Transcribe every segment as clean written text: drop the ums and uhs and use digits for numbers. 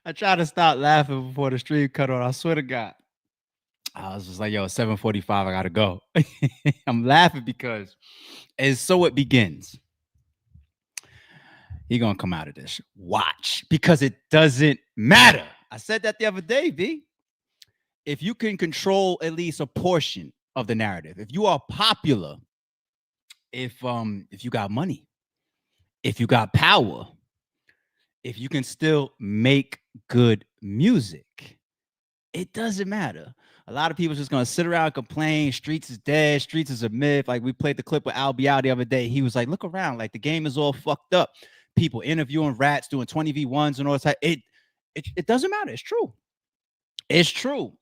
I tried to stop laughing before the stream cut on. I swear to God. I was just like, yo, 7:45, I gotta go. I'm laughing because and so it begins. He gonna come out of this. Watch. Because it doesn't matter. I said that the other day, B. If you can control at least a portion of the narrative, if you are popular, if you got money, if you got power, if you can still make good music, it doesn't matter. A lot of people just gonna sit around and complain. Streets is dead. Streets is a myth. Like we played the clip with Al Bial the other day. He was like, "Look around. Like the game is all fucked up. People interviewing rats, doing 20v1s and all that. It doesn't matter. It's true. It's true."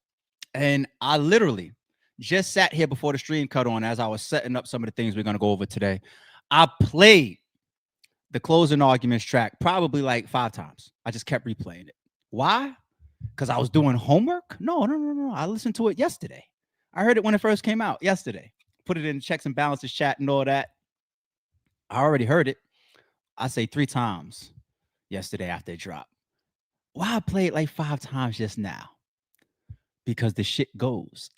And I literally just sat here before the stream cut on as I was setting up some of the things we're gonna go over today. I played the closing arguments track probably like 5 times. I just kept replaying it. Why? Because I was doing homework? No. I listened to it yesterday. I heard it when it first came out yesterday. Put it in checks and balances chat and all that. I already heard it. I say 3 times yesterday after it dropped. Why I played like 5 times just now? Because the shit goes.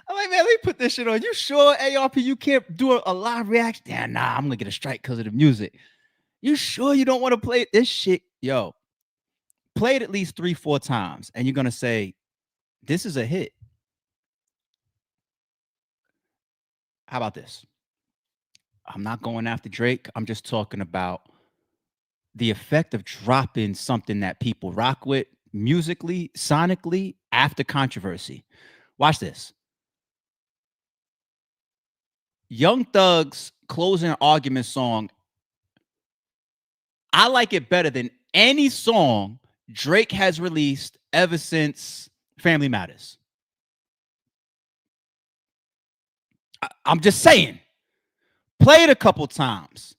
I'm like, man, let me put this shit on. You sure, ARP, you can't do a live reaction? Damn, nah, I'm gonna get a strike because of the music. You sure you don't want to play this shit? Yo, play it at least 3-4 times, and you're gonna say, this is a hit. How about this? I'm not going after Drake. I'm just talking about the effect of dropping something that people rock with musically, sonically, after controversy. Watch this. Young Thug's closing argument song, I like it better than any song Drake has released ever since Family Matters. I'm just saying. Play it a couple times.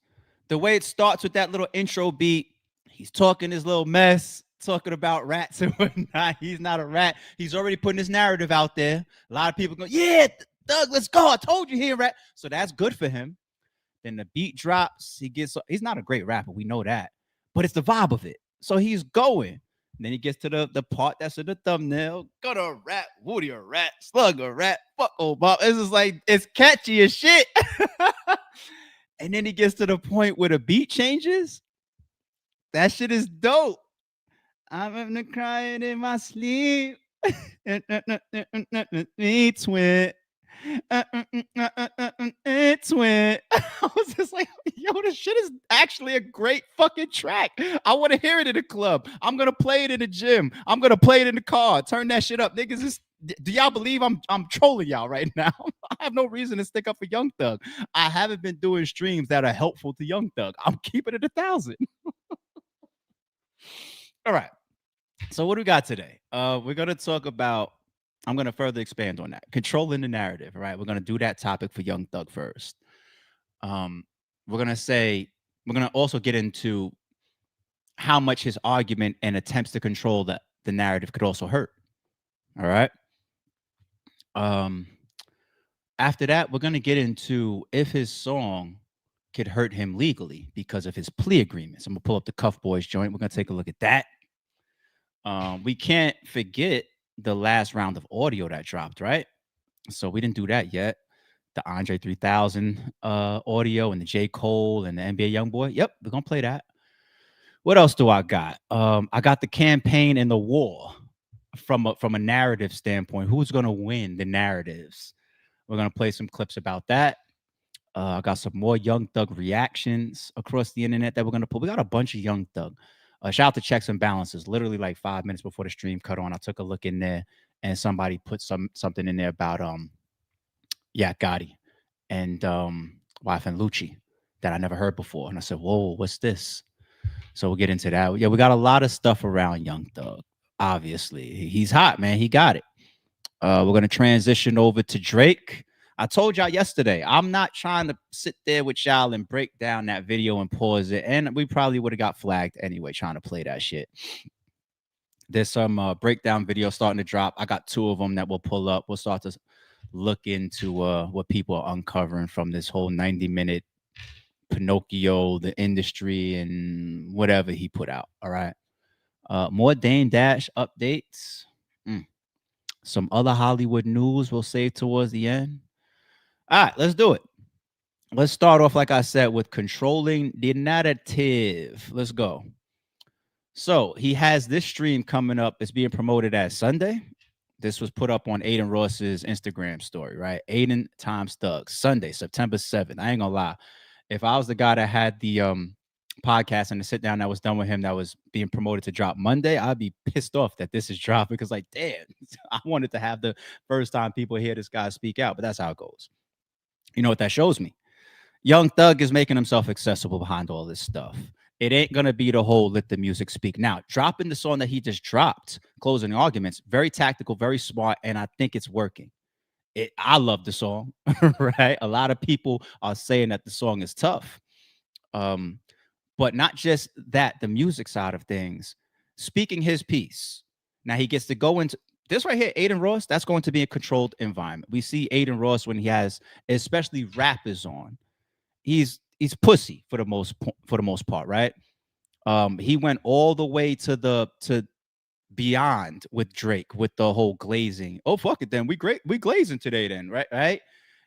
The way it starts with that little intro beat, he's talking his little mess, talking about rats and whatnot. He's not a rat. He's already putting his narrative out there. A lot of people go, yeah, Thug, let's go. I told you he a rat. So that's good for him. Then the beat drops. He's not a great rapper. We know that. But it's the vibe of it. So he's going. And then he gets to the part that's in the thumbnail. Got a rat, Woody a rat, Slug a rat, fuck old Bob. It's just like, it's catchy as shit. And then he gets to the point where the beat changes. That shit is dope. I'm having crying in my sleep. It's wet. It's wet. I was just like, yo, this shit is actually a great fucking track. I want to hear it in the club. I'm gonna play it in the gym. I'm gonna play it in the car. Turn that shit up, niggas. Do y'all believe I'm trolling y'all right now? I have no reason to stick up for Young Thug. I haven't been doing streams that are helpful to Young Thug. I'm keeping it 1,000. All right. So what do we got today? We're gonna talk about. I'm gonna further expand on that. Controlling the narrative. All right. We're gonna do that topic for Young Thug first. Um, we're gonna also get into how much his argument and attempts to control the narrative could also hurt. All right. After that, we're gonna get into if his song could hurt him legally because of his plea agreements. I'm gonna pull up the Cuff Boys joint. We're gonna take a look at that. We can't forget the last round of audio that dropped, right? So we didn't do that yet. The Andre 3000 audio and the J. Cole and the NBA Youngboy. Yep, we're gonna play that. What else do I got? I got the campaign and the war from a narrative standpoint. Who's gonna win the narratives? We're gonna play some clips about that. I got some more Young Thug reactions across the internet that we're gonna put. We got a bunch of Young Thug. Shout out to Checks and Balances. Literally like 5 minutes before the stream cut on, I took a look in there and somebody put something in there about Gotti and wife and Lucci that I never heard before. And I said, whoa, what's this? So we'll get into that. Yeah, we got a lot of stuff around Young Thug. Obviously, he's hot, man. He got it. We're gonna transition over to Drake. I told y'all yesterday, I'm not trying to sit there with y'all and break down that video and pause it. And we probably would have got flagged anyway trying to play that shit. There's some breakdown videos starting to drop. I got 2 of them that we'll pull up. We'll start to look into what people are uncovering from this whole 90-minute Pinocchio, the industry, and whatever he put out. All right. More Dame Dash updates. Mm. Some other Hollywood news we'll save towards the end. All right, let's do it. Let's start off, like I said, with controlling the narrative. Let's go. So he has this stream coming up. It's being promoted as Sunday. This was put up on Aiden Ross's Instagram story, right? Aiden times Thug, Sunday, September 7th. I ain't gonna lie. If I was the guy that had the podcast and the sit down that was done with him that was being promoted to drop Monday, I'd be pissed off that this is dropping because, like, damn, I wanted to have the first time people hear this guy speak out, but that's how it goes. You know what that shows me? Young Thug is making himself accessible behind all this stuff. It ain't gonna be the whole let the music speak. Now, dropping the song that he just dropped, closing arguments, very tactical, very smart, and I think it's working. I love the song, right? A lot of people are saying that the song is tough. But not just that, the music side of things, speaking his piece. Now he gets to go into this right here, Aiden Ross, that's going to be a controlled environment. We see Aiden Ross when he has especially rappers on. He's pussy for the most part, right? He went all the way to beyond with Drake with the whole glazing. Oh fuck it, then we glazing today, then right.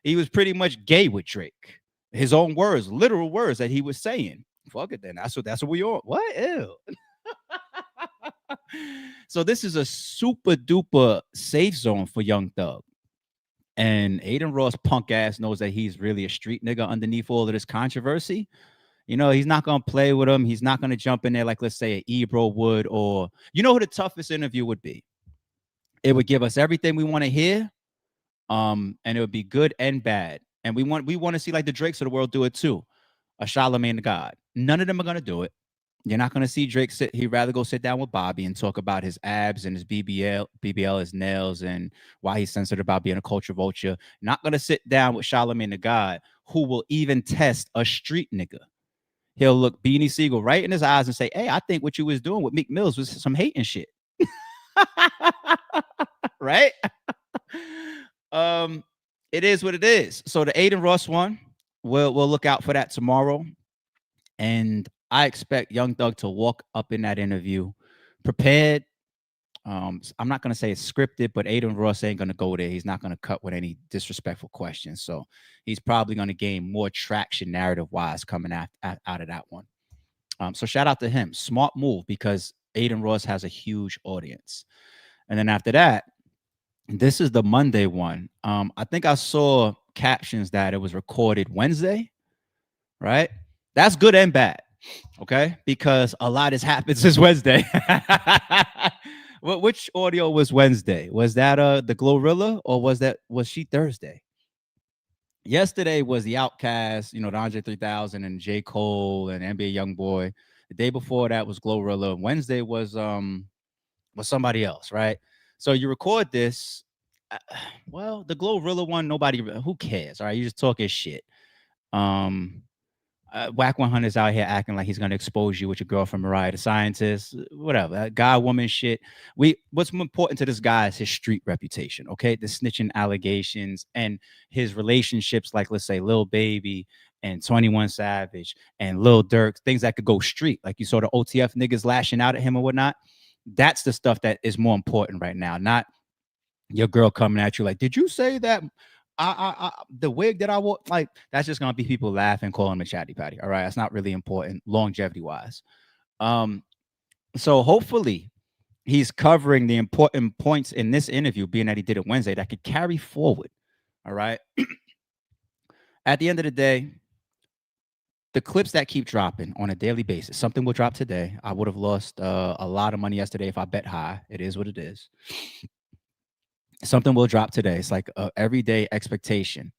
He was pretty much gay with Drake. His own words, literal words that he was saying. Fuck it, then that's what we all. What? Ew. So this is a super duper safe zone for Young Thug. And Aiden Ross punk ass knows that he's really a street nigga underneath all of this controversy. You know, he's not gonna play with him. He's not gonna jump in there like, let's say, an Ebro would, or you know who the toughest interview would be. It would give us everything we want to hear, and it would be good and bad. And we want to see like the Drakes of the world do it too. A Charlamagne the God. None of them are gonna do it. You're not gonna see Drake sit. He'd rather go sit down with Bobby and talk about his abs and his BBL, his nails, and why he's sensitive about being a culture vulture. Not gonna sit down with Charlamagne the God, who will even test a street nigga. He'll look Beanie Siegel right in his eyes and say, "Hey, I think what you was doing with Meek Mills was some hating shit." Right? It is what it is. So the Aiden Ross one, we'll look out for that tomorrow. And I expect Young Thug to walk up in that interview prepared. I'm not gonna say it's scripted, but Aiden Ross ain't gonna go there. He's not gonna cut with any disrespectful questions. So he's probably gonna gain more traction narrative wise coming out of that one. So shout out to him. Smart move because Aiden Ross has a huge audience. And then after that, this is the Monday one. I think I saw captions that it was recorded Wednesday, right? That's good and bad, okay? Because a lot has happened since Wednesday. Which audio was Wednesday? Was that the Glorilla or was she Thursday? Yesterday was the Outcast, you know, the Andre 3000 and J. Cole and NBA Youngboy. The day before that was Glorilla. Wednesday was somebody else, right? So you record this. Well, the Glorilla one, nobody, who cares? All right, you just talking shit. Whack 100 is out here acting like he's going to expose you with your girlfriend Mariah the Scientist, whatever, guy woman shit. What's more important to this guy is his street reputation, okay? The snitching allegations and his relationships, like let's say Lil Baby and 21 Savage and Lil Durk, things that could go street, like you saw the OTF niggas lashing out at him or whatnot. That's the stuff that is more important right now, not your girl coming at you like, did you say that the wig that I wore, like, that's just gonna be people laughing, calling him a chatty patty. All right, that's not really important longevity wise. So hopefully he's covering the important points in this interview, being that he did it Wednesday, that could carry forward. All right. At the end of the day, the clips that keep dropping on a daily basis, something will drop today. I would have lost a lot of money yesterday if I bet high. It is what it is. Something will drop today. It's like a everyday expectation.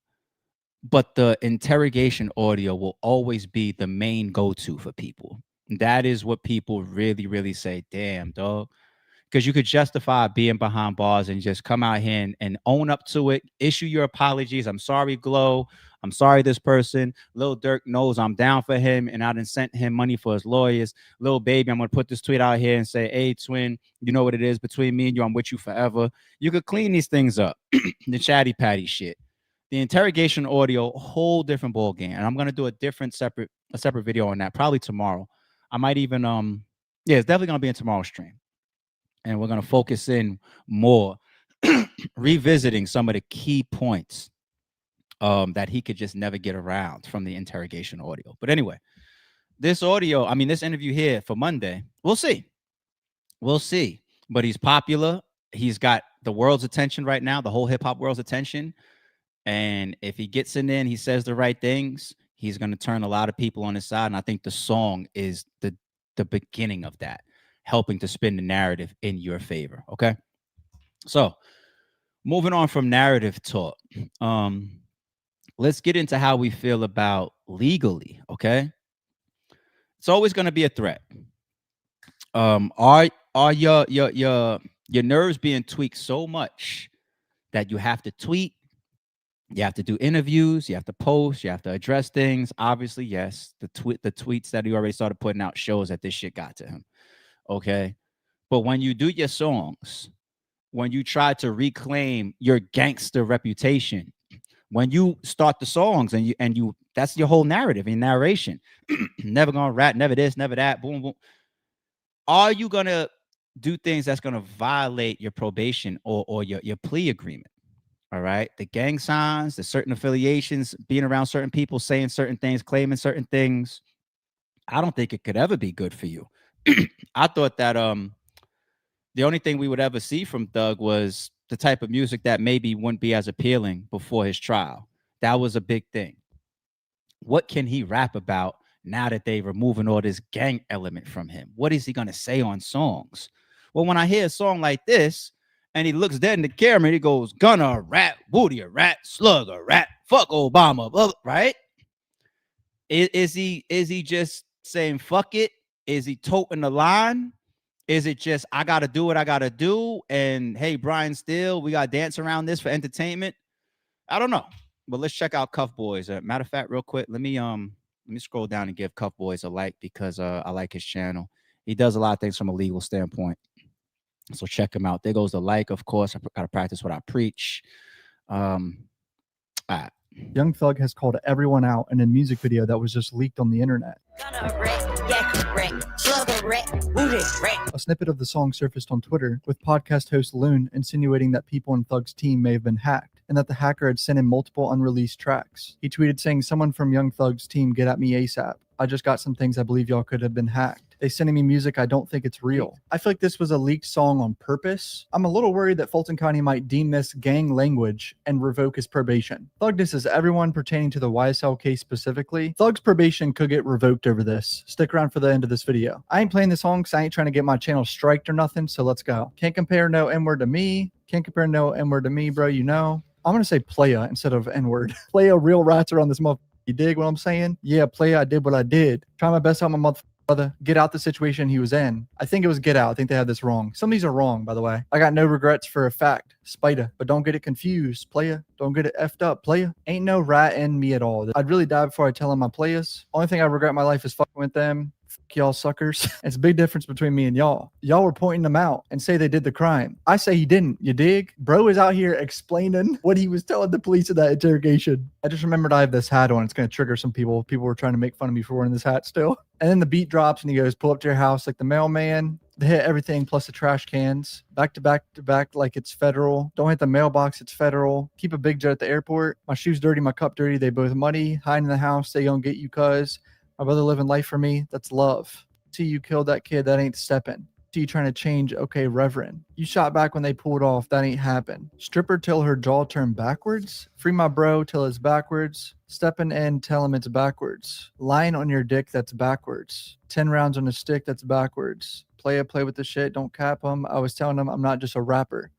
But the interrogation audio will always be the main go-to for people. That is what people really, really say, damn, dog. Because you could justify being behind bars and just come out here and own up to it, issue your apologies. I'm sorry, Glow. I'm sorry, this person. Lil Durk knows I'm down for him, and I done sent him money for his lawyers. Lil Baby, I'm going to put this tweet out here and say, hey, twin, you know what it is between me and you. I'm with you forever. You could clean these things up. The chatty patty shit. The interrogation audio, whole different ball game. And I'm going to do a different separate a separate video on that probably tomorrow. I might even yeah, it's definitely gonna be in tomorrow's stream, and we're gonna focus in more, revisiting some of the key points that he could just never get around from the interrogation audio. But anyway, this audio, I mean, this interview here for Monday, we'll see. We'll see. But he's popular. He's got the world's attention right now, the whole hip hop world's attention. And if he gets in there and he says the right things, he's going to turn a lot of people on his side. And I think the song is the beginning of that, helping to spin the narrative in your favor. Okay. So moving on from narrative talk, let's get into how we feel about legally. Okay. It's always going to be a threat. Are your nerves being tweaked so much that you have to tweet, you have to do interviews, you have to post, you have to address things? Obviously, yes. The tweets that he already started putting out shows that this shit got to him. Okay. But when you do your songs, when you try to reclaim your gangster reputation, when you start the songs and you that's your whole narrative and narration. Never gonna rap, never this, never that, boom, boom. Are you gonna do things that's gonna violate your probation or your plea agreement? All right. The gang signs, the certain affiliations, being around certain people, saying certain things, claiming certain things. I don't think it could ever be good for you. I thought that the only thing we would ever see from Thug was the type of music that maybe wouldn't be as appealing before his trial. That was a big thing. What can he rap about now that they're removing all this gang element from him? What is he going to say on songs? Well, when I hear a song like this and he looks dead in the camera and he goes, Gunna, rat, Woody, a rat, slug, a rat, fuck Obama, blah, blah, right? Is he just saying fuck it? Is he toting the line? Is it just I gotta do what I gotta do? And hey, Brian Steele, we gotta dance around this for entertainment. I don't know. But let's check out Cuff Boys. Matter of fact, real quick, let me scroll down and give Cuff Boys a like because I like his channel. He does a lot of things from a legal standpoint. So check him out. There goes the like, of course. I gotta practice what I preach. All right. Young Thug has called everyone out in a music video that was just leaked on the internet. A snippet of the song surfaced on Twitter, with podcast host Loon insinuating that people in Thug's team may have been hacked, and that the hacker had sent him multiple unreleased tracks. He tweeted saying, "Someone from Young Thug's team, get at me ASAP. I just got some things I believe y'all could have been hacked. They sending me music, I don't think it's real." I feel like this was a leaked song on purpose. I'm a little worried that Fulton County might deem this gang language and revoke his probation. Thug disses everyone pertaining to the YSL case specifically. Thug's probation could get revoked over this. Stick around for the end of this video. I ain't playing this song because I ain't trying to get my channel striked or nothing, so let's go. Can't compare no N-word to me. Can't compare no N-word to me, bro, you know. I'm going to say playa instead of N-word. Playa real rats around this motherfucker. You dig what I'm saying? Yeah, playa, I did what I did. Try my best to help my motherfucker brother get out the situation he was in. I think it was get out. I think they had this wrong. Some of these are wrong, by the way. I got no regrets for a fact. Spider, but don't get it confused, playa. Don't get it effed up, playa. Ain't no rat in me at all. I'd really die before I tell him my players. Only thing I regret in my life is fucking with them. Fuck y'all suckers. It's a big difference between me and y'all. Y'all were pointing them out and say they did the crime. I say he didn't. You dig? Bro is out here explaining what he was telling the police in that interrogation. I just remembered I have this hat on. It's going to trigger some people. People were trying to make fun of me for wearing this hat still. And then the beat drops and he goes, pull up to your house like the mailman. They hit everything plus the trash cans. Back to back to back like it's federal. Don't hit the mailbox, it's federal. Keep a big jet at the airport. My shoes dirty, my cup dirty. They both muddy. Hide in the house. They gonna get you cuz. My brother living life for me. That's love. See you killed that kid. That ain't stepping. See you trying to change. Okay, Reverend. You shot back when they pulled off. That ain't happen. Stripper till her jaw turned backwards. Free my bro till it's backwards. Stepping in, tell him it's backwards. Lying on your dick, that's backwards. 10 rounds on a stick, that's backwards. Play with the shit, don't cap him. I was telling him I'm not just a rapper.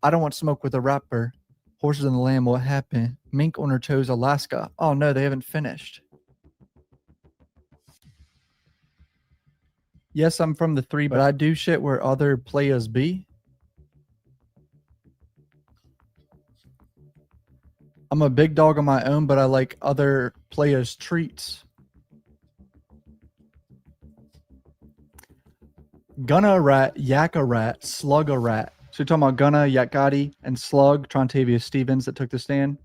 I don't want smoke with a rapper. Horses in the land, what happened? Mink on her toes, Alaska. Oh no, they haven't finished. Yes, I'm from the 3, but I do shit where other players be. I'm a big dog on my own, but I like other players' treats. Gunna a rat, Yak a rat, Slug a rat. So you're talking about Gunna, Yak Gotti, and Slug, Trontavious Stevens that took the stand?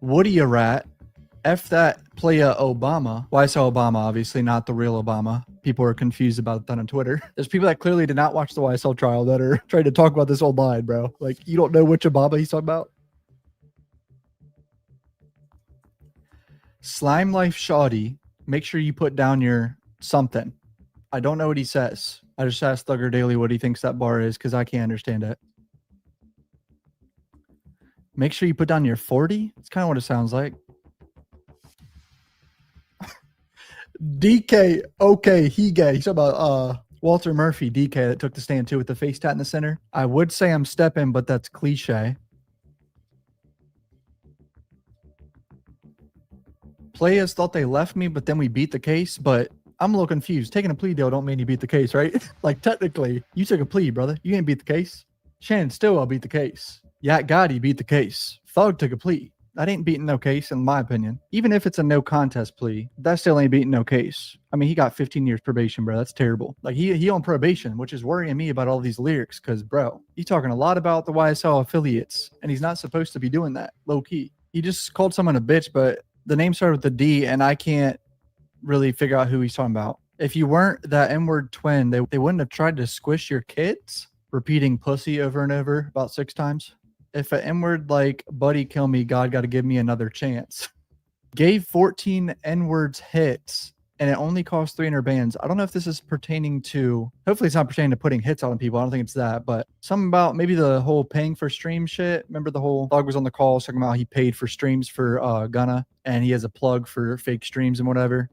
Woody a rat. F that playa Obama. YSL Obama, obviously not the real Obama. People are confused about that on Twitter. There's people that clearly did not watch the YSL trial that are trying to talk about this old line, bro. Like, you don't know which Obama he's talking about? Slime Life Shoddy. Make sure you put down your something. I don't know what he says. I just asked Thugger Daily what he thinks that bar is because I can't understand it. Make sure you put down your 40. It's kind of what it sounds like. DK, okay, he gay. He's talking about Walter Murphy, DK, that took the stand too with the face tat in the center. I would say I'm stepping, but that's cliche. Players thought they left me, but then we beat the case. But I'm a little confused. Taking a plea deal don't mean you beat the case, right? Like, technically, you took a plea, brother. You ain't beat the case. Shannon Stillwell beat the case. YSL Gotti beat the case. Thug took a plea. That ain't beating no case, in my opinion. Even if it's a no contest plea, that still ain't beating no case. I mean, he got 15 years probation, bro. That's terrible. Like, he on probation, which is worrying me about all these lyrics, because, bro, he's talking a lot about the YSL affiliates, and he's not supposed to be doing that, low-key. He just called someone a bitch, but the name started with a D, and I can't really figure out who he's talking about. If you weren't that N-word twin, they wouldn't have tried to squish your kids? Repeating pussy over and over about 6 times. If an N-word like buddy kill me, God got to give me another chance. Gave 14 N-words hits, and it only cost 300 bands. I don't know if this is pertaining to, hopefully it's not pertaining to putting hits on people. I don't think it's that, but something about maybe the whole paying for stream shit. Remember the whole dog was on the call talking about he paid for streams for Gunna, and he has a plug for fake streams and whatever.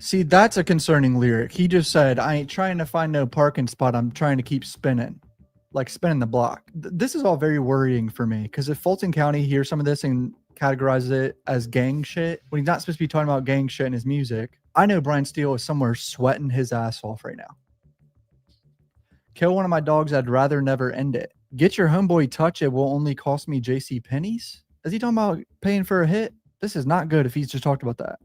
See, that's a concerning lyric. He just said, I ain't trying to find no parking spot. I'm trying to keep spinning, like spinning the block. This is all very worrying for me because if Fulton County hears some of this and categorizes it as gang shit, when he's not supposed to be talking about gang shit in his music, I know Brian Steele is somewhere sweating his ass off right now. Kill one of my dogs. I'd rather never end it. Get your homeboy touch. It will only cost me JC pennies. Is he talking about paying for a hit? This is not good if he's just talked about that.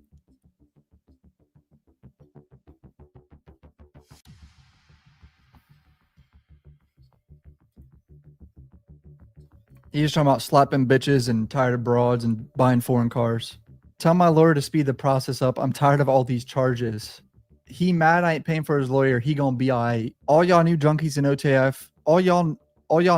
He's talking about slapping bitches and tired of broads and buying foreign cars. Tell my lawyer to speed the process up. I'm tired of all these charges. He mad I ain't paying for his lawyer. He gonna be all right. All y'all new junkies in OTF. All y'all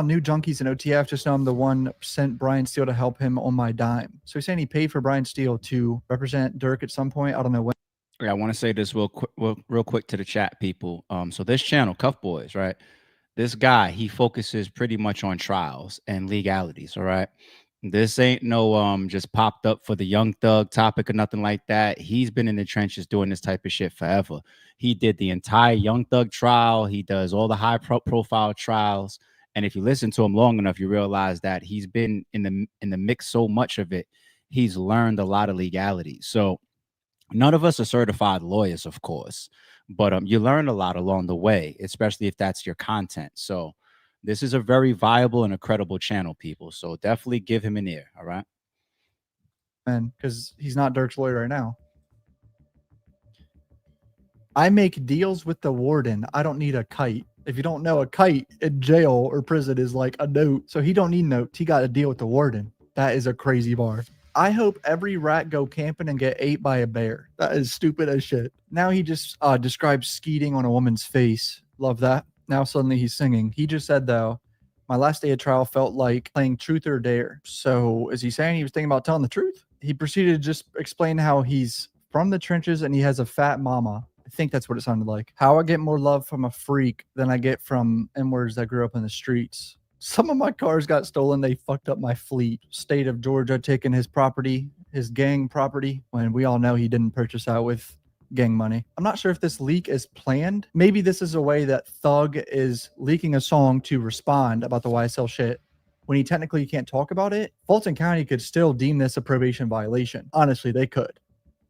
new junkies in OTF just know I'm the one sent Brian Steele to help him on my dime. So he's saying he paid for Brian Steele to represent Dirk at some point. I don't know when. Yeah, I want to say this real quick to the chat people. So this channel, Cuff Boys, right? This guy, he focuses pretty much on trials and legalities, all right? This ain't no just popped up for the Young Thug topic or nothing like that. He's been in the trenches doing this type of shit forever. He did the entire Young Thug trial. He does all the high profile trials. And if you listen to him long enough, you realize that he's been in the mix so much of it. He's learned a lot of legalities. So none of us are certified lawyers, of course, but you learn a lot along the way, especially if that's your content. So this is a very viable and a credible channel, people. So definitely give him an ear, all right? Man, because he's not Dirk's lawyer right now. I make deals with the warden. I don't need a kite. If you don't know, a kite in jail or prison is like a note. So he don't need notes. He got a deal with the warden. That is a crazy bar. I hope every rat go camping and get ate by a bear. That is stupid as shit. Now he just describes skeeting on a woman's face. Love that. Now suddenly he's singing. He just said, though, my last day of trial felt like playing truth or dare. So is he saying he was thinking about telling the truth? He proceeded to just explain how he's from the trenches and he has a fat mama. I think that's what it sounded like. How I get more love from a freak than I get from N-words that grew up in the streets. Some of my cars got stolen. They fucked up my fleet. State of Georgia taking his property, his gang property, when we all know he didn't purchase that with gang money. I'm not sure if this leak is planned. Maybe this is a way that Thug is leaking a song to respond about the YSL shit when he technically can't talk about it. Fulton County could still deem this a probation violation. Honestly, they could.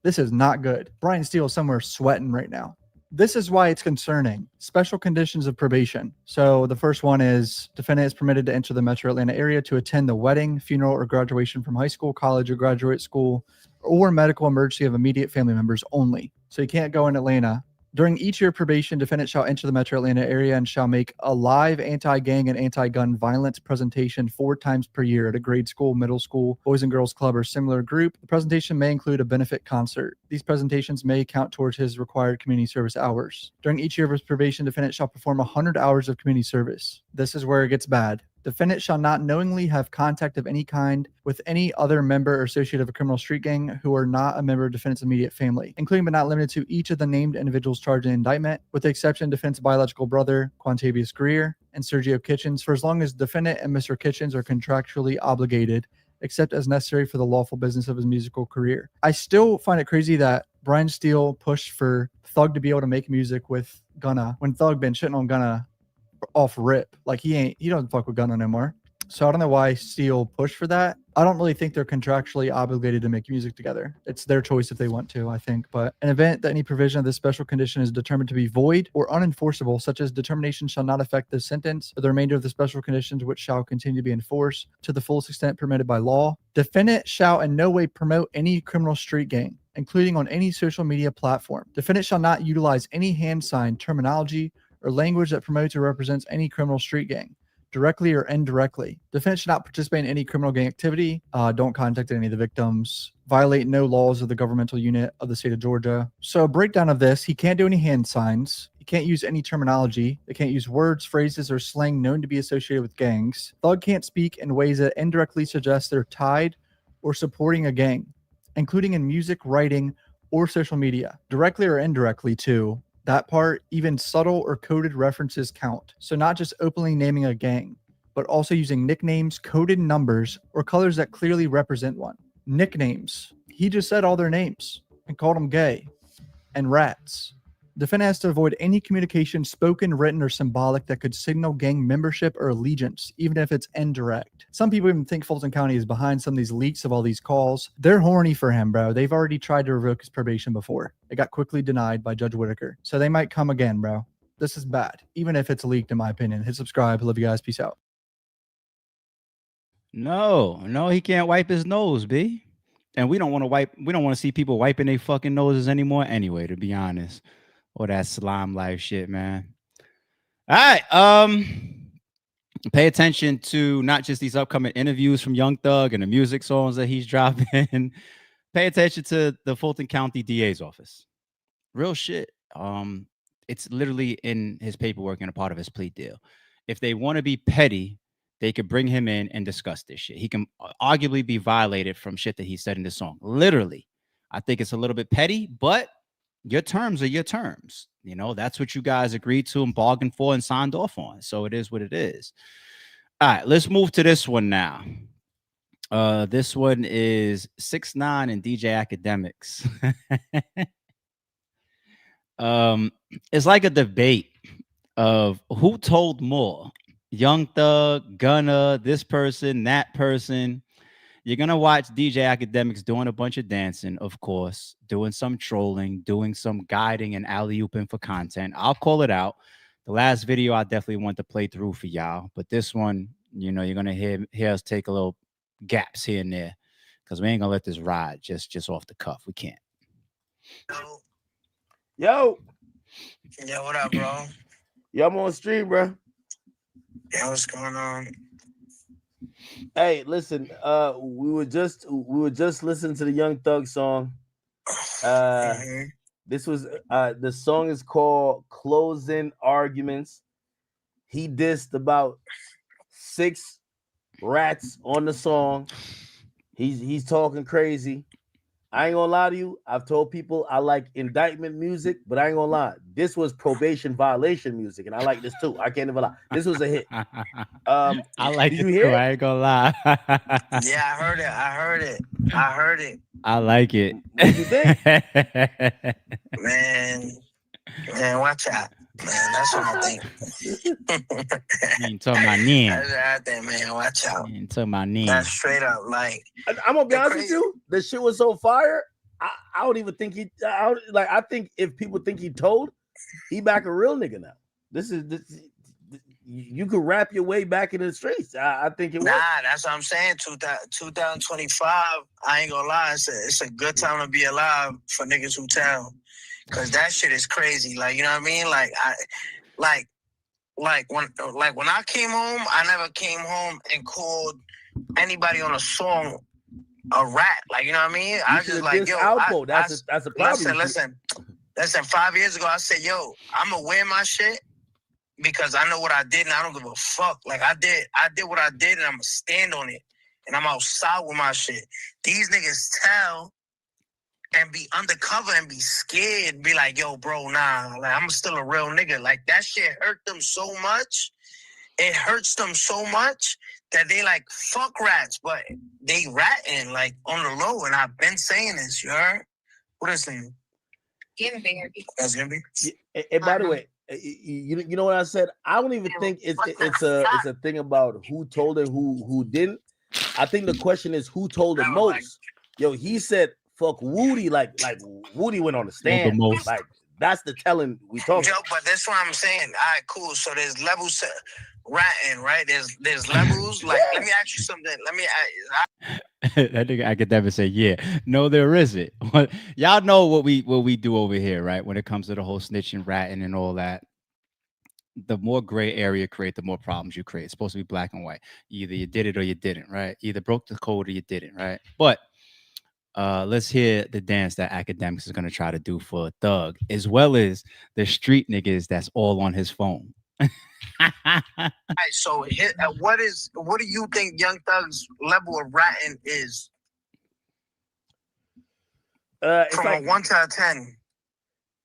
This is not good. Brian Steele is somewhere sweating right now. This is why it's concerning. Special conditions of probation. So the first one is defendant is permitted to enter the metro Atlanta area to attend the wedding, funeral, or graduation from high school, college, or graduate school, or medical emergency of immediate family members only. So you can't go in Atlanta During each year of probation, defendant shall enter the metro Atlanta area and shall make a live anti-gang and anti-gun violence presentation 4 times per year at a grade school, middle school, boys and girls club, or similar group. The presentation may include a benefit concert. These presentations may count towards his required community service hours. During each year of his probation, defendant shall perform 100 hours of community service. This is where it gets bad. Defendant shall not knowingly have contact of any kind with any other member or associate of a criminal street gang who are not a member of defendant's immediate family, including but not limited to each of the named individuals charged in indictment, with the exception of defendant's biological brother, Quantavious Greer, and Sergio Kitchens, for as long as defendant and Mr. Kitchens are contractually obligated, except as necessary for the lawful business of his musical career. I still find it crazy that Brian Steele pushed for Thug to be able to make music with Gunna when Thug been shitting on Gunna off rip. Like he doesn't fuck with Gunna no more. So I don't know why Steele pushed for that. I don't really think they're contractually obligated to make music together. It's their choice if they want to, I think. But an event that any provision of this special condition is determined to be void or unenforceable, such as determination shall not affect the sentence or the remainder of the special conditions which shall continue to be enforced to the fullest extent permitted by law. Defendant shall in no way promote any criminal street gang, including on any social media platform. Defendant shall not utilize any hand sign terminology or language that promotes or represents any criminal street gang, directly or indirectly. Defendant should not participate in any criminal gang activity. Don't contact any of the victims. Violate no laws of the governmental unit of the state of Georgia. So a breakdown of this: he can't do any hand signs. He can't use any terminology. They can't use words, phrases, or slang known to be associated with gangs. Thug can't speak in ways that indirectly suggest they're tied or supporting a gang, including in music, writing, or social media, directly or indirectly too. That part, even subtle or coded references count. So not just openly naming a gang, but also using nicknames, coded numbers, or colors that clearly represent one. Nicknames. He just said all their names and called them gay and rats. Defendant has to avoid any communication, spoken, written, or symbolic that could signal gang membership or allegiance, even if it's indirect. Some people even think Fulton County is behind some of these leaks of all these calls. They're horny for him, bro. They've already tried to revoke his probation before. It got quickly denied by Judge Whitaker. So they might come again, bro. This is bad, even if it's leaked, in my opinion. Hit subscribe. Love you guys. Peace out. No, he can't wipe his nose, B. And we don't want to see people wiping their fucking noses anymore anyway, to be honest. Or that slime life shit, man. All right. Pay attention to not just these upcoming interviews from Young Thug and the music songs that he's dropping. Pay attention to the Fulton County DA's office. Real shit. It's literally in his paperwork and a part of his plea deal. If they want to be petty, they could bring him in and discuss this shit. He can arguably be violated from shit that he said in this song. Literally. I think it's a little bit petty, but your terms are your terms. You know, that's what you guys agreed to and bargained for and signed off on. So it is what it is. All right, let's move to this one now. This one is 6ix9ine and DJ Academics. It's like a debate of who told more. Young Thug, Gunna, this person, that person. You're going to watch DJ Academics doing a bunch of dancing, of course, doing some trolling, doing some guiding and alley-ooping for content. I'll call it out. The last video I definitely want to play through for y'all, but this one, you know, you're going to hear us take a little gaps here and there because we ain't going to let this ride just off the cuff. We can't. Yo, what up, bro? Yo, I'm on the stream, bro. Yeah, what's going on? Hey, listen, we were just listening to the Young Thug song. This was the song is called Closing Arguments. He dissed about 6 rats on the song. He's talking crazy. I ain't gonna lie to you. I've told people I like indictment music, but I ain't gonna lie. This was probation violation music, and I like this too. I can't even lie. This was a hit. I like did it you hear too. it? I ain't gonna lie. Yeah, I heard it. I like it. What you think? Man, watch out. Man, that's what I think. You ain't talking about name. That's what I think, man. Watch out. You ain't talking about name. That's straight up, like. I'm gonna be honest with you. The shit was so fire. I don't even think I think if people think he told, he back a real nigga now. This you could rap your way back into the streets. I think it was. Nah, that's what I'm saying. 2025. I ain't gonna lie. It's a good time to be alive for niggas who tell. Cause that shit is crazy. Like, you know what I mean? Like when I came home, I never came home and called anybody on a song a rat. Like, you know what I mean? I just like, yo, Alpo. That's a problem. Listen. 5 years ago, I said, yo, I'm gonna wear my shit because I know what I did and I don't give a fuck. Like I did what I did and I'm gonna stand on it. And I'm outside with my shit. These niggas tell and be undercover and be scared, be like, yo, bro, nah, like I'm still a real nigga. Like that shit hurt them so much. It hurts them so much that they like fuck rats, but they ratting like on the low. And I've been saying this, you heard? What is it? Gimby. That's Gimby. And by the way, you know what I said? I don't even think it's a thing about who told it, who didn't. I think the question is who told the most. Yo, he said fuck Woody, like Woody went on the stand. The most. Like that's the telling we talking. Yo, but that's what I'm saying. All right, cool. So there's levels to ratting, right? There's levels. Like, let me ask you something. That nigga academic say, yeah. No, there isn't. Y'all know what we do over here, right? When it comes to the whole snitching, ratting, and all that. The more gray area you create, the more problems you create. It's supposed to be black and white. Either you did it or you didn't, right? Either broke the code or you didn't, right? But let's hear the dance that academics is going to try to do for a thug, as well as the street niggas that's all on his phone. All right, so what do you think Young Thug's level of ratting is? From like, a 1 to a 10.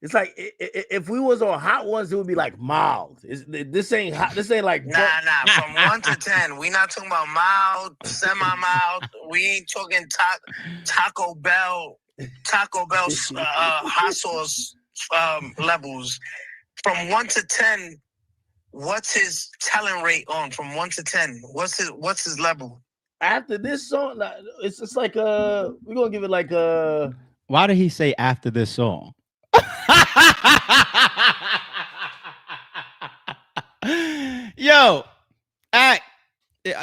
It's like if we was on Hot Ones, it would be like mild. This ain't hot. This ain't like nah. From 1 to 10, we not talking about mild, semi-mild. We ain't talking Taco Bell hot sauce levels. From 1 to 10, what's his talent rate on? From 1 to 10, what's his level? After this song, it's like we're gonna give it like a. Why did he say after this song? Yo,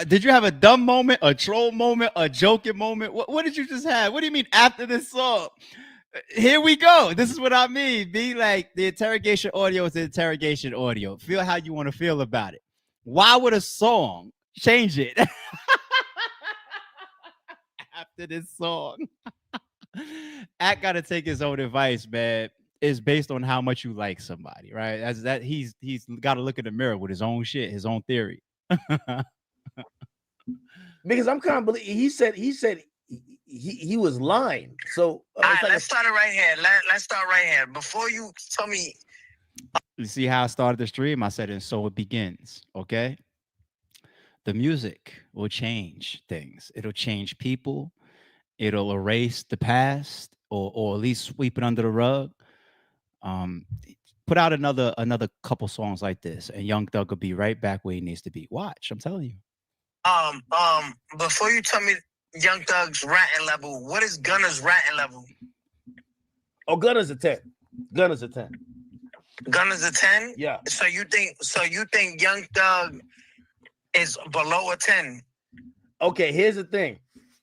did you have a dumb moment, a troll moment, a joking moment? What did you just have? What do you mean after this song? Here we go. This is what I mean. Be like, the interrogation audio is the interrogation audio. Feel how you want to feel about it. Why would a song change it after this song? Act got to take his own advice, man. Is based on how much you like somebody, right? As that he's got to look in the mirror with his own shit, his own theory. Because I'm kind of believe he said he was lying. So all right, let's start it right here. Let's start right here. Before you tell me, you see how I started the stream? I said, and so it begins. Okay, the music will change things. It'll change people. It'll erase the past, or at least sweep it under the rug. Put out another couple songs like this, and Young Thug will be right back where he needs to be. Watch, I'm telling you. Before you tell me Young Thug's ratting level, what is Gunna's ratting level? Oh, Gunna's a 10. Gunna's a 10. Gunna's a 10? Yeah. So you think Young Thug is below a 10? Okay, here's the thing.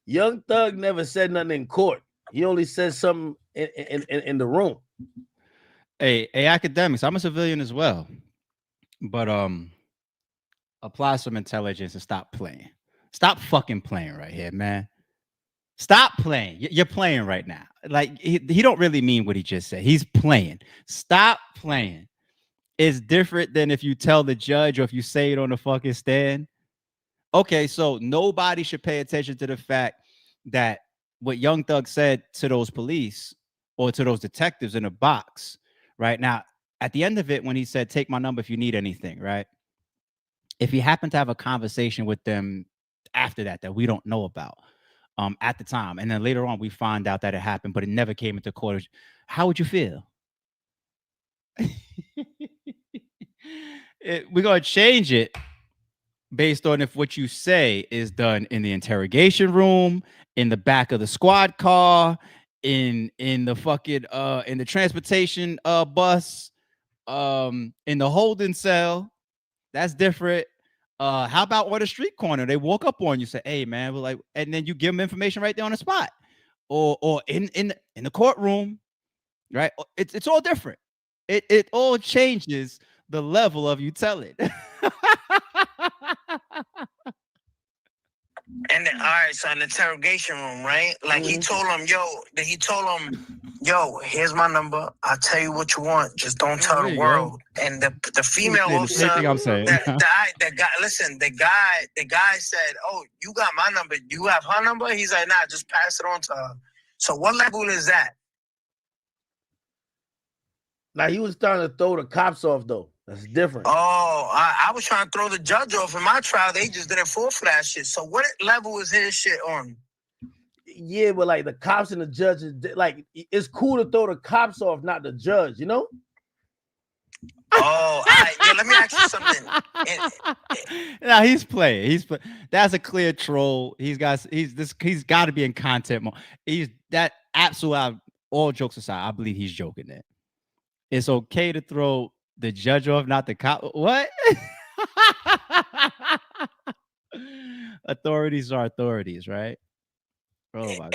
Young Thug never said nothing in court. He only said something in the room. Hey, academics, I'm a civilian as well. But apply some intelligence and stop playing. Stop fucking playing right here, man. Stop playing. You're playing right now. Like he don't really mean what he just said. He's playing. Stop playing. It's different than if you tell the judge or if you say it on the fucking stand. Okay, so nobody should pay attention to the fact that what Young Thug said to those police or to those detectives in a box, right? Now, at the end of it, when he said, take my number if you need anything, right? If he happened to have a conversation with them after that we don't know about at the time, and then later on we find out that it happened, but it never came into court, how would you feel? We're going to change it based on if what you say is done in the interrogation room, in the back of the squad car, in the fucking in the transportation bus, in the holding cell. That's different. How about on the street corner? They walk up on you, say, "Hey, man," we're like, and then you give them information right there on the spot, or in the courtroom. right? It's all different. It all changes the level of you telling. And then, all right, so in the interrogation room, right? Like he told him, yo, here's my number. I'll tell you what you want. Just don't tell the world. And the female officer, I'm saying. the guy, listen, the guy said, oh, you got my number. You have her number? He's like, nah, just pass it on to her. So what level is that? Now he was trying to throw the cops off though. That's different. Oh, I was trying to throw the judge off in my trial. They just didn't fall for that shit. So what level is his shit on? Yeah, but like the cops and the judges, like it's cool to throw the cops off, not the judge, you know? Oh, all right. Yo, let me ask you something. Now he's playing. That's a clear troll. He's got to be in content mode. He's that absolute. All jokes aside, I believe he's joking there. It's okay to throw the judge off, not the cop. What? Authorities are authorities, right? Oh my God.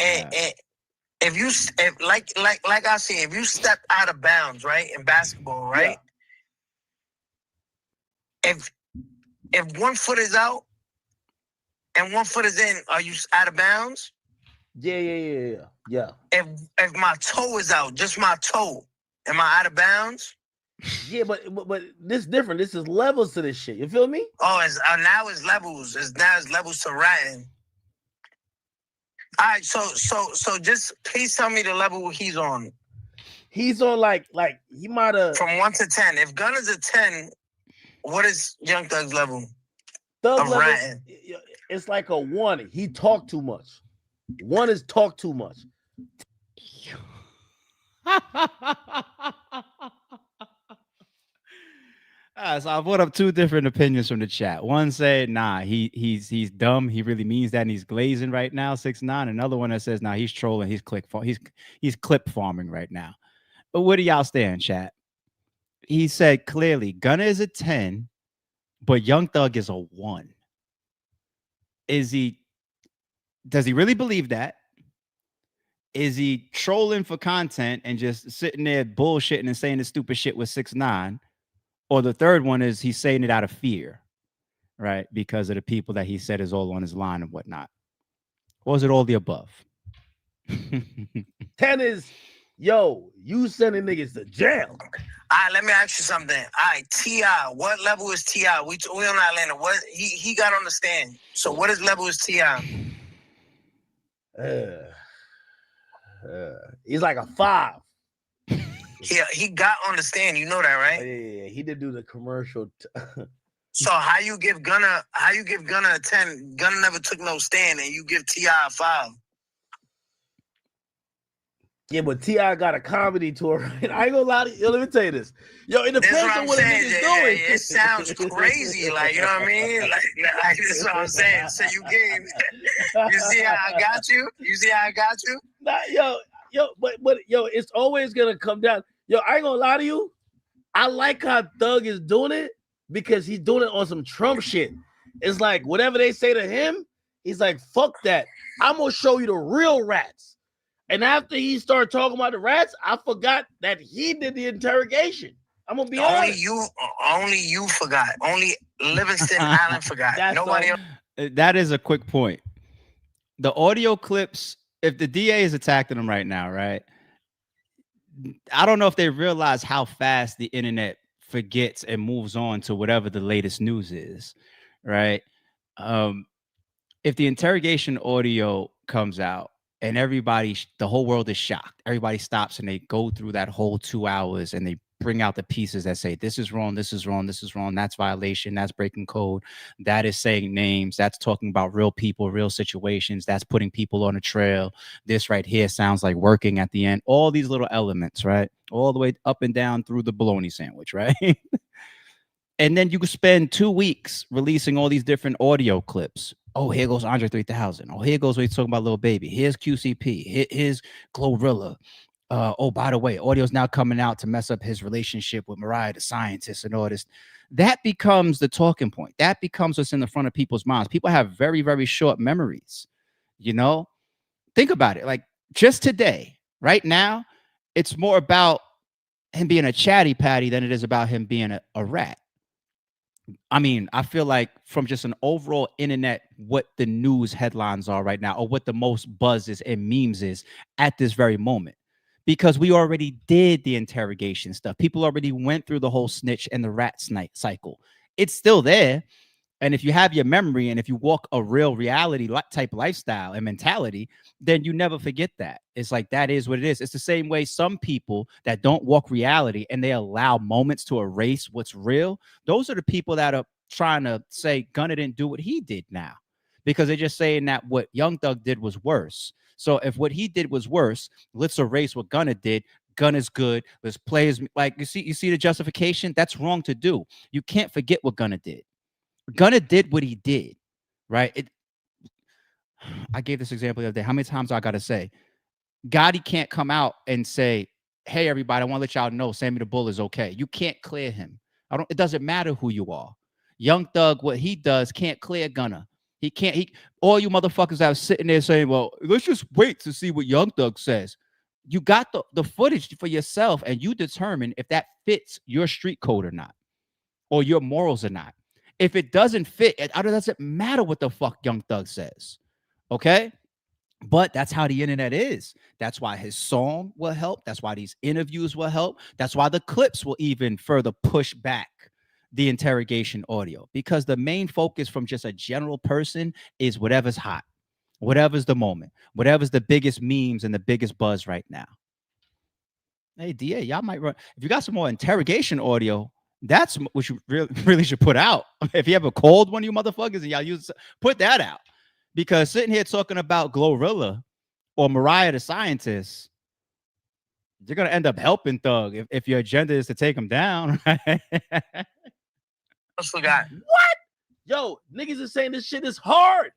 If like I see, if you step out of bounds, right, in basketball, right? Yeah. If 1 foot is out and 1 foot is in, are you out of bounds? Yeah. If my toe is out, just my toe, am I out of bounds? Yeah, but this is different. This is levels to this shit. You feel me? Oh, now it's levels. It's levels to ratting. All right, so just please tell me the level he's on. He's on like he might have from 1 to 10. If Gunna's a 10, what is Young Thug's level? Thug level, ratting. It's like a 1. He talked too much. 1 is talk too much. So I brought up 2 different opinions from the chat. One said, nah, he's dumb. He really means that, and he's glazing right now, 6ix9ine. Another one that says, nah, he's trolling. He's clip farming right now. But where do y'all stand, chat? He said clearly, Gunna is a 10, but Young Thug is a 1. Does he really believe that? Is he trolling for content and just sitting there bullshitting and saying the stupid shit with 6ix9ine? Or the third one is he's saying it out of fear, right? Because of the people that he said is all on his line and whatnot. Or is it all the above? 10 is, yo, you sending niggas to jail. All right, let me ask you something. All right, T.I., what level is T.I.? We on Atlanta. What he got on the stand. So what is level is T.I.? He's like a 5. He got on the stand. You know that, right? Yeah. He did do the commercial. So how you give Gunna a 10? Gunna never took no stand, and you give T.I. a 5. Yeah, but T.I. got a comedy tour. Right? I ain't gonna lie to you. Let me tell you this. Yo, it depends on what a nigga's doing. It sounds crazy. Like, you know what I mean? Like that's what I'm saying. So you see how I got you? You see how I got you? Nah, but it's always gonna come down. Yo, I ain't gonna lie to you. I like how Thug is doing it because he's doing it on some Trump shit. It's like whatever they say to him, he's like, fuck that. I'm gonna show you the real rats. And after he started talking about the rats, I forgot that he did the interrogation. I'm gonna be honest. Only you forgot. Only Livingston Island forgot. Nobody else. That is a quick point. The audio clips, if the DA is attacking them right now, right? I don't know if they realize how fast the internet forgets and moves on to whatever the latest news is, right? If the interrogation audio comes out and the whole world is shocked, everybody stops and they go through that whole 2 hours and they bring out the pieces that say, this is wrong, this is wrong, this is wrong, that's violation, that's breaking code, that is saying names, that's talking about real people, real situations, that's putting people on a trail, this right here sounds like working at the end, all these little elements, right? All the way up and down through the bologna sandwich, right? And then you could spend 2 weeks releasing all these different audio clips. Oh, here goes Andre 3000. Oh, here goes what he's talking about Lil Baby. Here's QCP. Here's Glorilla. Oh, by the way, audio's now coming out to mess up his relationship with Mariah the scientist and all this. That becomes the talking point. That becomes what's in the front of people's minds. People have very, very short memories. You know, think about it. Like just today, right now, it's more about him being a chatty patty than it is about him being a rat. I mean, I feel like from just an overall internet, what the news headlines are right now, or what the most buzz is and memes is at this very moment, because we already did the interrogation stuff. People already went through the whole snitch and the rat snipe cycle. It's still there. And if you have your memory and if you walk a real reality type lifestyle and mentality, then you never forget that. It's like, that is what it is. It's the same way some people that don't walk reality and they allow moments to erase what's real. Those are the people that are trying to say Gunna didn't do what he did now, because they're just saying that what Young Thug did was worse. So if what he did was worse, let's erase what Gunna did. Gunna's good. Let's play his, like, you see the justification. That's wrong to do. You can't forget what Gunna did. Gunna did what he did, right? I gave this example the other day. How many times I got to say, Gotti can't come out and say, hey, everybody, I want to let y'all know Sammy the Bull is okay. You can't clear him. It doesn't matter who you are. Young Thug, what he does can't clear Gunna. He can't, all you motherfuckers that are sitting there saying, well, let's just wait to see what Young Thug says. You got the footage for yourself, and you determine if that fits your street code or not, or your morals or not. If it doesn't fit, it doesn't matter what the fuck Young Thug says. Okay? But that's how the internet is. That's why his song will help. That's why these interviews will help. That's why the clips will even further push back the interrogation audio, because the main focus from just a general person is whatever's hot, whatever's the moment, whatever's the biggest memes and the biggest buzz right now. Hey, DA, y'all might run. If you got some more interrogation audio, that's what you really should put out. If you ever called one of you motherfuckers and y'all put that out. Because sitting here talking about Glorilla or Mariah the Scientist, you're going to end up helping Thug if your agenda is to take him down. I forgot. What? Yo, niggas is saying this shit is hard.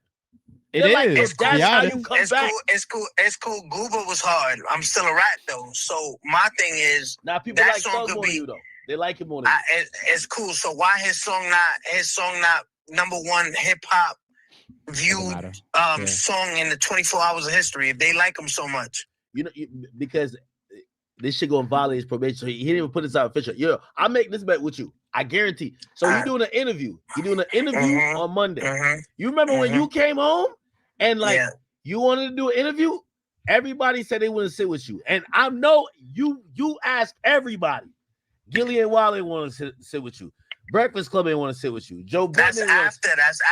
It is. Like, it's that's how you come it's back. Cool. It's cool. It's cool. Gooba was hard. I'm still a rat though. So my thing is, now people that like song Thug more be, than you though. They like him more than you. It's cool. So why his song not number one hip hop viewed song in the 24 hours of history if they like him so much? You know, because this shit gonna violate his probation. So he didn't even put this out official. Yo, I'll make this bet with you. I guarantee. So he's doing an interview. He's doing an interview on Monday. You remember when you came home and like you wanted to do an interview? Everybody said they wouldn't sit with you. And I know you asked everybody. Gilly and Wally want to sit with you. Breakfast Club ain't want to sit with you. Joe Budden. That's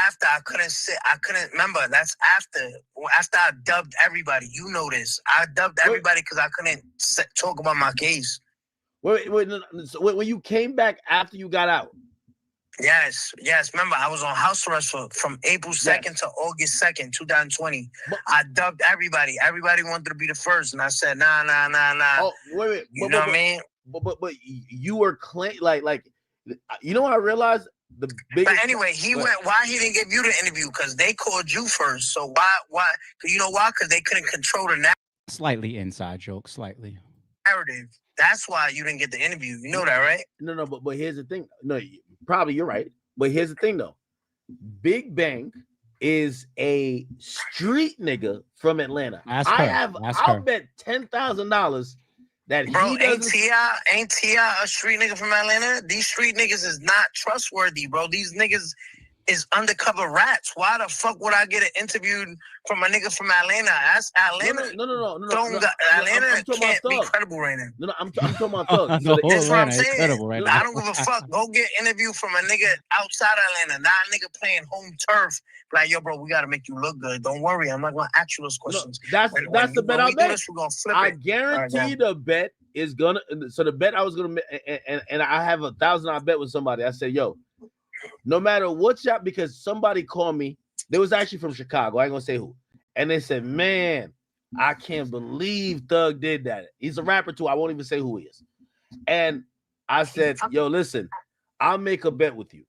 after. I couldn't sit. I couldn't remember. That's after I dubbed everybody. You know this. I dubbed everybody because I couldn't talk about my case. Wait, so when you came back after you got out? Yes. Remember, I was on house arrest from April 2nd to August 2nd, 2020. I dubbed everybody. Everybody wanted to be the first, and I said, nah. Oh, wait. You know what I mean? But you were like. You know what I realized? The biggest. But anyway, why he didn't give you the interview? Because they called you first. So why? You know why? Because they couldn't control the narrative. Slightly inside joke, slightly. Narrative. That's why you didn't get the interview. You know that, right? No, but here's the thing. No, probably you're right. But here's the thing, though. Big Bang is a street nigga from Atlanta. I'll bet $10,000 that bro, ain't T.I. a street nigga from Atlanta? These street niggas is not trustworthy, bro. These niggas is undercover rats. Why the fuck would I get an interview from a nigga from Atlanta? That's Atlanta. No. Atlanta can't be credible right now. No, I'm talking about Thug. So that's what I'm saying. Right I don't give a fuck. Go get an interview from a nigga outside Atlanta, not a nigga playing home turf. Like, yo, bro, we gotta make you look good. Don't worry, I'm not gonna ask you those questions. No, that's the bet I bet. We're gonna flip I it. guarantee the bet is gonna. So the bet I was gonna, and I have $1,000 bet with somebody. I said, yo, no matter what y'all, because somebody called me. They was actually from Chicago. I ain't gonna say who. And they said, man, I can't believe Thug did that. He's a rapper too. I won't even say who he is. And I said, yo, listen, I'll make a bet with you.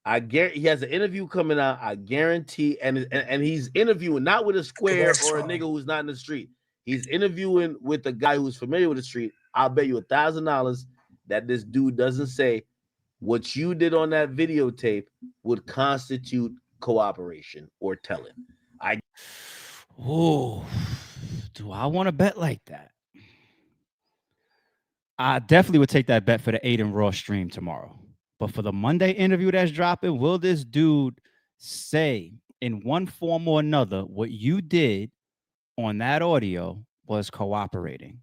I guarantee he has an interview coming out. I guarantee, and he's interviewing not with a square or a nigga who's not in the street. He's interviewing with a guy who's familiar with the street. I'll bet you $1,000 that this dude doesn't say what you did on that videotape would constitute cooperation or telling. Do I want to bet like that? I definitely would take that bet for the Aiden Raw stream tomorrow. But for the Monday interview that's dropping, will this dude say in one form or another what you did on that audio was cooperating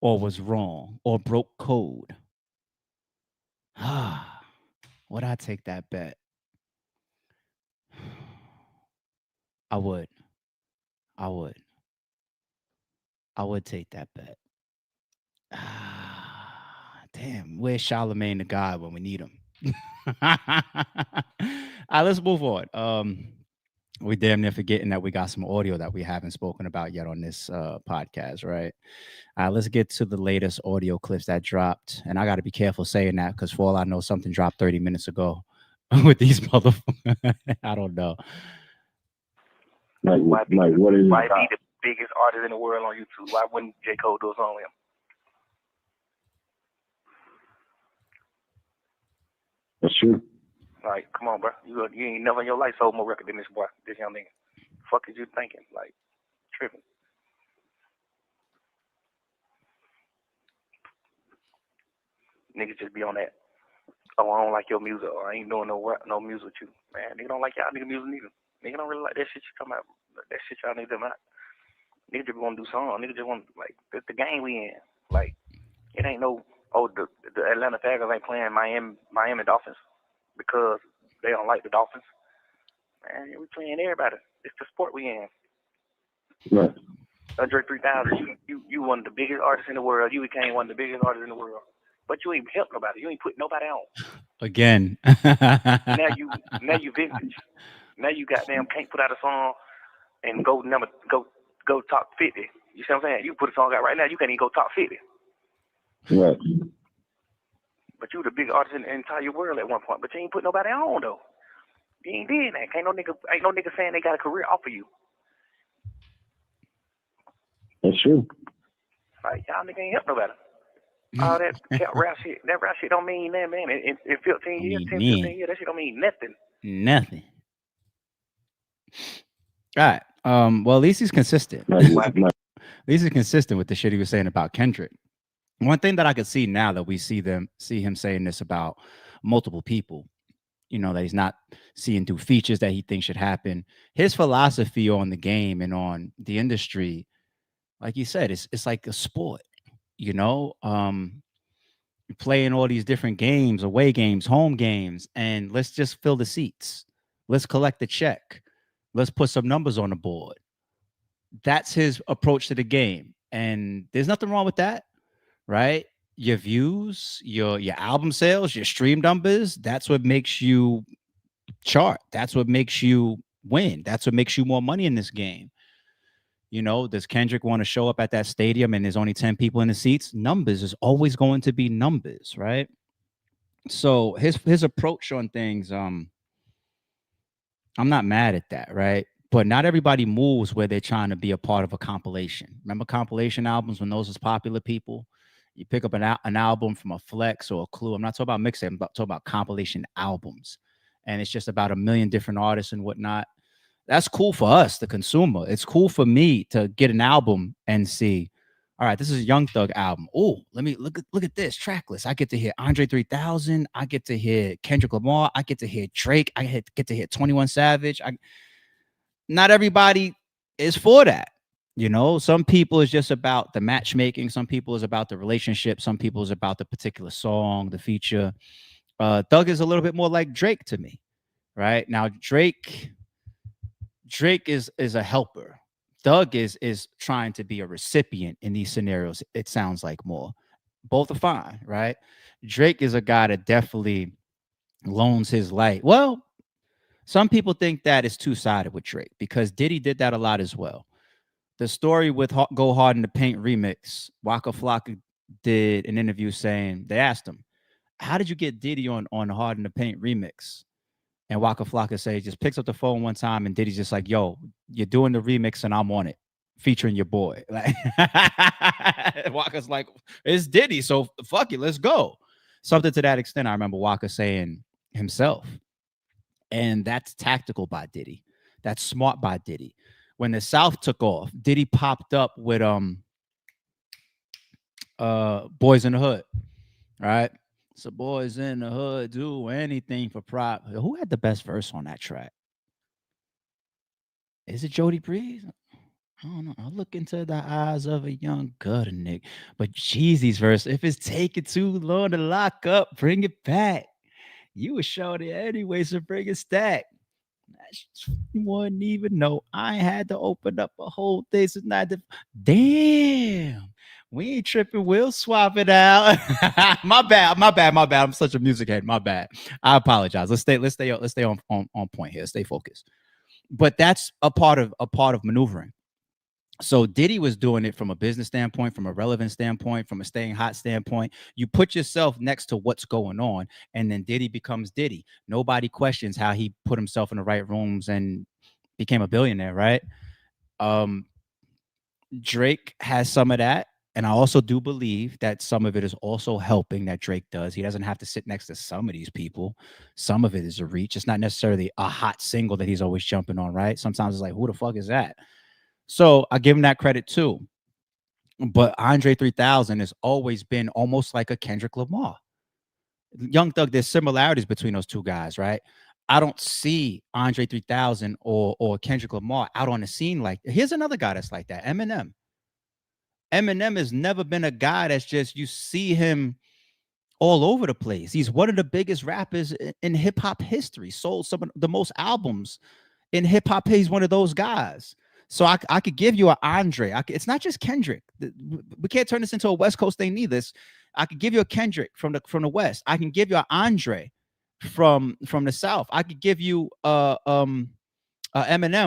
or was wrong or broke code? Would I take that bet? I would. I would. I would take that bet. Damn, where's Charlemagne the God when we need him? All right, let's move on. We damn near forgetting that we got some audio that we haven't spoken about yet on this podcast, right? Let's get to the latest audio clips that dropped. And I got to be careful saying that because for all I know, something dropped 30 minutes ago with these motherfuckers. I don't know. Like what is why be the biggest artist in the world on YouTube? Why wouldn't J. Cole do a song with him? That's true. Like, come on, bro. You ain't never in your life sold more record than this boy, this young nigga. Fuck is you thinking? Like, tripping. Niggas just be on that. Oh, I don't like your music, or I ain't doing no music with you. Man, nigga don't like y'all nigga music neither. Nigga don't really like that shit you come out. That shit y'all niggas about. Nigga just want to do songs. Nigga just want, like, it's the game we in. Like, it ain't no, the Atlanta Falcons ain't playing Miami Dolphins because they don't like the Dolphins. Man, we playing everybody. It's the sport we in. Right. Andre 3000, you one of the biggest artists in the world. You became one of the biggest artists in the world. But you ain't helped nobody. You ain't put nobody on. Again. now you vintage. Now you goddamn can't put out a song and go top 50. You see what I'm saying? You put a song out right now, you can't even go top 50. Right. But you the big artist in the entire world at one point. But you ain't put nobody on though. You ain't did that. Ain't no nigga saying they got a career off of you. That's true. Like y'all nigga ain't help nobody. All that rap shit don't mean that, man. In 15 years, 10, 15 years, that shit don't mean nothing. Nothing. All right. Well, at least he's consistent. At least he's consistent with the shit he was saying about Kendrick. One thing that I could see now that we see him saying this about multiple people, you know, that he's not seeing through features that he thinks should happen. His philosophy on the game and on the industry, like you said, it's like a sport, you know. You're playing all these different games, away games, home games, and let's just fill the seats. Let's collect the check. Let's put some numbers on the board. That's his approach to the game. And there's nothing wrong with that, right? Your views, your album sales, your stream numbers, that's what makes you chart. That's what makes you win. That's what makes you more money in this game. You know, does Kendrick want to show up at that stadium and there's only 10 people in the seats? Numbers is always going to be numbers, right? So his approach on things, I'm not mad at that, right? But not everybody moves where they're trying to be a part of a compilation. Remember compilation albums when those was popular, people? You pick up an album from a Flex or a Clue. I'm not talking about mixtape. I'm talking about compilation albums. And it's just about a million different artists and whatnot. That's cool for us, the consumer. It's cool for me to get an album and see, all right, this is a Young Thug album. Oh, let me look at this track list. I get to hear Andre 3000. I get to hear Kendrick Lamar. I get to hear Drake. I get to hear 21 Savage. Not everybody is for that. You know, some people is just about the matchmaking. Some people is about the relationship. Some people is about the particular song, the feature. Thug is a little bit more like Drake to me, right? Now, Drake is a helper. Thug is trying to be a recipient in these scenarios. It sounds like more. Both are fine, right? Drake is a guy that definitely loans his light. Well, some people think that is two-sided with Drake because Diddy did that a lot as well. The story with Go Hard in the Paint remix, Waka Flocka did an interview saying, they asked him, how did you get Diddy on Hard in the Paint remix? And Waka Flocka say, just picks up the phone one time and Diddy's just like, yo, you're doing the remix and I'm on it, featuring your boy. Like, Waka's like, it's Diddy, so fuck it, let's go. Something to that extent, I remember Waka saying himself. And that's tactical by Diddy. That's smart by Diddy. When the South took off, Diddy popped up with Boys in the Hood, right? So boys in the hood do anything for prop. Who had the best verse on that track? Is it Jody Breeze? I don't know. I'll look into the eyes of a young gutter, Nick. But Jeezy's verse, if it's taking too long to lock up, bring it back. You was showing it anyway, so bring it stack. You wouldn't even know. I had to open up a whole thing. So not the damn. We ain't tripping. We'll swap it out. My bad. I'm such a music head. My bad. I apologize. Let's stay on point here. Stay focused. But that's a part of maneuvering. So Diddy was doing it from a business standpoint, from a relevant standpoint, from a staying hot standpoint. You put yourself next to what's going on, and then Diddy becomes Diddy. Nobody questions how he put himself in the right rooms and became a billionaire, right? Drake has some of that. And I also do believe that some of it is also helping that Drake does. He doesn't have to sit next to some of these people. Some of it is a reach. It's not necessarily a hot single that he's always jumping on, right? Sometimes it's like, who the fuck is that? So I give him that credit too. But Andre 3000 has always been almost like a Kendrick Lamar. Young Thug, there's similarities between those two guys, right? I don't see Andre 3000 or Kendrick Lamar out on the scene like that. Here's another guy that's like that, Eminem. Eminem has never been a guy that's just, you see him all over the place. He's one of the biggest rappers in hip hop history, sold some of the most albums in hip hop. He's one of those guys. So I could give you an Andre. It's not just Kendrick. We can't turn this into a West Coast thing neither. I could give you a Kendrick from the West. I can give you an Andre from the South. I could give you Eminem.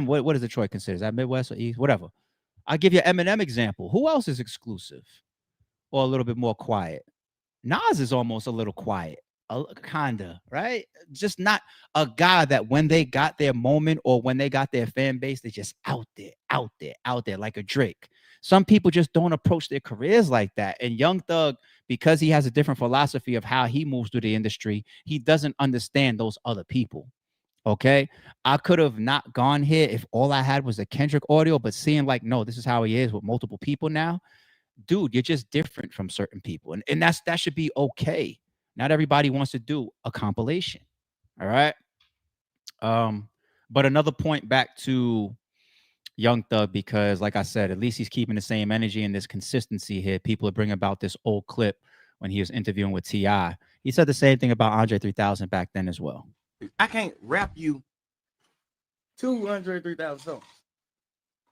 What is Detroit considered? Is that Midwest or East? Whatever. I'll give you an Eminem example. Who else is exclusive or a little bit more quiet? Nas is almost a little quiet, kinda, right? Just not a guy that when they got their moment or when they got their fan base, they just out there, like a Drake. Some people just don't approach their careers like that. And Young Thug, because he has a different philosophy of how he moves through the industry, he doesn't understand those other people. Okay, I could have not gone here if all I had was a Kendrick audio, but seeing like, no, this is how he is with multiple people now. Dude, you're just different from certain people. And that should be okay. Not everybody wants to do a compilation. All right. But another point back to Young Thug, because like I said, at least he's keeping the same energy and this consistency here. People are bringing about this old clip when he was interviewing with T.I. He said the same thing about Andre 3000 back then as well. I can't rap you 200, 3,000 songs.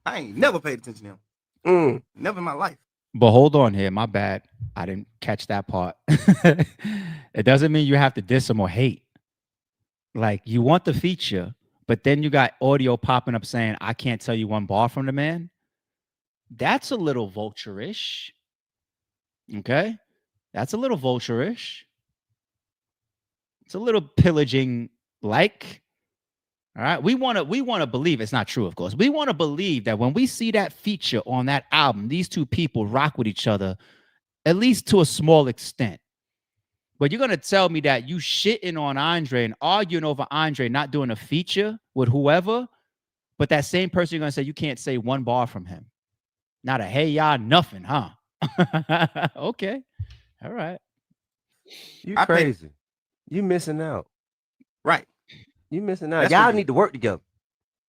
I ain't never paid attention to him. Never in my life. But hold on here. My bad. I didn't catch that part. It doesn't mean you have to diss him or hate. Like, you want the feature, but then you got audio popping up saying, I can't tell you one bar from the man. That's a little vulture-ish. Okay? That's a little vulture-ish. It's a little pillaging like. All right. We want to believe it's not true, of course. We want to believe that when we see that feature on that album, these two people rock with each other, at least to a small extent. But you're gonna tell me that you shitting on Andre and arguing over Andre not doing a feature with whoever, but that same person you're gonna say you can't say one bar from him. Not a hey y'all, nothing, huh? Okay. All right. You crazy. You missing out. Right. You missing out. That's Y'all what need to work together.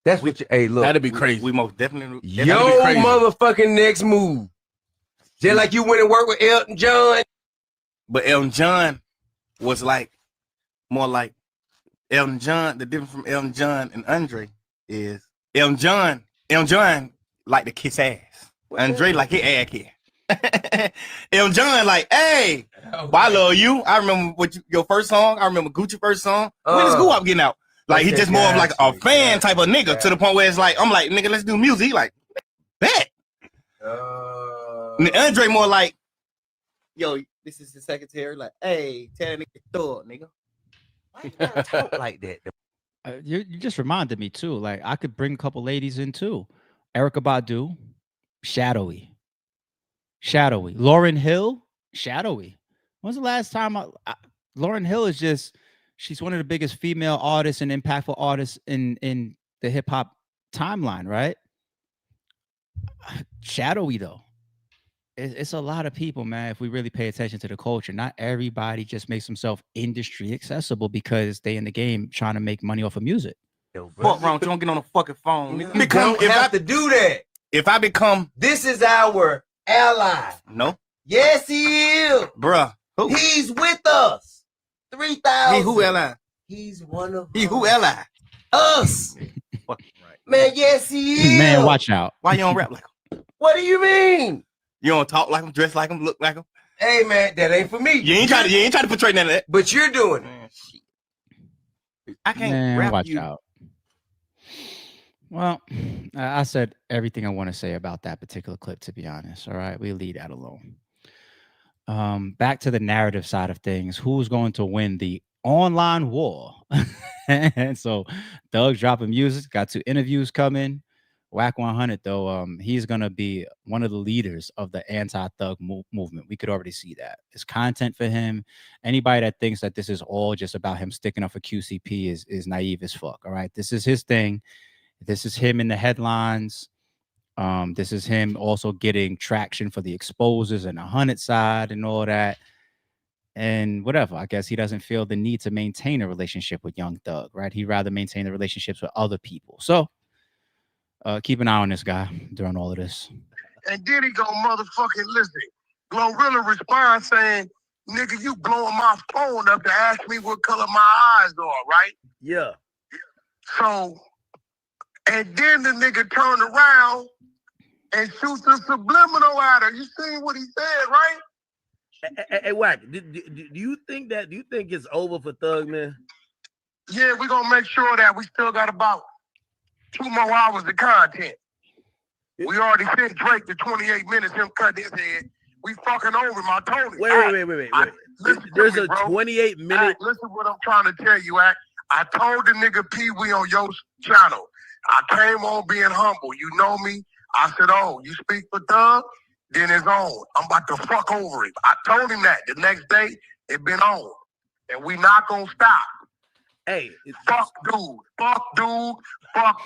That's what you, hey, look. That'd be crazy. We most definitely Yo, be crazy. motherfucking next move. Just like you went and worked with Elton John. But Elton John was like more like Elton John. The difference from Elton John and Andre is Elton John like to kiss ass. Andre like his ass kiss. Elton John like, hey, I love you. I remember your first song. I remember Gucci first song. When is Goo Up getting out? Like he just more of like a fan type of nigga to the point where it's like, I'm like, nigga, let's do music. He like, bet. Andre more like, yo, this is the secretary. Like, hey, tell that nigga throw it, nigga. Why you gotta talk like that? You just reminded me too. Like I could bring a couple ladies in too. Erykah Badu, shadowy. Lauryn Hill, shadowy. When's the last time Lauryn Hill is just, she's one of the biggest female artists and impactful artists in the hip hop timeline, right? Shadowy though. it's a lot of people, man. If we really pay attention to the culture, not everybody just makes themselves industry accessible because they in the game trying to make money off of music. Yo, Fuck wrong. You don't get on the fucking phone. You don't have to do that. If I become, This is our ally. no, Yes, he is. bruh. Who? He's with us. 3,000. He who ally? He's one of He us. who ally? Us. Fucking right. Man, yes, he is. Man, watch out. Why you don't rap like him? What do you mean? You don't talk like him, dress like him, look like him. Hey, man, that ain't for me. You ain't trying to portray none of that. But you're doing it. Man, shit. I can't Man, rap watch you. out. Well, I said everything I want to say about that particular clip, to be honest. All right, we leave that alone. Back to the narrative side of things. Who's going to win the online war? And so Doug's dropping music, got 2 interviews coming. Whack 100, though, he's going to be one of the leaders of the anti-thug movement. We could already see that. It's content for him. Anybody that thinks that this is all just about him sticking up for QCP is naive as fuck, all right? This is his thing. This is him in the headlines. This is him also getting traction for the exposers and the 100 side and all that. And whatever, I guess he doesn't feel the need to maintain a relationship with Young Thug, right? He'd rather maintain the relationships with other people. So keep an eye on this guy during all of this. And then he go motherfucking listen. Glorilla respond saying, nigga, you blowing my phone up to ask me what color my eyes are, right? Yeah. So, and then the nigga turned around and shoots a subliminal at her. You seen what he said, right? Hey, Wack, do you think it's over for Thug, man? Yeah, we're gonna make sure that we still got about 2 more hours of content. We already sent Drake to 28 minutes, him cutting his head. We fucking over him. I told him. Wait. There's a 28-minute. Listen what I'm trying to tell you, Act. I told the nigga Pee Wee on your channel. I came on being humble. You know me. I said, oh, you speak for Thug? Then it's on. I'm about to fuck over him. I told him that. The next day, it been on. And we not gonna stop. Hey, Fuck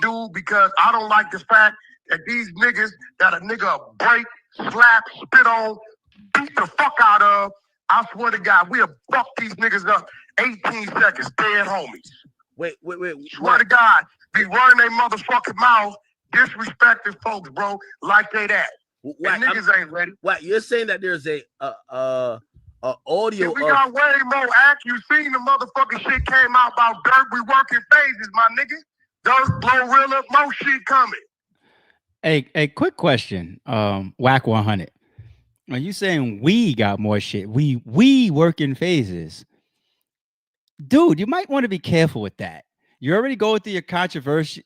dude, because I don't like the fact that these niggas that a nigga break, slap, spit on, beat the fuck out of. I swear to God, we'll fuck these niggas up 18 seconds, dead homies. Wait. Swear to God, be running their motherfucking mouth, disrespecting folks, bro, like they that. And niggas ain't ready. What you're saying that there's a audio? Yeah, we got way more act. You seen the motherfucking shit came out about Dirt. We working phases, my nigga. Dirt, Glorilla, more shit coming. Hey, quick question. Whack 100. Are you saying we got more shit? We work in phases. Dude, you might want to be careful with that. You're already going through your controversy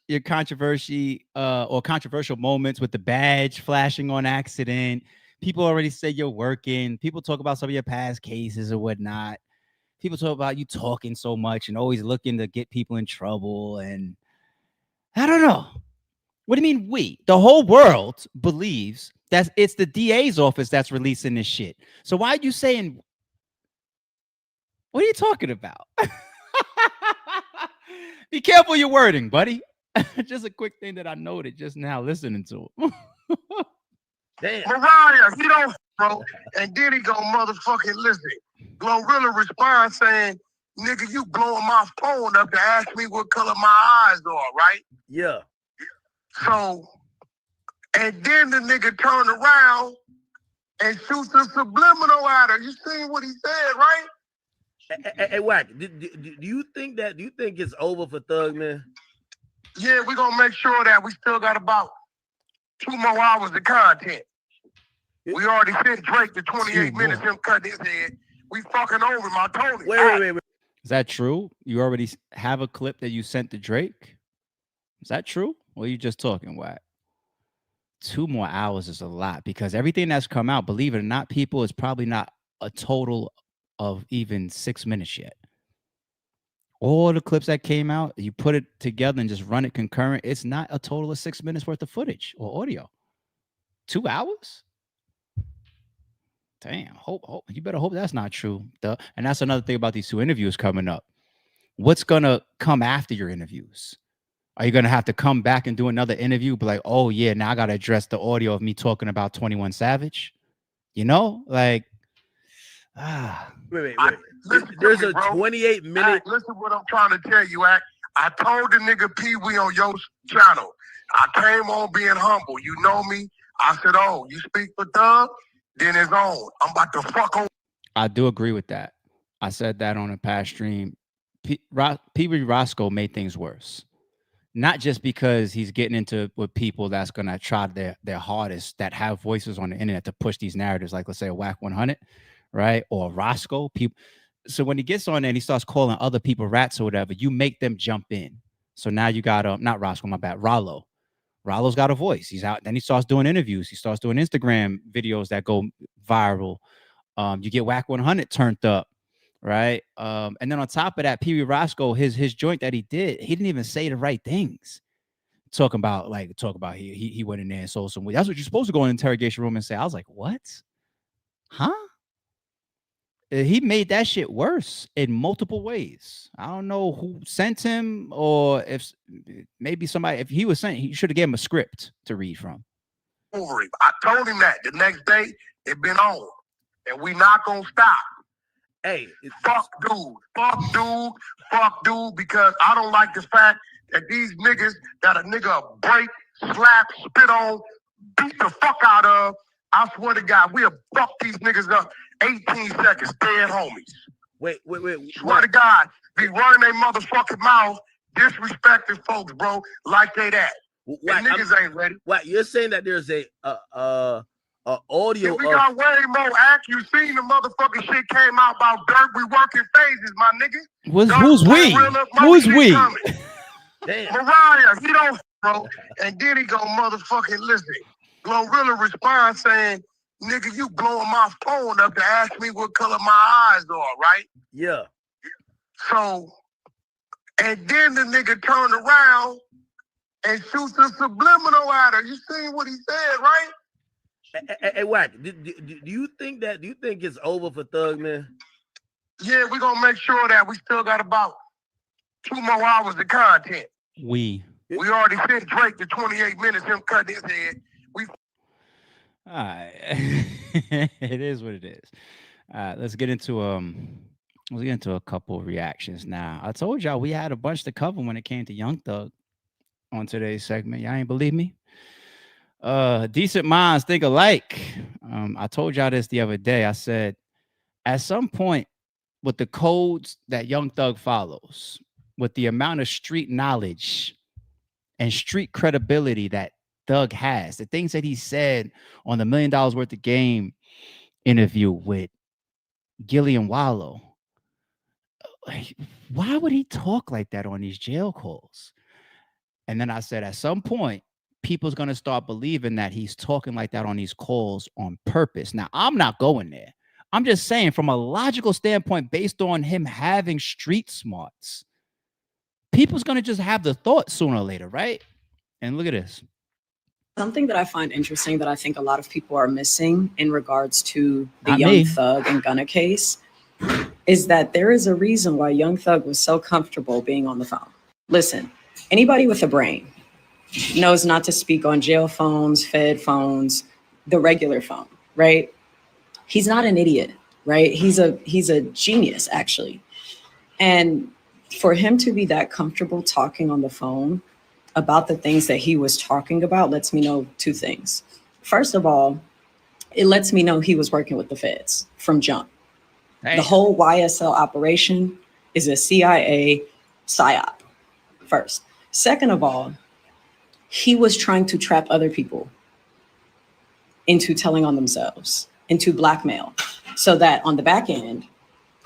or controversial moments with the badge flashing on accident. People already say you're working. People talk about some of your past cases or whatnot. People talk about you talking so much and always looking to get people in trouble. And I don't know. What do you mean we? The whole world believes that it's the DA's office that's releasing this shit. So why are you saying, what are you talking about? Be careful your wording, buddy. Just a quick thing that I noted just now listening to it. Damn. Mariah, he don't, bro. And then he go motherfucking listen. Glorilla respond saying, nigga, you blowing my phone up to ask me what color my eyes are, right? Yeah. So, and then the nigga turned around and shoots a subliminal at her. You seen what he said, right? Hey, Wack, do you think it's over for Thug, man? Yeah, we're gonna make sure that we still got about 2 more hours of content. We already sent Drake to 28 minutes, him cutting his head. We fucking over him. I told him. Wait. Is that true? You already have a clip that you sent to Drake? Is that true? Or are you just talking, Wack? 2 more hours is a lot because everything that's come out, believe it or not, people, is probably not a total of even 6 minutes yet. All the clips that came out, you put it together and just run it concurrent, it's not a total of 6 minutes worth of footage or audio. 2 hours? Damn, hope you better hope that's not true. And that's another thing about these 2 interviews coming up. What's gonna come after your interviews? Are you gonna have to come back and do another interview? Be like, oh yeah, now I gotta address the audio of me talking about 21 Savage. You know, like Wait. Listen to There's me, a bro. 28-minute. Listen what I'm trying to tell you, Act. I told the nigga Pee Wee on your channel. I came on being humble. You know me. I said, oh, you speak for Thug? Then it's on. I'm about to fuck on. I do agree with that. I said that on a past stream. Pee Wee Roscoe made things worse. Not just because he's getting into with people that's gonna try their hardest, that have voices on the internet to push these narratives, like let's say a Whack 100, right? Or Roscoe. People. So when he gets on there and he starts calling other people rats or whatever, you make them jump in. So now you got not Roscoe, my bad, Rollo. Rollo's got a voice. He's out. Then he starts doing interviews. He starts doing Instagram videos that go viral. You get Whack 100 turned up, right? And then on top of that, Pee Wee Roscoe, his joint that he did, he didn't even say the right things. Talk about he went in there and sold some weed. That's what you're supposed to go in the interrogation room and say. I was like, what? Huh? He made that shit worse in multiple ways. I don't know who sent him, or if maybe somebody, if he was sent, he should have gave him a script to read from. Over him. I told him that the next day it been on, and we not gonna stop. Hey, fuck dude, because I don't like the fact that these niggas that a nigga break, slap, spit on, beat the fuck out of. I swear to God, we'll fuck these niggas up 18 seconds, dead homies. Wait. Swear to God, be running their motherfucking mouth, disrespecting folks, bro, like they that. And niggas ain't ready. What, you're saying that there's a audio? Yeah, we got way more act. You seen the motherfucking shit came out about dirt. We working phases, my nigga. Who's we? Who's we? Damn. Mariah, he don't, bro. And then he go motherfucking listen. Glorilla respond saying, nigga, you blowing my phone up to ask me what color my eyes are, right? Yeah. So, and then the nigga turned around and shoots a subliminal at her. You seen what he said, right? Hey, Whack, do you think it's over for Thug, man? Yeah, we're gonna make sure that we still got about 2 more hours of content. We already sent Drake to 28 minutes, him cutting his head. All right. It is what it is. All right, let's get into a couple of reactions now. I told y'all we had a bunch to cover when it came to Young Thug on today's segment. Y'all ain't believe me? Decent minds think alike. I told y'all this the other day. I said, at some point, with the codes that Young Thug follows, with the amount of street knowledge and street credibility that Thug has, the things that he said on the $1 Million Worth of Game interview with Gillian Wallow, why would he talk like that on these jail calls? And then I said, at some point, people's going to start believing that he's talking like that on these calls on purpose. Now, I'm not going there. I'm just saying, from a logical standpoint, based on him having street smarts, people's going to just have the thought sooner or later, right? And look at this. Something that I find interesting that I think a lot of people are missing in regards to the Young Thug and Gunna case is that there is a reason why Young Thug was so comfortable being on the phone. Listen, anybody with a brain knows not to speak on jail phones, Fed phones, the regular phone, right? He's not an idiot, right? He's a genius, actually. And for him to be that comfortable talking on the phone about the things that he was talking about lets me know 2 things. First of all, it lets me know he was working with the feds from jump. Hey. The whole YSL operation is a CIA psyop, first. Second of all, he was trying to trap other people into telling on themselves, into blackmail, so that on the back end,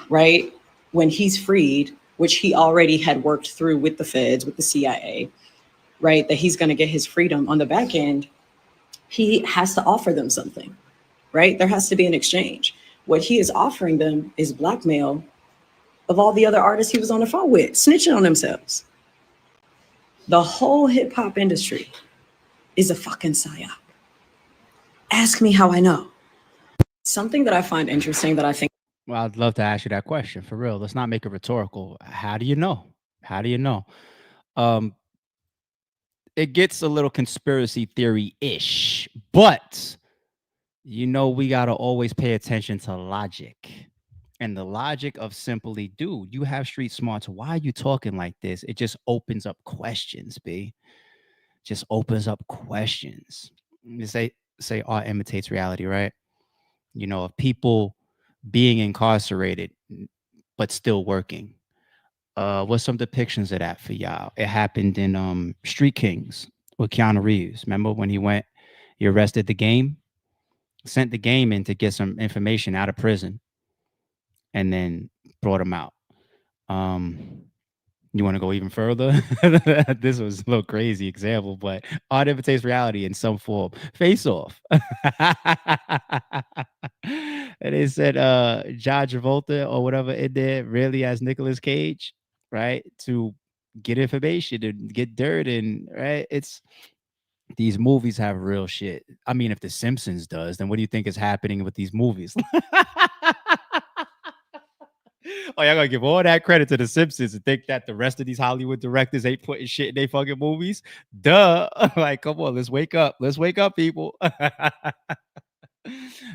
right, when he's freed, which he already had worked through with the feds, with the CIA, right, that he's going to get his freedom on the back end, he has to offer them something, right? There has to be an exchange. What he is offering them is blackmail of all the other artists he was on the phone with, snitching on themselves. The whole hip hop industry is a fucking psyop. Ask me how I know. Something that I find interesting that I think. Well, I'd love to ask you that question for real. Let's not make it rhetorical. How do you know? How do you know? It gets a little conspiracy theory-ish, but you know, we got to always pay attention to logic. And the logic of simply, dude, you have street smarts. Why are you talking like this? It just opens up questions, B. Just opens up questions. You say art imitates reality, right? You know, of people being incarcerated but still working. What's some depictions of that for y'all? It happened in Street Kings with Keanu Reeves. Remember when he arrested the game, sent the game in to get some information out of prison, and then brought him out. You want to go even further? This was a little crazy example, but art imitates reality in some form. Face Off. And they said John Travolta or whatever it did really as Nicolas Cage, right? To get information and get dirt and right. It's these movies have real shit. I mean, if The Simpsons does, then what do you think is happening with these movies? Oh, y'all gonna give all that credit to The Simpsons and think that the rest of these Hollywood directors ain't putting shit in their fucking movies? Duh. Like, come on, let's wake up. Let's wake up, people.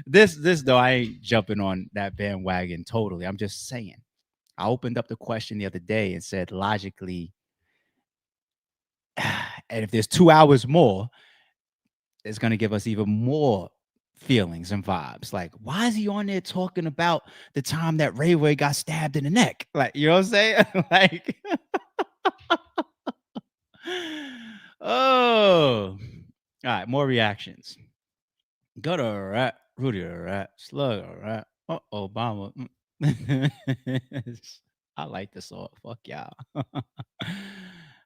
This though, I ain't jumping on that bandwagon totally. I'm just saying. I opened up the question the other day and said logically, and if there's 2 hours more, it's gonna give us even more feelings and vibes. Like, why is he on there talking about the time that Ray Ray got stabbed in the neck? Like, you know what I'm saying? Like, oh, all right, more reactions. Gutter rat, Rudy rat, slug rat, Obama. I like this song. Fuck y'all.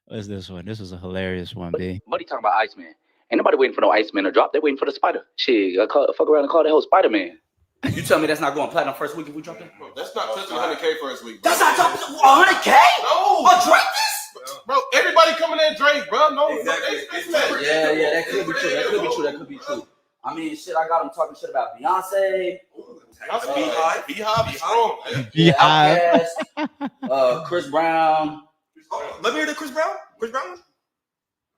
What's this one? This was a hilarious one, B. Buddy talking about IceMan. Ain't nobody waiting for no IceMan to drop. They waiting for the Spider. Shit, fuck around and call that whole Spider-Man. You tell me that's not going platinum first week if we drop it? Bro, that's not touching 100K first week. That's not dropping 100K? No. But Drake this? Bro, everybody coming in Drake, bro. No, exactly. Yeah, that could be true. That could be true. I mean, shit, I got him talking shit about Beyonce. Beehive strong. Beehive. Outkast, Chris Brown. Let me hear the Chris Brown. Chris Brown?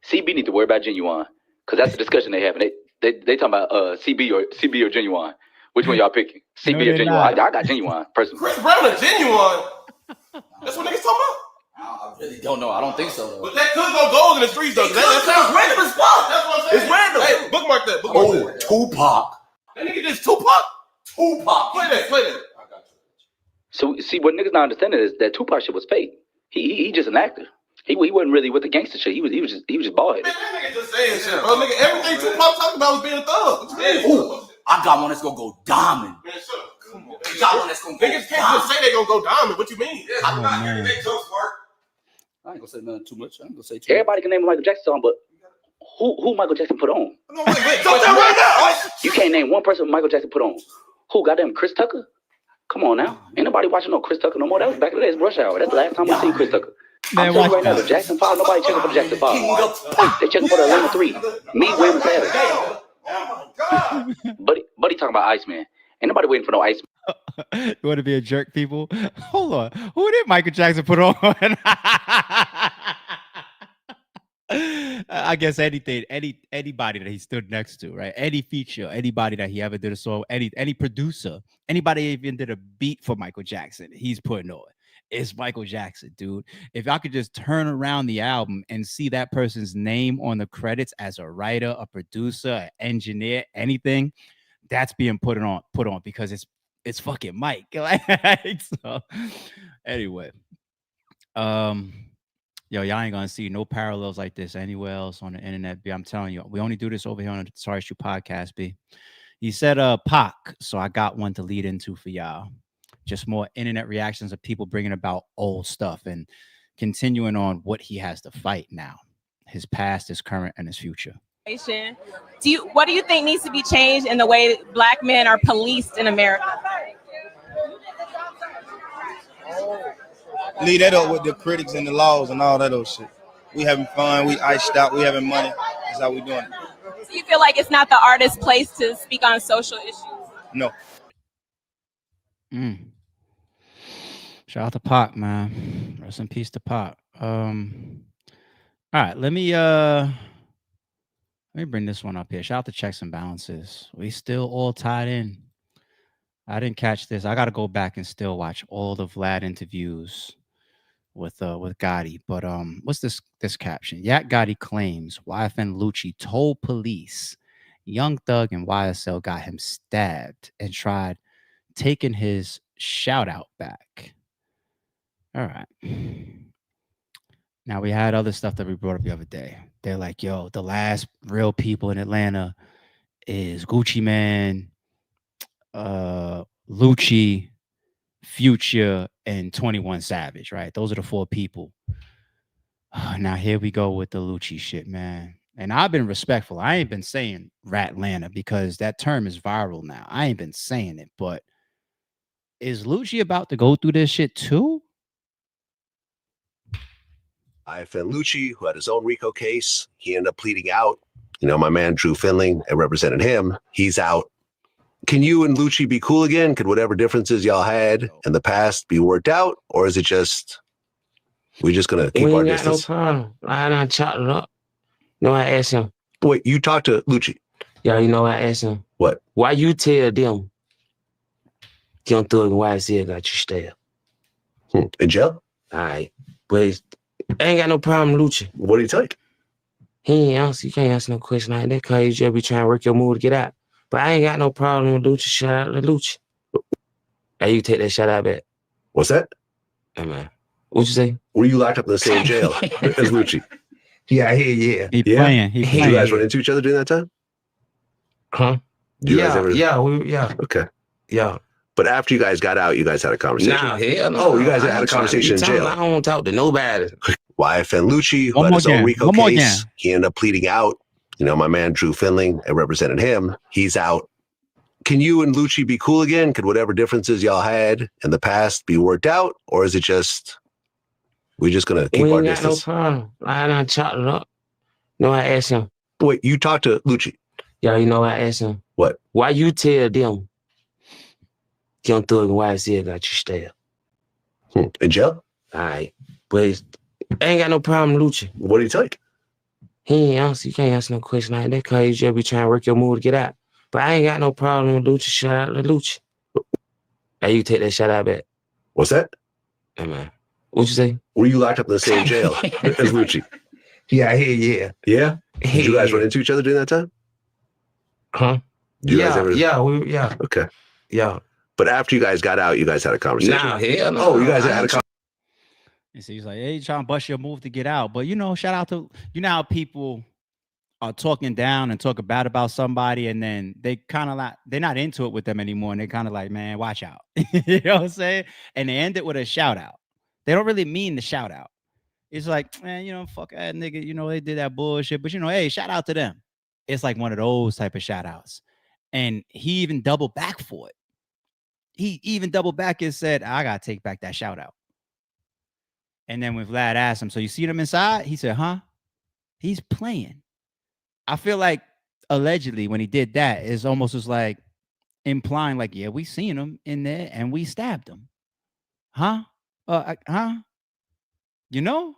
CB need to worry about Genuine. Because that's the discussion they having. They talking about CB or Genuine. Which one y'all picking? CB or Genuine? I got Genuine, personally. Chris Brown or Genuine? That's what niggas talking about? I really don't know. I don't think so, though. But that could go gold in the streets, though. That sounds random as fuck. That's what I'm saying. It's random. Hey, bookmark that. Oh, Tupac. That nigga just Tupac? Tupac. Play that. I got you. So, see, what niggas not understanding is that Tupac shit was fake. He just an actor. He wasn't really with the gangster shit. He was just bald headed. Man, that nigga just saying shit, bro. Nigga, everything Tupac talking about was being a thug. Ooh, I got one that's gonna go diamond. Man, shut up. Come on. I got one that's gonna go Niggas can't just say they gonna go diamond. What you mean? Yeah, I'm not hearing that joke, Mark. I ain't gonna say nothing too much. I ain't gonna say too Everybody can name a Michael Jackson song, but who Michael Jackson put on? No, wait. Stop that right now. You can't name one person Michael Jackson put on. Who? Goddamn Chris Tucker? Come on now. Ain't nobody watching no Chris Tucker no more. That was back in the days, Rush Hour. That's the last time we seen Chris Tucker. Man, I'm telling you right now, the Jackson 5, nobody checking for the Jackson 5. They checking for the Atlanta 3. Me, William, and Savage. Oh my God. Buddy talking about IceMan. Ain't nobody waiting for no IceMan. You want to be a jerk, people? Hold on. Who did Michael Jackson put on? I guess anybody that he stood next to, right? Any feature, anybody that he ever did a song, any producer, anybody even did a beat for Michael Jackson, he's putting on. It's Michael Jackson, dude. If I could just turn around the album and see that person's name on the credits as a writer, a producer, an engineer, anything, that's being put on because it's fucking Mike. Like, so anyway, yo, y'all ain't gonna see no parallels like this anywhere else on the internet, B. I'm telling you, we only do this over here on the Sorry Shoot podcast, B. He said Pac, so I got one to lead into for y'all. Just more internet reactions of people bringing about old stuff and continuing on what he has to fight now, his past, his current, and his future. What do you think needs to be changed in the way Black men are policed in America? Leave that up with the critics and the laws and all that old shit. We having fun, we iced out, we having money. That's how we doing it. So you feel like it's not the artist's place to speak on social issues? No. Shout out to Pac, man. Rest in peace to Pac. All right, let me Let me bring this one up here. Shout out to Checks and Balances. We still all tied in. I didn't catch this. I got to go back and still watch all the Vlad interviews with Gotti. But what's this caption? Yak Gotti claims YFN Lucci told police Young Thug and YSL got him stabbed and tried taking his shout out back. All right. Now we had other stuff that we brought up the other day. They're like, yo, the last real people in Atlanta is Gucci Man, Lucci, Future, and 21 Savage, right? Those are the 4 people. Now here we go with the Lucci shit, man. And I've been respectful. I ain't been saying Ratlanta because that term is viral now. I ain't been saying it, but is Lucci about to go through this shit too? IFN Lucci, who had his own RICO case, he ended up pleading out. You know, my man Drew Finling, I represented him. He's out. Can you and Lucci be cool again? Could whatever differences y'all had in the past be worked out? Or is it just, we're just going to keep our distance? No problem. I done chopped it up. You know, I asked him. Wait, you talked to Lucci? Yeah, you know, I asked him. What? Why you tell them Young Thug and YSL got you stabbed? In jail? All right. But I ain't got no problem, Lucci. What did he tell you? He ain't answer. You can't answer no question like that because you just be trying to work your move to get out. But I ain't got no problem with Lucci. Shout out to Lucci. Hey, you take that shout out back. What's that? Hey, man. What you say? Were you locked up in the same jail as Lucci? Yeah, yeah. He playing. He Did playing. you guys run into each other during that time? Huh? Yeah. Okay. Yeah. But after you guys got out, you guys had a conversation. Nah, hell no. Oh, you guys had a conversation in jail. I don't talk to nobody. YFN Lucci, who had his own RICO case, he ended up pleading out. You know, my man Drew Finling, I represented him. He's out. Can you and Lucci be cool again? Could whatever differences y'all had in the past be worked out? Or is it just, we're just going to keep our distance? No problem. I done chopped it up. You know, I asked him. Wait, you talked to Lucci? Yeah, you know, I asked him. What? Why you tell them Young Thug and YSL got you stabbed? In jail? All right. But I ain't got no problem, Lucci. What did he tell you? He ain't answer. You can't answer no question like that because you just be trying to work your move to get out. But I ain't got no problem with Lucci. Shout out to Lucci. Hey, you take that shout out back. What's that? Hey, man. What you say? Were you locked up in the same jail as Lucci? Yeah, yeah. Yeah? Did you guys run into each other during that time? Huh? Yeah. Okay. Yeah. But after you guys got out, you guys had a conversation. Nah, hell no. Oh, you guys had a conversation. And so he's like, hey, you trying to bust your move to get out. But, you know, shout out to, you know how people are talking down and talking bad about somebody, and then they kind of like, they're not into it with them anymore. And they're kind of like, man, watch out. You know what I'm saying? And they end it with a shout out. They don't really mean the shout out. It's like, man, you know, fuck that nigga. You know, they did that bullshit. But, you know, hey, shout out to them. It's like one of those type of shout outs. And he even doubled back for it. He even doubled back and said, I got to take back that shout out. And then when Vlad asked him, so you see them inside? He said, huh? He's playing. I feel like allegedly when he did that, it's almost just like implying like, yeah, we seen him in there and we stabbed him. Huh? Huh? You know?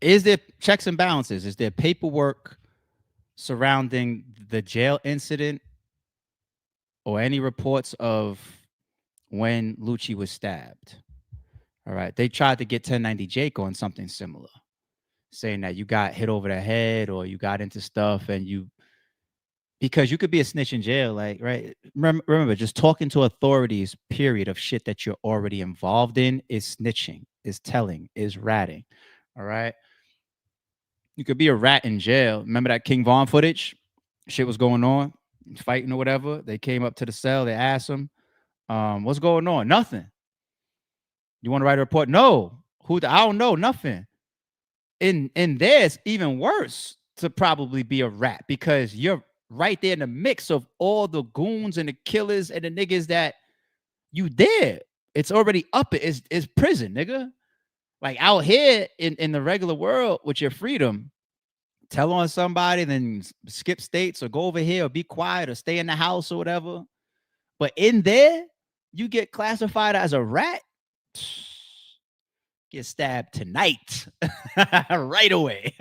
Is there checks and balances? Is there paperwork surrounding the jail incident or any reports of when Lucci was stabbed? All right. They tried to get 1090 Jake on something similar, saying that you got hit over the head or you got into stuff and you, because you could be a snitch in jail, like, right? Remember, just talking to authorities, period, of shit that you're already involved in is snitching, is telling, is ratting. All right. You could be a rat in jail. Remember that King Von footage? Shit was going on, fighting or whatever. They came up to the cell. They asked him, what's going on? Nothing. You want to write a report? No. I don't know. Nothing. In there, it's even worse to probably be a rat because you're right there in the mix of all the goons and the killers and the niggas that you did. It's already up. It's prison, nigga. Like out here in the regular world with your freedom, tell on somebody, then skip states or go over here or be quiet or stay in the house or whatever. But in there, you get classified as a rat. get stabbed tonight, right away.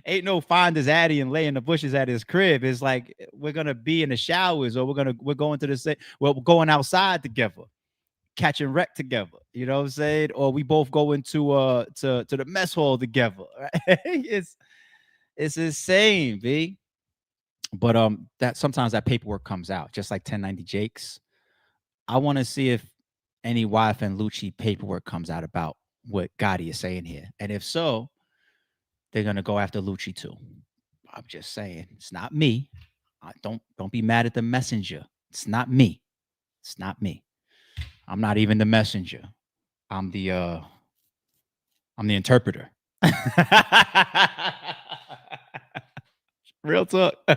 Ain't no find his addy and lay in the bushes at his crib. It's like we're gonna be in the showers, or we're going to the we're going outside together, catching wreck together. You know what I'm saying? Or we both go into to the mess hall together. Right? It's insane, B. But that sometimes that paperwork comes out, just like 1090 Jakes. I want to see if any YFN Lucci paperwork comes out about what Gotti is saying here. And if so, they're gonna go after Lucci too. I'm just saying, it's not me. Don't be mad at the messenger. It's not me. It's not me. I'm not even the messenger. I'm the interpreter. Real talk. All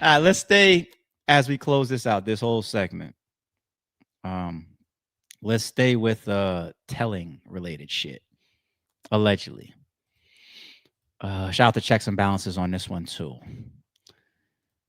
right, let's stay as we close this out, this whole segment. Let's stay with telling related shit. Allegedly. Shout out to checks and balances on this one too.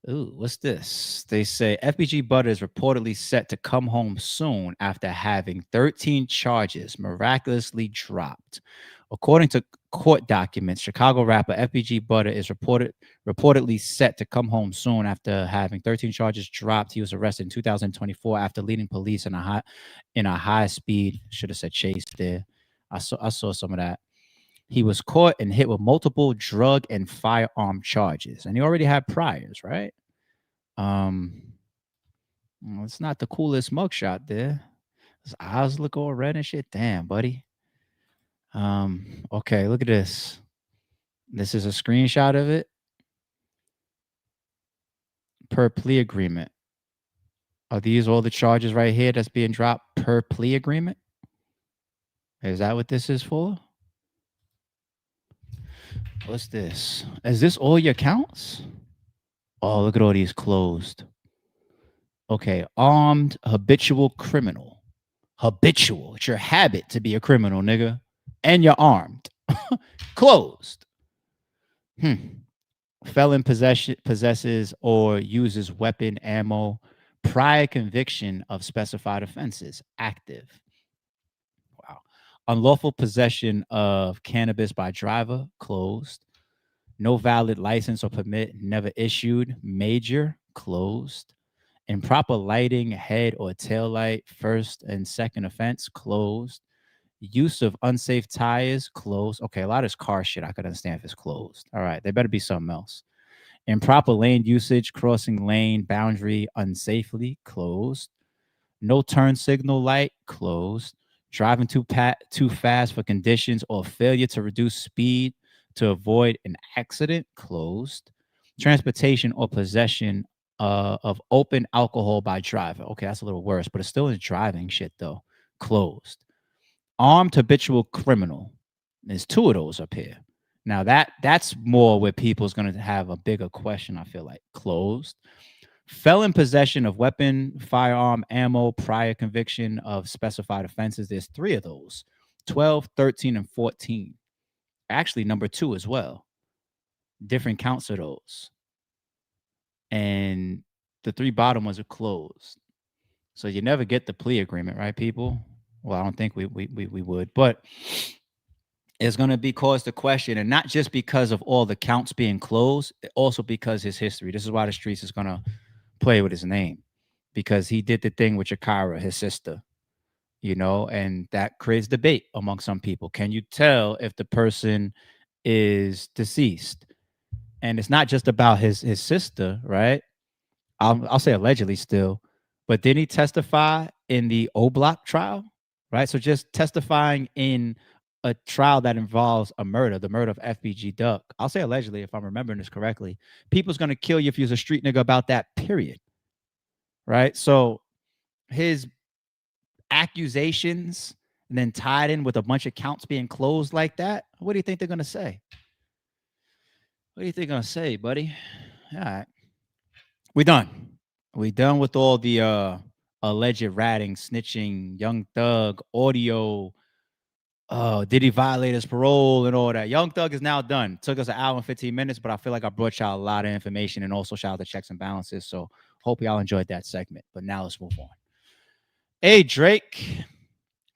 Ooh, what's this? They say FBG Butta is reportedly set to come home soon after having 13 charges miraculously dropped. According to court documents, Chicago rapper FBG Butta is reportedly set to come home soon after having 13 charges dropped. He was arrested in 2024 after leading police in a high speed, should have said chase there. I saw some of that. He was caught and hit with multiple drug and firearm charges, and he already had priors, right? It's not the coolest mugshot there. His eyes look all red and shit. Damn, buddy. Okay, look at this. This is a screenshot of it. Per plea agreement. Are these all the charges right here that's being dropped per plea agreement? Is that what this is for? What's this? Is this all your counts? Oh, look at all these closed. Okay, armed habitual criminal. Habitual. It's your habit to be a criminal, nigga. And you're armed. Closed. Felon possesses or uses weapon, ammo, prior conviction of specified offenses. Active. Wow. Unlawful possession of cannabis by driver. Closed. No valid license or permit never issued. Major. Closed. Improper lighting, head or tail light, first and second offense. Closed. Use of unsafe tires. Closed. Okay, a lot of this car shit I could understand if it's closed. All right, there better be something else. Improper lane usage, crossing lane boundary unsafely. Closed. No turn signal light. Closed. Driving too fast for conditions or failure to reduce speed to avoid an accident. Closed. Transportation or possession of open alcohol by driver. Okay, that's a little worse, but it's still in driving shit though. Closed. Armed habitual criminal. There's two of those up here. Now that's more where people's going to have a bigger question, I feel like. Closed. Felon possession of weapon, firearm, ammo, prior conviction of specified offenses. There's 3 of those. 12, 13, and 14. Actually, number 2 as well. Different counts of those. And the 3 bottom ones are closed. So you never get the plea agreement, right, people? Well, I don't think we would, but it's going to be caused to question, and not just because of all the counts being closed, also because his history. This is why the streets is going to play with his name, because he did the thing with Yakara, his sister, you know, and that creates debate among some people. Can you tell if the person is deceased? And it's not just about his sister, right? I'll say allegedly still, but didn't he testify in the O Block trial? Right. So just testifying in a trial that involves a murder, the murder of FBG Duck. I'll say allegedly, if I'm remembering this correctly. People's going to kill you if you're a street nigga about that, period. Right. So his accusations and then tied in with a bunch of counts being closed like that. What do you think they're going to say? What do you think they're going to say, buddy? All right. We done. We done with all the alleged ratting, snitching, Young Thug, audio. Did he violate his parole and all that? Young Thug is now done. Took us an hour and 15 minutes, but I feel like I brought y'all a lot of information, and also shout out to checks and balances. So hope y'all enjoyed that segment. But now let's move on. Hey, Drake.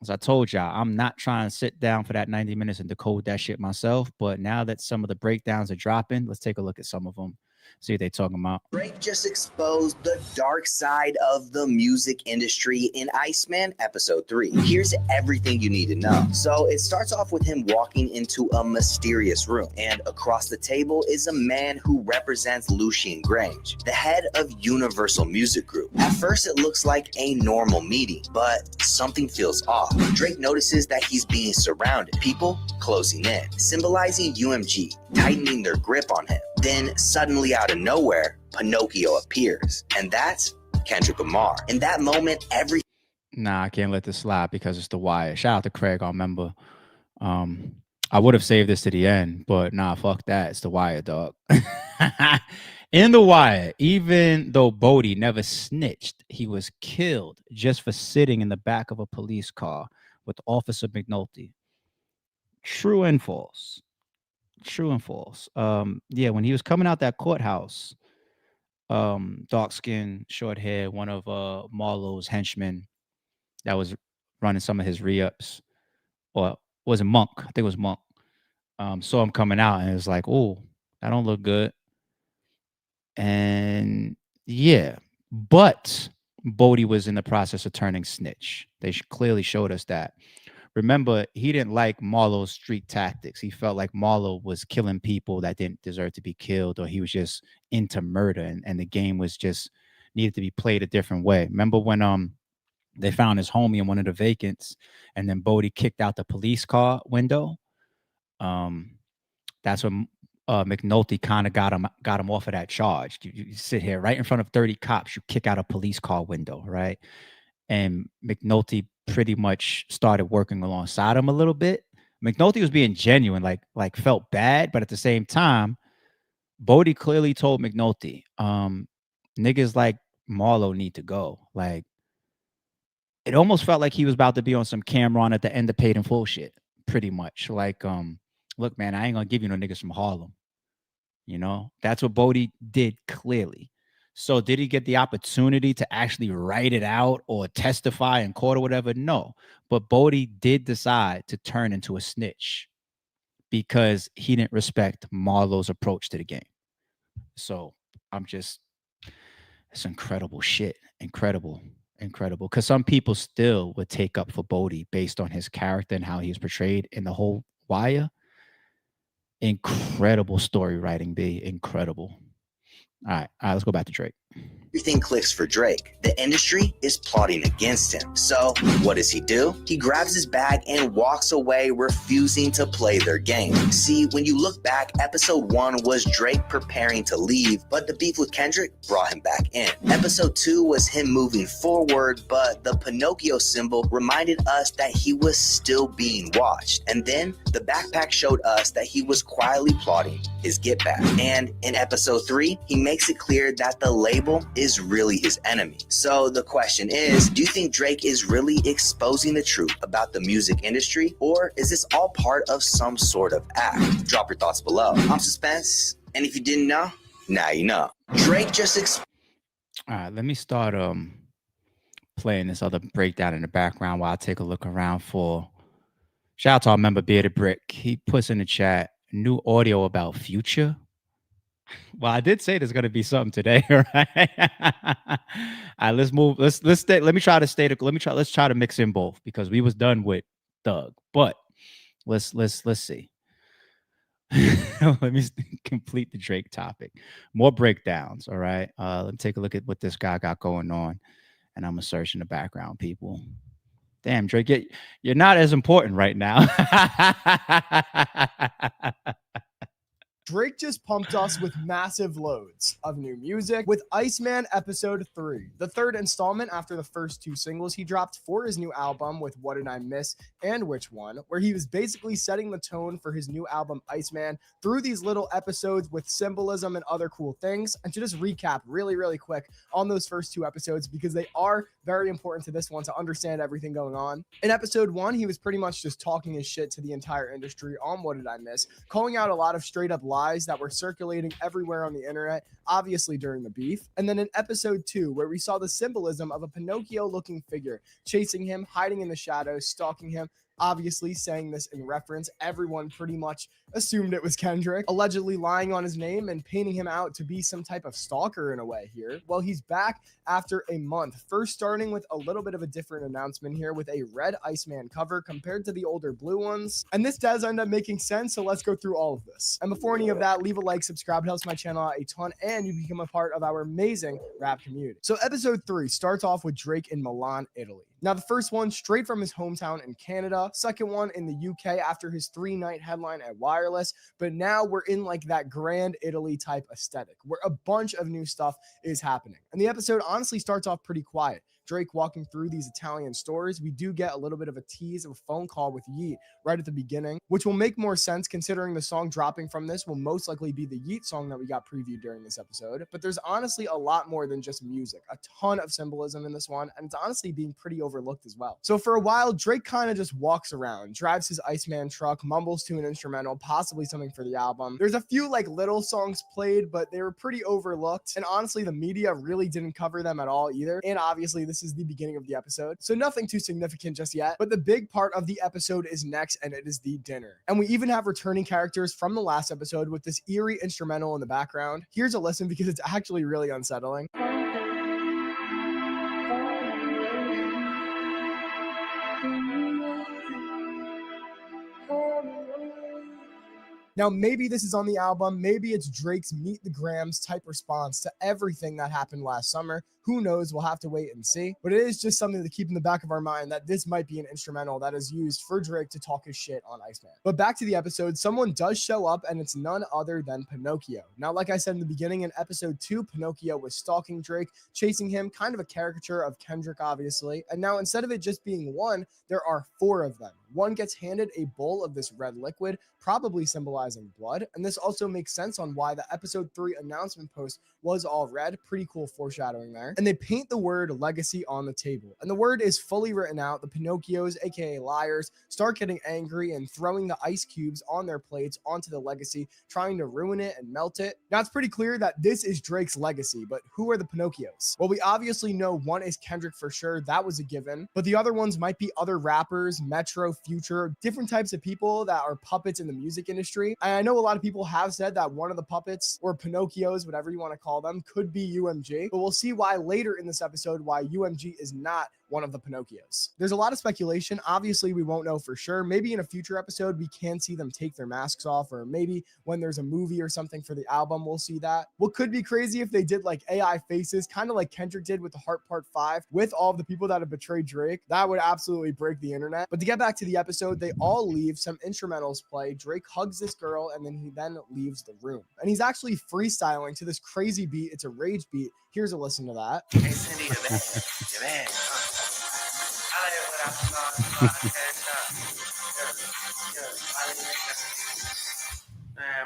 As I told y'all, I'm not trying to sit down for that 90 minutes and decode that shit myself. But now that some of the breakdowns are dropping, let's take a look at some of them. See what they talking about. Drake just exposed the dark side of the music industry in IceMan Episode 3. Here's everything you need to know. So it starts off with him walking into a mysterious room, and across the table is a man who represents Lucci and Grange, the head of Universal Music Group. At first it looks like a normal meeting, but something feels off. Drake notices that he's being surrounded, people closing in, symbolizing UMG, tightening their grip on him. Then suddenly out of nowhere, Pinocchio appears, and that's Kendrick Lamar. In that moment, Nah, I can't let this slide because it's The Wire. Shout out to Craig, our member. I would have saved this to the end, but nah, fuck that. It's The Wire, dog. In The Wire, even though Bodie never snitched, he was killed just for sitting in the back of a police car with Officer McNulty. True and false. True and false. Yeah, when he was coming out that courthouse, dark skin, short hair, one of Marlowe's henchmen that was running some of his re-ups, or was it Monk? I think it was Monk. Saw him coming out and it was like, oh, that don't look good. And yeah, but Bodie was in the process of turning snitch. They clearly showed us that. Remember, he didn't like Marlowe's street tactics. He felt like Marlowe was killing people that didn't deserve to be killed, or he was just into murder, and the game was just needed to be played a different way. Remember when they found his homie in one of the vacants, and then Bodie kicked out the police car window? That's when McNulty kind of got him off of that charge. You sit here right in front of 30 cops, you kick out a police car window, right? And McNulty pretty much started working alongside him a little bit. McNulty was being genuine, like felt bad, but at the same time, Bodie clearly told McNulty, niggas like Marlowe need to go. Like, it almost felt like he was about to be on some Cameron at the end of Paid in Full shit, pretty much. Like, look, man, I ain't gonna give you no niggas from Harlem. You know, that's what Bodie did clearly. So did he get the opportunity to actually write it out or testify in court or whatever? No. But Bodie did decide to turn into a snitch because he didn't respect Marlowe's approach to the game. So it's incredible shit. Incredible. Because some people still would take up for Bodie based on his character and how he was portrayed in the whole Wire. Incredible story writing, B. Incredible. All right, let's go back to Drake. everything clicks for Drake. The industry is plotting against him. So what does he do? He grabs his bag and walks away, refusing to play their game. See, when you look back, episode 1 was Drake preparing to leave, but the beef with Kendrick brought him back in. Episode 2 was him moving forward, but the Pinocchio symbol reminded us that he was still being watched. And then the backpack showed us that he was quietly plotting his get back. And in episode 3, he makes it clear that the label is really his enemy. So the question is, do you think Drake is really exposing the truth about the music industry, or is this all part of some sort of act? Drop your thoughts below. I'm Suspense, and if you didn't know, now you know. Drake just all right, let me start playing this other breakdown in the background while I take a look around for. Shout out to our member Bearded Brick. He puts in the chat new audio about Future. Well, I did say there's gonna be something today, right? All right, let's move. Let's stay. Let me try to stay. Let's try to mix in both because we was done with Thug, but let's see. Let me complete the Drake topic. More breakdowns. All right. Let me take a look at what this guy got going on, and I'm gonna search in the background, people. Damn, Drake, you're not as important right now. Drake just pumped us with massive loads of new music with IceMan Episode 3, the third installment after the first 2 singles he dropped for his new album with What Did I Miss and Which One, where he was basically setting the tone for his new album IceMan through these little episodes with symbolism and other cool things. And to just recap really quick on those first 2 episodes, because they are very important to this one to understand everything going on. In episode 1, he was pretty much just talking his shit to the entire industry on What Did I Miss, calling out a lot of straight up lies lies that were circulating everywhere on the internet, obviously during the beef. And then in episode 2, where we saw the symbolism of a Pinocchio-looking figure chasing him, hiding in the shadows, stalking him, obviously saying this in reference, everyone pretty much assumed it was Kendrick, allegedly lying on his name and painting him out to be some type of stalker in a way here. Well, he's back after a month, first starting with a little bit of a different announcement here with a red IceMan cover compared to the older blue ones. And this does end up making sense, so let's go through all of this. And before any of that, leave a like, subscribe, it helps my channel out a ton, and you become a part of our amazing rap community. So episode 3 starts off with Drake in Milan, Italy. Now, the first one straight from his hometown in Canada, second one in the UK after his 3-night headline at Wireless, but now we're in like that Grand Italy type aesthetic where a bunch of new stuff is happening. And the episode honestly starts off pretty quiet. Drake walking through these Italian stores. We do get a little bit of a tease of a phone call with Yeet right at the beginning, which will make more sense considering the song dropping from this will most likely be the Yeet song that we got previewed during this episode. But there's honestly a lot more than just music, a ton of symbolism in this one, and it's honestly being pretty overlooked as well. So for a while, Drake kind of just walks around, drives his IceMan truck, mumbles to an instrumental, possibly something for the album. There's a few like little songs played, but they were pretty overlooked, and honestly the media really didn't cover them at all either. And obviously this is the beginning of the episode, so nothing too significant just yet, but the big part of the episode is next, and it is the dinner. And we even have returning characters from the last episode with this eerie instrumental in the background. Here's a listen because it's actually really unsettling. Now, maybe this is on the album, maybe it's Drake's Meet the Grams type response to everything that happened last summer. Who knows? We'll have to wait and see. But it is just something to keep in the back of our mind that this might be an instrumental that is used for Drake to talk his shit on IceMan. But back to the episode, someone does show up, and it's none other than Pinocchio. Now, like I said in the beginning, in episode 2, Pinocchio was stalking Drake, chasing him, kind of a caricature of Kendrick, obviously. And now instead of it just being one, there are 4 of them. One gets handed a bowl of this red liquid, probably symbolizing blood. And this also makes sense on why the episode 3 announcement post was all red. Pretty cool foreshadowing there. And they paint the word legacy on the table. And the word is fully written out. The Pinocchios, aka liars, start getting angry and throwing the ice cubes on their plates onto the legacy, trying to ruin it and melt it. Now it's pretty clear that this is Drake's legacy, but who are the Pinocchios? Well, we obviously know one is Kendrick for sure. That was a given. But the other ones might be other rappers, Metro, Future, different types of people that are puppets in the music industry. And I know a lot of people have said that one of the puppets, or Pinocchios, whatever you want to call them, could be UMG, but we'll see why later in this episode why UMG is not one of the Pinocchios. There's a lot of speculation. Obviously, we won't know for sure. Maybe in a future episode, we can see them take their masks off, or maybe when there's a movie or something for the album, we'll see that. What could be crazy if they did like AI faces, kind of like Kendrick did with the Heart Part 5, with all of the people that have betrayed Drake. That would absolutely break the internet. But to get back to the episode, they all leave, some instrumentals play, Drake hugs this girl, and then he then leaves the room. And he's actually freestyling to this crazy beat. It's a rage beat. Here's a listen to that. Hey, Cindy, your man.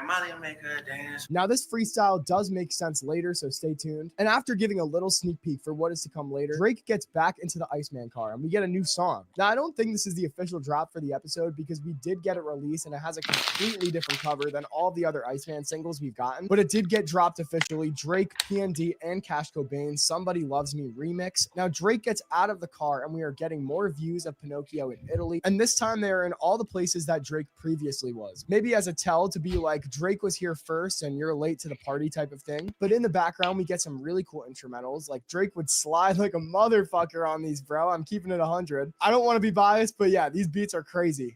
Molly will make her dance. Now, this freestyle does make sense later, so stay tuned. And after giving a little sneak peek for what is to come later, Drake gets back into the IceMan car, and we get a new song. Now, I don't think this is the official drop for the episode because we did get it released, and it has a completely different cover than all the other IceMan singles we've gotten. But it did get dropped officially. Drake, PND, and Cash Cobain, Somebody Loves Me remix. Now, Drake gets out of the car, and we are getting more views of Pinocchio in Italy. And this time, they are in all the places that Drake previously was. Maybe as a tell to be like, Drake was here first and you're late to the party type of thing. But in the background, we get some really cool instrumentals. Like Drake would slide like a motherfucker on these, bro. I'm keeping it 100. I don't want to be biased, but yeah, these beats are crazy.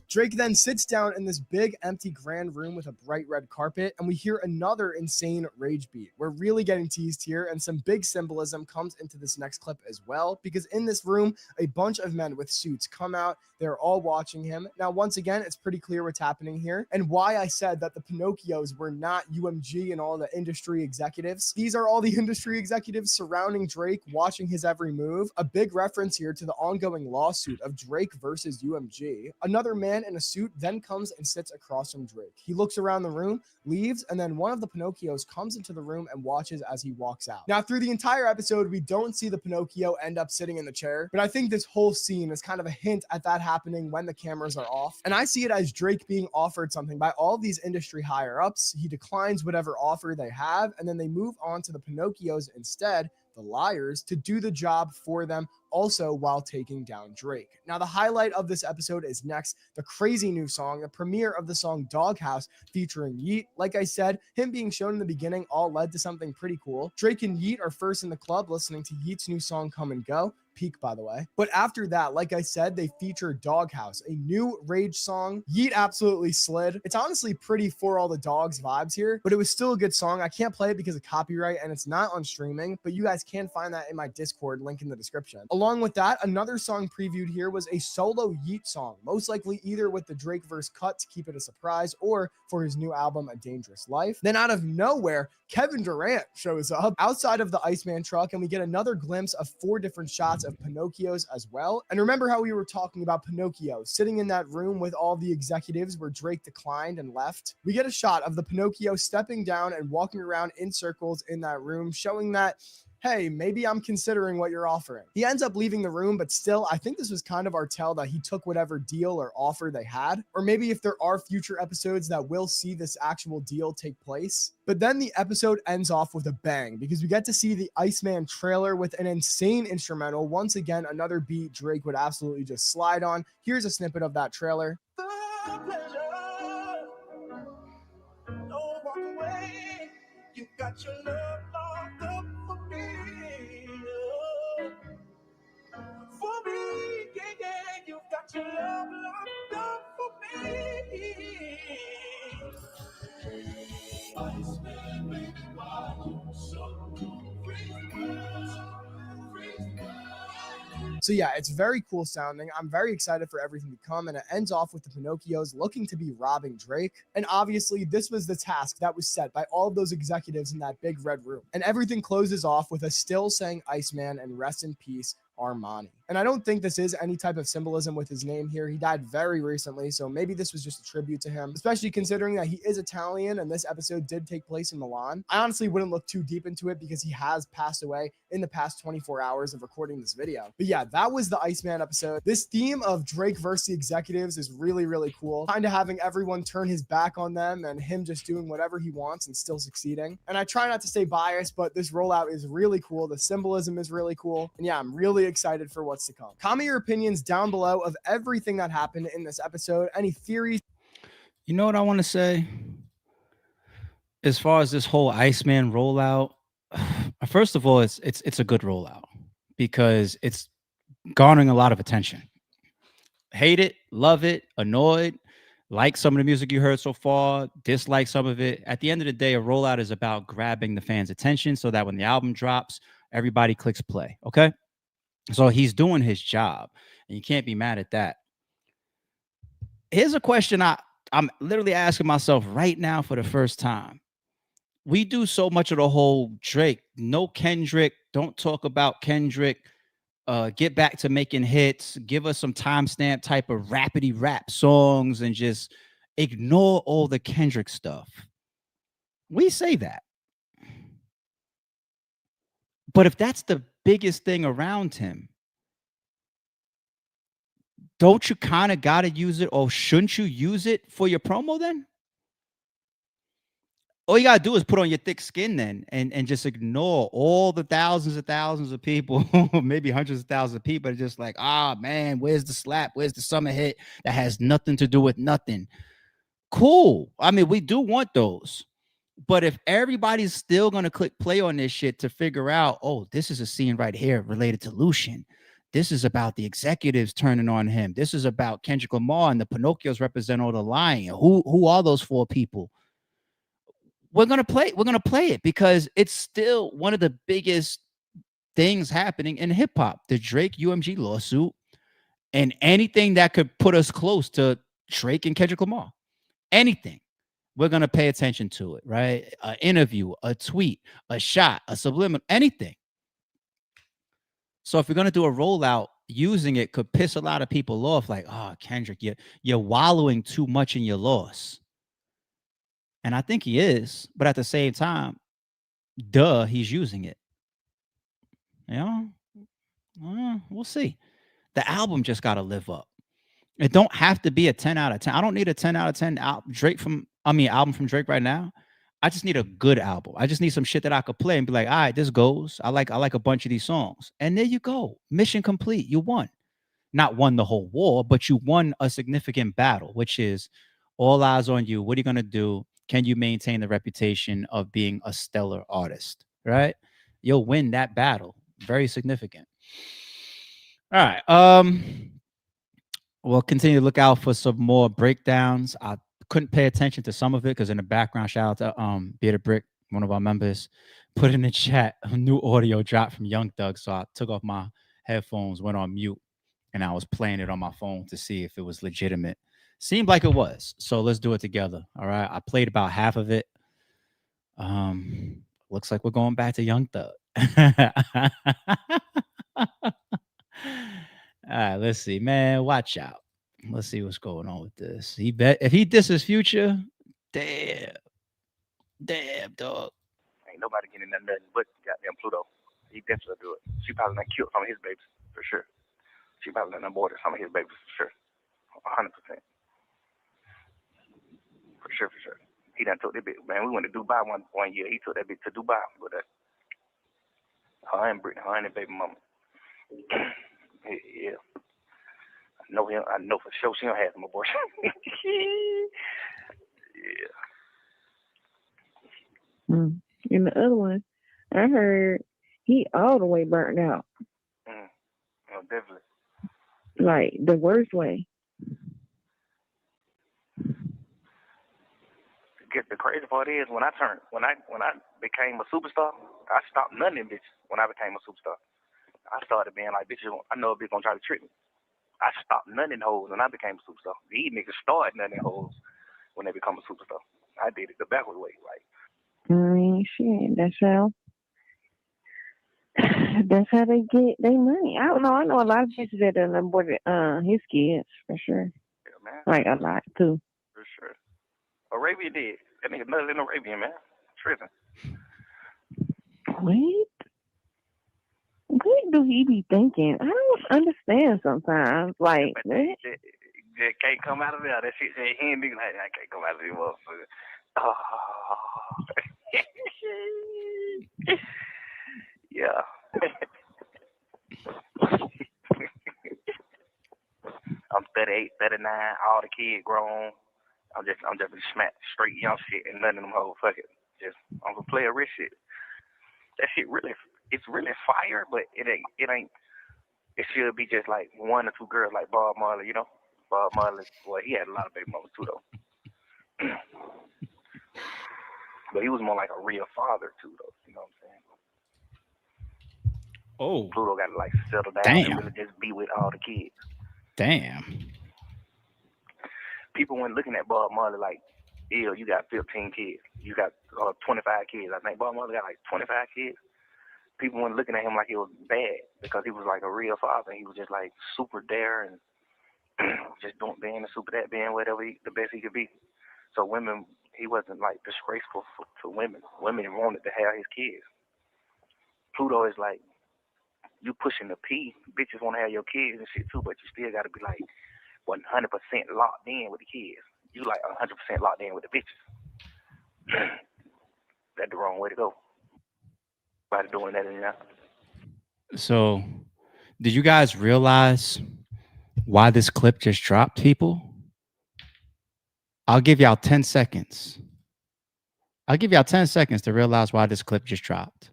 Drake then sits down in this big empty grand room with a bright red carpet, and we hear another insane rage beat. We're really getting teased here, and some big symbolism comes into this next clip as well, because in this room, a bunch of men with suits come out. They're all watching him. Now, once again, it's pretty clear what's happening here, and why I said that the Pinocchios were not UMG and all the industry executives. These are all the industry executives surrounding Drake, watching his every move. A big reference here to the ongoing lawsuit of Drake versus UMG. Another man man in a suit then comes and sits across from Drake. He looks around the room, leaves, and then one of the Pinocchios comes into the room and watches as he walks out. Now, through the entire episode, we don't see the Pinocchio end up sitting in the chair, but I think this whole scene is kind of a hint at that happening when the cameras are off. And I see it as Drake being offered something by all these industry higher ups. He declines whatever offer they have, and then they move on to the Pinocchios instead, the liars, to do the job for them, also while taking down Drake. Now, the highlight of this episode is next, the crazy new song, the premiere of the song Doghouse featuring Yeet. Like I said, him being shown in the beginning all led to something pretty cool. Drake and Yeet are first in the club listening to Yeet's new song Come and Go. Peak, by the way. But after that, like I said, they feature Doghouse, a new Rage song. Yeet absolutely slid. It's honestly pretty For All the Dogs vibes here, but it was still a good song. I can't play it because of copyright and it's not on streaming, but you guys can find that in my Discord, link in the description. Along with that, another song previewed here was a solo Yeet song, most likely either with the Drake verse cut to keep it a surprise or for his new album, A Dangerous Life. Then out of nowhere, Kevin Durant shows up outside of the IceMan truck, and we get another glimpse of 4 different shots of Pinocchios as well. And remember how we were talking about Pinocchio sitting in that room with all the executives where Drake declined and left? We get a shot of the Pinocchio stepping down and walking around in circles in that room, showing that, hey, maybe I'm considering what you're offering. He ends up leaving the room, but still, I think this was kind of our tell that he took whatever deal or offer they had. Or maybe if there are future episodes that will see this actual deal take place. But then the episode ends off with a bang because we get to see the IceMan trailer with an insane instrumental. Once again, another beat Drake would absolutely just slide on. Here's a snippet of that trailer. You got your love locked up for me. For me, yeah, you got your love locked up for me. IceMan, baby, why you so So yeah, it's very cool sounding. I'm very excited for everything to come, and it ends off with the Pinocchios looking to be robbing Drake. And obviously, this was the task that was set by all of those executives in that big red room. And everything closes off with a still saying IceMan and rest in peace, Armani. And I don't think this is any type of symbolism with his name here. He died very recently, so maybe this was just a tribute to him, especially considering that he is Italian and this episode did take place in Milan. I honestly wouldn't look too deep into it because he has passed away in the past 24 hours of recording this video. But yeah, that was the IceMan episode. This theme of Drake versus the executives is really, really cool. Kind of having everyone turn his back on them and him just doing whatever he wants and still succeeding. And I try not to stay biased, but this rollout is really cool. The symbolism is really cool. And yeah, I'm really excited for what's to come. Comment your opinions down below of everything that happened in this episode. Any theories? You know what I want to say? As far as this whole IceMan rollout, first of all, it's a good rollout because it's garnering a lot of attention. Hate it, love it, annoyed, like some of the music you heard so far, dislike some of it. At the end of the day, a rollout is about grabbing the fans' attention so that when the album drops, everybody clicks play. Okay? So he's doing his job, and you can't be mad at that. Here's a question I'm literally asking myself right now for the first time. We do so much of the whole Drake, no Kendrick, don't talk about Kendrick, get back to making hits, give us some timestamp type of rapidy rap songs, and just ignore all the Kendrick stuff. We say that. But if that's the biggest thing around him, don't you kind of got to use it, or shouldn't you use it for your promo then? All you got to do is put on your thick skin then and just ignore all the thousands of people, maybe hundreds of thousands of people are just like, ah, man, where's the slap? Where's the summer hit that has nothing to do with nothing? Cool. I mean, we do want those. But if everybody's still going to click play on this shit to figure out, oh, this is a scene right here related to Lucci. This is about the executives turning on him. This is about Kendrick Lamar and the Pinocchios represent all the lying. Who are those 4 people? We're going to play it because it's still one of the biggest things happening in hip hop, the Drake UMG lawsuit and anything that could put us close to Drake and Kendrick Lamar, anything. We're going to pay attention to it, right? An interview, a tweet, a shot, a subliminal, anything. So if we're going to do a rollout, using it could piss a lot of people off. Like, oh, Kendrick, you're wallowing too much in your loss. And I think he is, but at the same time, he's using it. You know, we'll see. The album just got to live up. It don't have to be a 10 out of 10. I don't need a 10 out of 10 album from Drake right now. I just need a good album. I just need some shit that I could play and be like, all right, this goes. I like a bunch of these songs. And there you go. Mission complete. You won. Not won the whole war, but you won a significant battle, which is all eyes on you. What are you going to do? Can you maintain the reputation of being a stellar artist? Right? You'll win that battle. Very significant. All right. We'll continue to look out for some more breakdowns. I couldn't pay attention to some of it because in the background, shout out to Bearded Brick, one of our members, put in the chat a new audio drop from Young Thug. So I took off my headphones, went on mute, and I was playing it on my phone to see if it was legitimate. Seemed like it was. So let's do it together. All right. I played about half of it. Looks like we're going back to Young Thug. All right, let's see, man. Watch out. Let's see what's going on with this. If he disses Future, damn, dog. Ain't nobody getting nothing but goddamn Pluto. He definitely do it. She probably done killed some of his babies for sure. She probably done aborted some of his babies for sure, 100%. For sure. He done took that bitch. Man, we went to Dubai one year. He took that bitch to Dubai with her. Her and Brittany, her and the baby mama. Yeah. I know for sure she don't have some abortion. Yeah. And the other one, I heard he all the way burnt out. Oh, definitely. Like the worst way. The crazy part is when I became a superstar, I stopped none of them bitches when I became a superstar. I started being like, bitches, I know a bitch gonna try to trick me. I stopped none of them hoes when I became a superstar. These niggas start none of them hoes when they become a superstar. I did it the backward way, like. Shit, that's how they get their money. I don't know. I know a lot of bitches that done aborted his kids for sure. Yeah, man. Like a lot too. For sure. Arabia did. That nigga nuts in Arabia, man. Tripping. What do he be thinking? I don't understand sometimes. Like, that can't come out of there. That shit said he ain't nigga like I can't come out of this motherfucker. Oh. Yeah. I'm 38, 39, all the kids grown. I'm just smack straight young shit and none of them hoes. Fuck it. Just I'm gonna play a rich shit. That shit it's really fire, but it ain't. It should be just like one or two girls like Bob Marley, you know. Bob Marley, well, he had a lot of baby mamas too, though. But he was more like a real father too, though. You know what I'm saying? Oh. Pluto got to like settle down and really just be with all the kids. Damn. People went looking at Bob Marley like, ew, you got 15 kids. You got 25 kids. I think Bob Marley got like 25 kids. People weren't looking at him like he was bad because he was like a real father. He was just like super there and just being a super that, being whatever the best he could be. So women, he wasn't like disgraceful to women. Women wanted to have his kids. Pluto is like, you pushing the P, bitches want to have your kids and shit too, but you still got to be like 100% locked in with the kids. You like 100% locked in with the bitches. That's the wrong way to go. By doing that and that. So, did you guys realize why this clip just dropped, people? I'll give y'all 10 seconds. I'll give y'all 10 seconds to realize why this clip just dropped.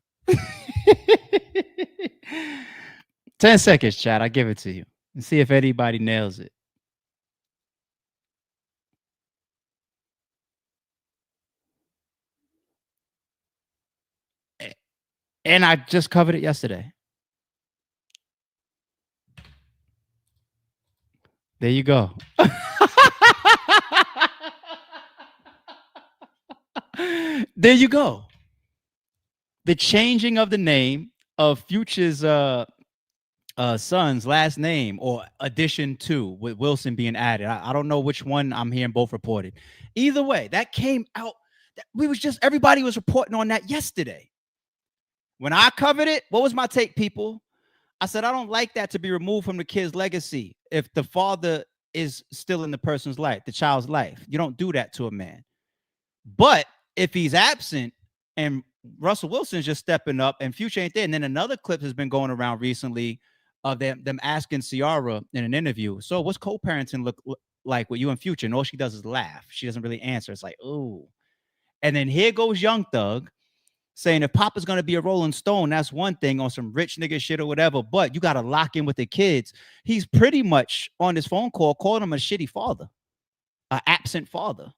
10 seconds, chat. I'll give it to you and see if anybody nails it. And I just covered it yesterday. There you go. There you go. The changing of the name of Future's son's last name or addition to with Wilson being added. I don't know which one I'm hearing both reported. Either way, that came out. Everybody was reporting on that yesterday. When I covered it, what was my take, people? I said, I don't like that to be removed from the kid's legacy if the father is still in the person's life, the child's life. You don't do that to a man. But if he's absent and Russell Wilson's just stepping up and Future ain't there, and then another clip has been going around recently of them asking Ciara in an interview, so what's co-parenting look like with you and Future? And all she does is laugh. She doesn't really answer. It's like, ooh. And then here goes Young Thug saying if Papa's going to be a Rolling Stone, that's one thing on some rich nigga shit or whatever, but you got to lock in with the kids. He's pretty much on this phone call calling him a shitty father, an absent father.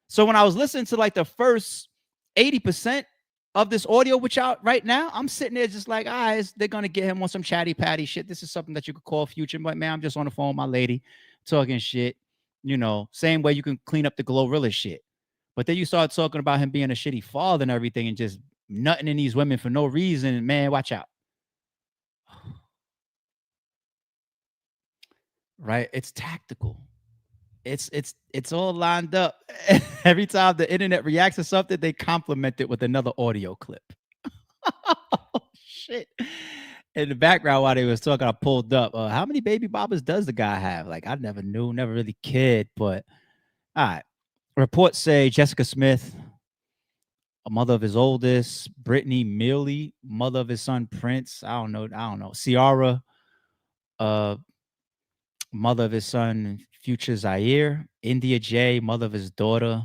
So when I was listening to like the first 80% of this audio, which out right now, I'm sitting there just like, they're going to get him on some chatty patty shit. This is something that you could call Future, but man, I'm just on the phone with my lady talking shit, same way you can clean up the Glorilla shit. But then you start talking about him being a shitty father and everything and just nutting in these women for no reason. Man, watch out. Right? It's tactical. It's all lined up. Every time the internet reacts to something, they compliment it with another audio clip. Oh, shit. In the background while they was talking, I pulled up. How many baby bobbers does the guy have? Like, I never knew, never really cared. But all right. Reports say Jessica Smith, a mother of his oldest, Brittany Millie, mother of his son Prince. I don't know. Ciara, mother of his son Future Zaire. India J, mother of his daughter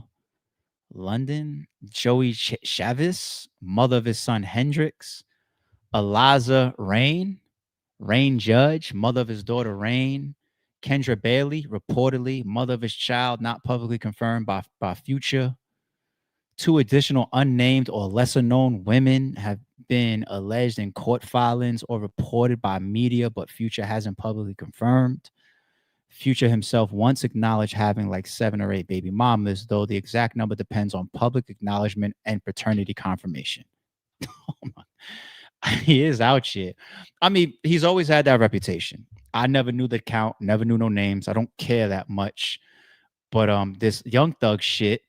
London. Joey Chavis, mother of his son Hendrix. Eliza Rain Judge, mother of his daughter Rain. Kendra Bailey, reportedly mother of his child, not publicly confirmed by Future. 2 additional unnamed or lesser known women have been alleged in court filings or reported by media, but Future hasn't publicly confirmed. Future himself once acknowledged having like 7 or 8 baby mamas, though the exact number depends on public acknowledgement and paternity confirmation. He is out here. I mean, he's always had that reputation. I never knew the count, never knew no names. I don't care that much. But this Young Thug shit,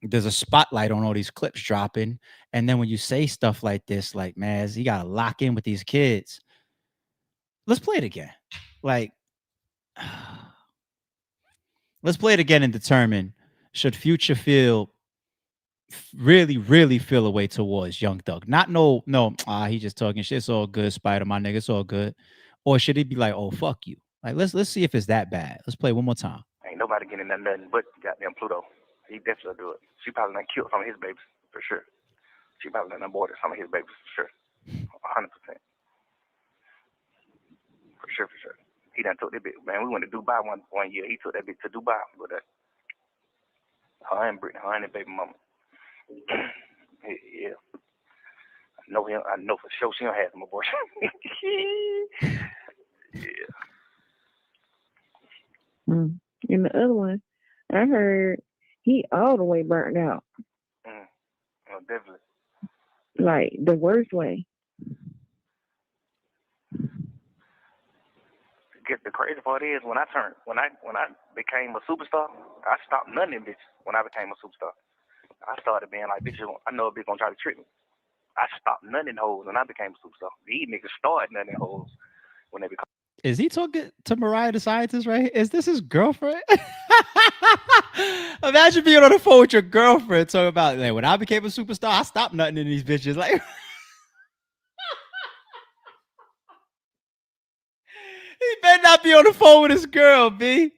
there's a spotlight on all these clips dropping. And then when you say stuff like this, like, man, you got to lock in with these kids. Let's play it again. Like, let's play it again and determine, should Future really feel a way towards Young Thug? Not he just talking shit. It's all good, Spider, my nigga. It's all good. Or should he be like, oh, fuck you? Like, let's see if it's that bad. Let's play one more time. Ain't nobody getting nothing but goddamn Pluto. He definitely do it. She probably done killed some of his babies, for sure. She probably done aborted some of his babies, for sure. 100%. For sure. He done took that bitch. Man, we went to Dubai one year. He took that bitch to Dubai with her. Her and Brittany, her and the baby mama. Yeah. I know for sure she don't have some abortion. Yeah. And the other one, I heard he all the way burnt out. Oh, definitely. Like the worst way. The crazy part is when I became a superstar, I stopped none of them bitches when I became a superstar. I started being like, bitch, I know a bitch gonna try to trick me. I stopped none of them hoes when I became a superstar. These niggas started none of them hoes when they become. Is he talking to Mariah the Scientist, right? Is this his girlfriend? Imagine being on the phone with your girlfriend talking about, like, when I became a superstar, I stopped nothing in these bitches. Like, he better not be on the phone with his girl, B.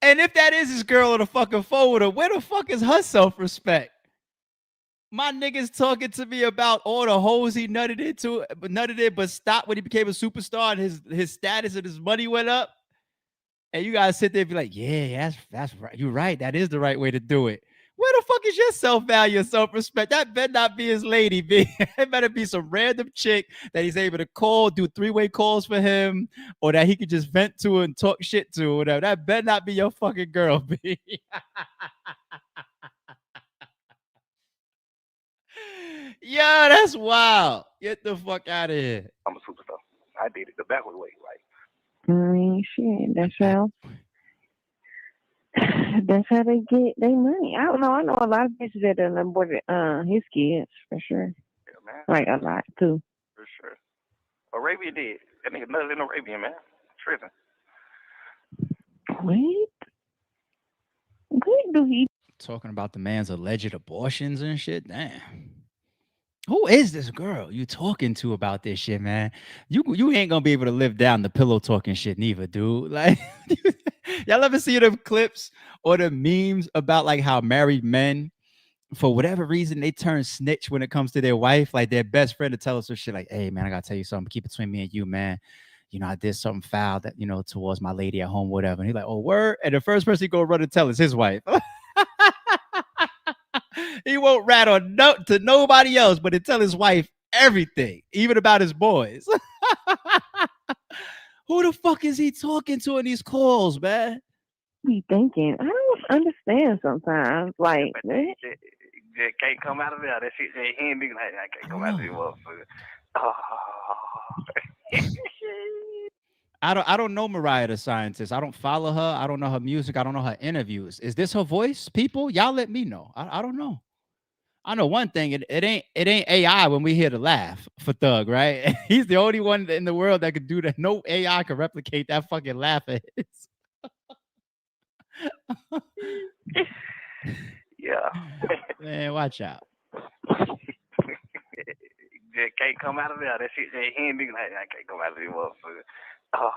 And if that is his girl on the fucking phone with her, where the fuck is her self-respect? My nigga's talking to me about all the hoes he nutted in, but stopped when he became a superstar and his status and his money went up. And you guys sit there and be like, yeah, that's right. You're right. That is the right way to do it. Where the fuck is your self-value and self-respect? That better not be his lady, B. It better be some random chick that he's able to call, do 3-way calls for him, or that he could just vent to and talk shit to or whatever. That better not be your fucking girl, B. Yeah, that's wild. Get the fuck out of here. I'm a superstar. I did it the backward way. Like, I mean, shit, that's how they get their money. I don't know. I know a lot of bitches that done aborted his kids for sure. yeah, man, Like a lot too. for sure. Arabia did. That nigga nutted in Arabia, man. Tripping. What do he? Talking about the man's alleged abortions and shit. Damn. Who is this girl you talking to about this shit, man? You ain't gonna be able to live down the pillow talking shit neither, dude. Like, y'all ever see them clips or the memes about like how married men, for whatever reason, they turn snitch when it comes to their wife, like their best friend to tell us some shit like, hey man, I gotta tell you something, keep it between me and you, man. You know, I did something foul that, you know, towards my lady at home, whatever. And he's like, oh, word. And the first person he go run and tell is his wife. He won't rat on to nobody else, but to tell his wife everything, even about his boys. Who the fuck is he talking to in these calls, man? Be thinking. I don't understand sometimes. Like, Just can't come out of there. That shit just handy. Like, I can't come out of there, motherfucker. Oh. I don't know Mariah the Scientist. I don't follow her. I don't know her music. I don't know her interviews. Is this her voice, people? Y'all let me know. I don't know. I know one thing. It ain't AI when we hear the laugh for Thug, right? He's the only one in the world that could do that. No AI can replicate that fucking laugh of his. Yeah. Man, watch out. Just can't come out of there. That shit just handy. Like, I can't come out of there, motherfucker. Oh.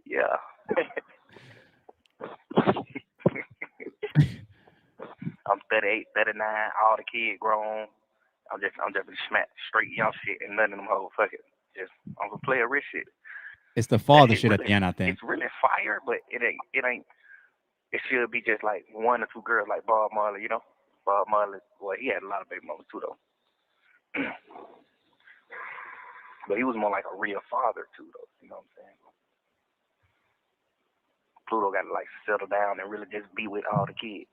Yeah. I'm 38, 39, all the kids grown. I'm just smack straight young shit and none of them hoes. Fuck it. Just I'm gonna play a rich shit. It's the father shit really, at the end, I think. It's really fire, but it ain't. It should be just like one or two girls like Bob Marley, you know. Bob Marley, well, he had a lot of baby mamas too, though. But he was more like a real father too, though. You know what I'm saying? Pluto got to like settle down and really just be with all the kids.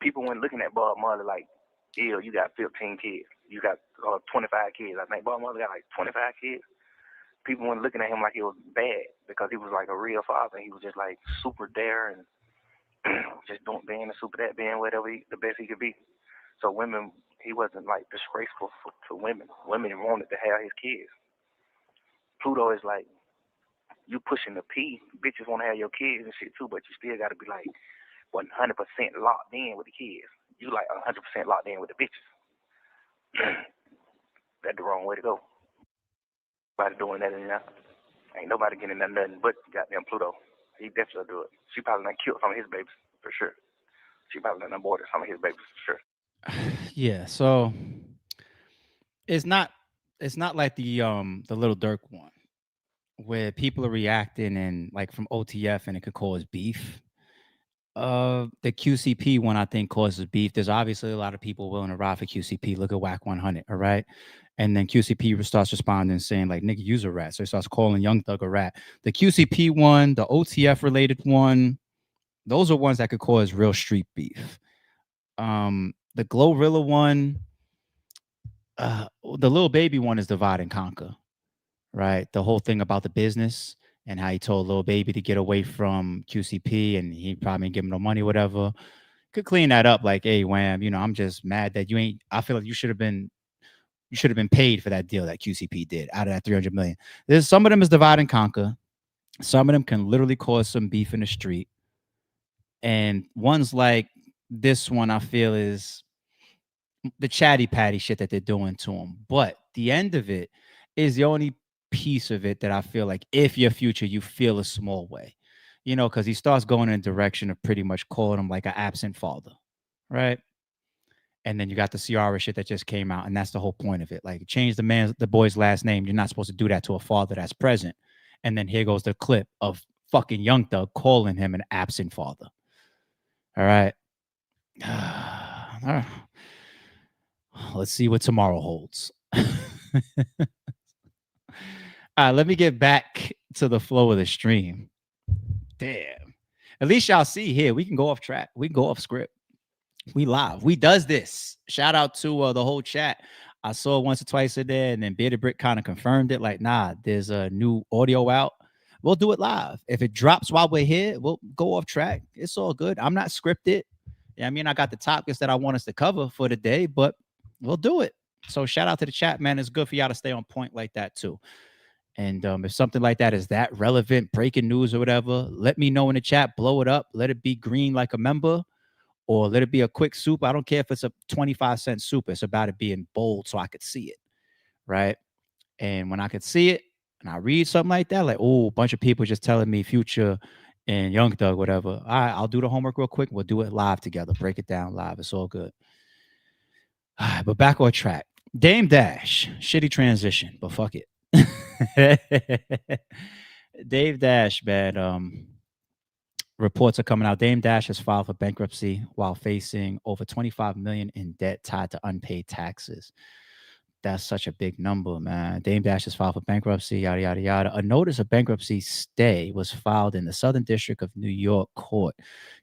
People weren't looking at Bob Marley like, ew, you got 15 kids. You got 25 kids. I think Bob Marley got like 25 kids. People weren't looking at him like it was bad because he was like a real father. He was just like super there and just being a super dad, being whatever the best he could be. So women, he wasn't like disgraceful to women. Women wanted to have his kids. Pluto is like, you pushing the P, bitches want to have your kids and shit too, but you still got to be like 100% locked in with the kids. You like 100% locked in with the bitches. That's the wrong way to go. Nobody doing that in there. Ain't nobody getting that nothing but goddamn Pluto. He definitely do it. She probably done killed some of his babies for sure. She probably done aborted some of his babies for sure. Yeah, so it's not like the Little Dirk one where people are reacting and like from OTF and it could cause beef. The QCP one I think causes beef. There's obviously a lot of people willing to ride for QCP. Look at Whack 100, all right? And then QCP starts responding saying like, nigga, use a rat. So he starts calling Young Thug a rat. The QCP one, the OTF related one, those are ones that could cause real street beef. The Glorilla one, the Lil Baby one is divide and conquer, right? The whole thing about the business and how he told Lil Baby to get away from QCP and he probably didn't give him no money, whatever. Could clean that up like, hey, Wham, you know, I'm just mad that I feel like you should have been paid for that deal that QCP did out of that 300 million. There's some of them is divide and conquer. Some of them can literally cause some beef in the street. And ones like this one, I feel is the chatty patty shit that they're doing to him. But the end of it is the only piece of it that I feel like if you're Future, you feel a small way, you know, because he starts going in a direction of pretty much calling him like an absent father, right? And then you got the Ciara shit that just came out, and that's the whole point of it. Like, change the boy's last name. You're not supposed to do that to a father that's present. And then here goes the clip of fucking Young Thug calling him an absent father. All right. All right. Let's see what tomorrow holds. All right, let me get back to the flow of the stream. Damn. At least y'all see here, we can go off track. We can go off script. We live. We does this. Shout out to the whole chat. I saw it once or twice a day, and then Bearded Brick kind of confirmed it. Like, nah, there's a new audio out. We'll do it live. If it drops while we're here, we'll go off track. It's all good. I'm not scripted. Yeah, I mean, I got the topics that I want us to cover for the day, but we'll do it. So shout out to the chat, man. It's good for y'all to stay on point like that too. And if something like that is that relevant, breaking news or whatever, let me know in the chat. Blow it up. Let it be green like a member, or let it be a quick soup. I don't care if it's a 25-cent soup. It's about it being bold so I could see it, right? And when I could see it and I read something like that, like, oh, a bunch of people just telling me Future and Young Thug, whatever. All right, I'll do the homework real quick. We'll do it live together. Break it down live. It's all good. All right, but back on track. Dame Dash. Shitty transition, but fuck it. Dave Dash, man. Reports are coming out. Dame Dash has filed for bankruptcy while facing over $25 million in debt tied to unpaid taxes. That's such a big number, man. Dame Dash has filed for bankruptcy, yada, yada, yada. A notice of bankruptcy stay was filed in the Southern District of New York court,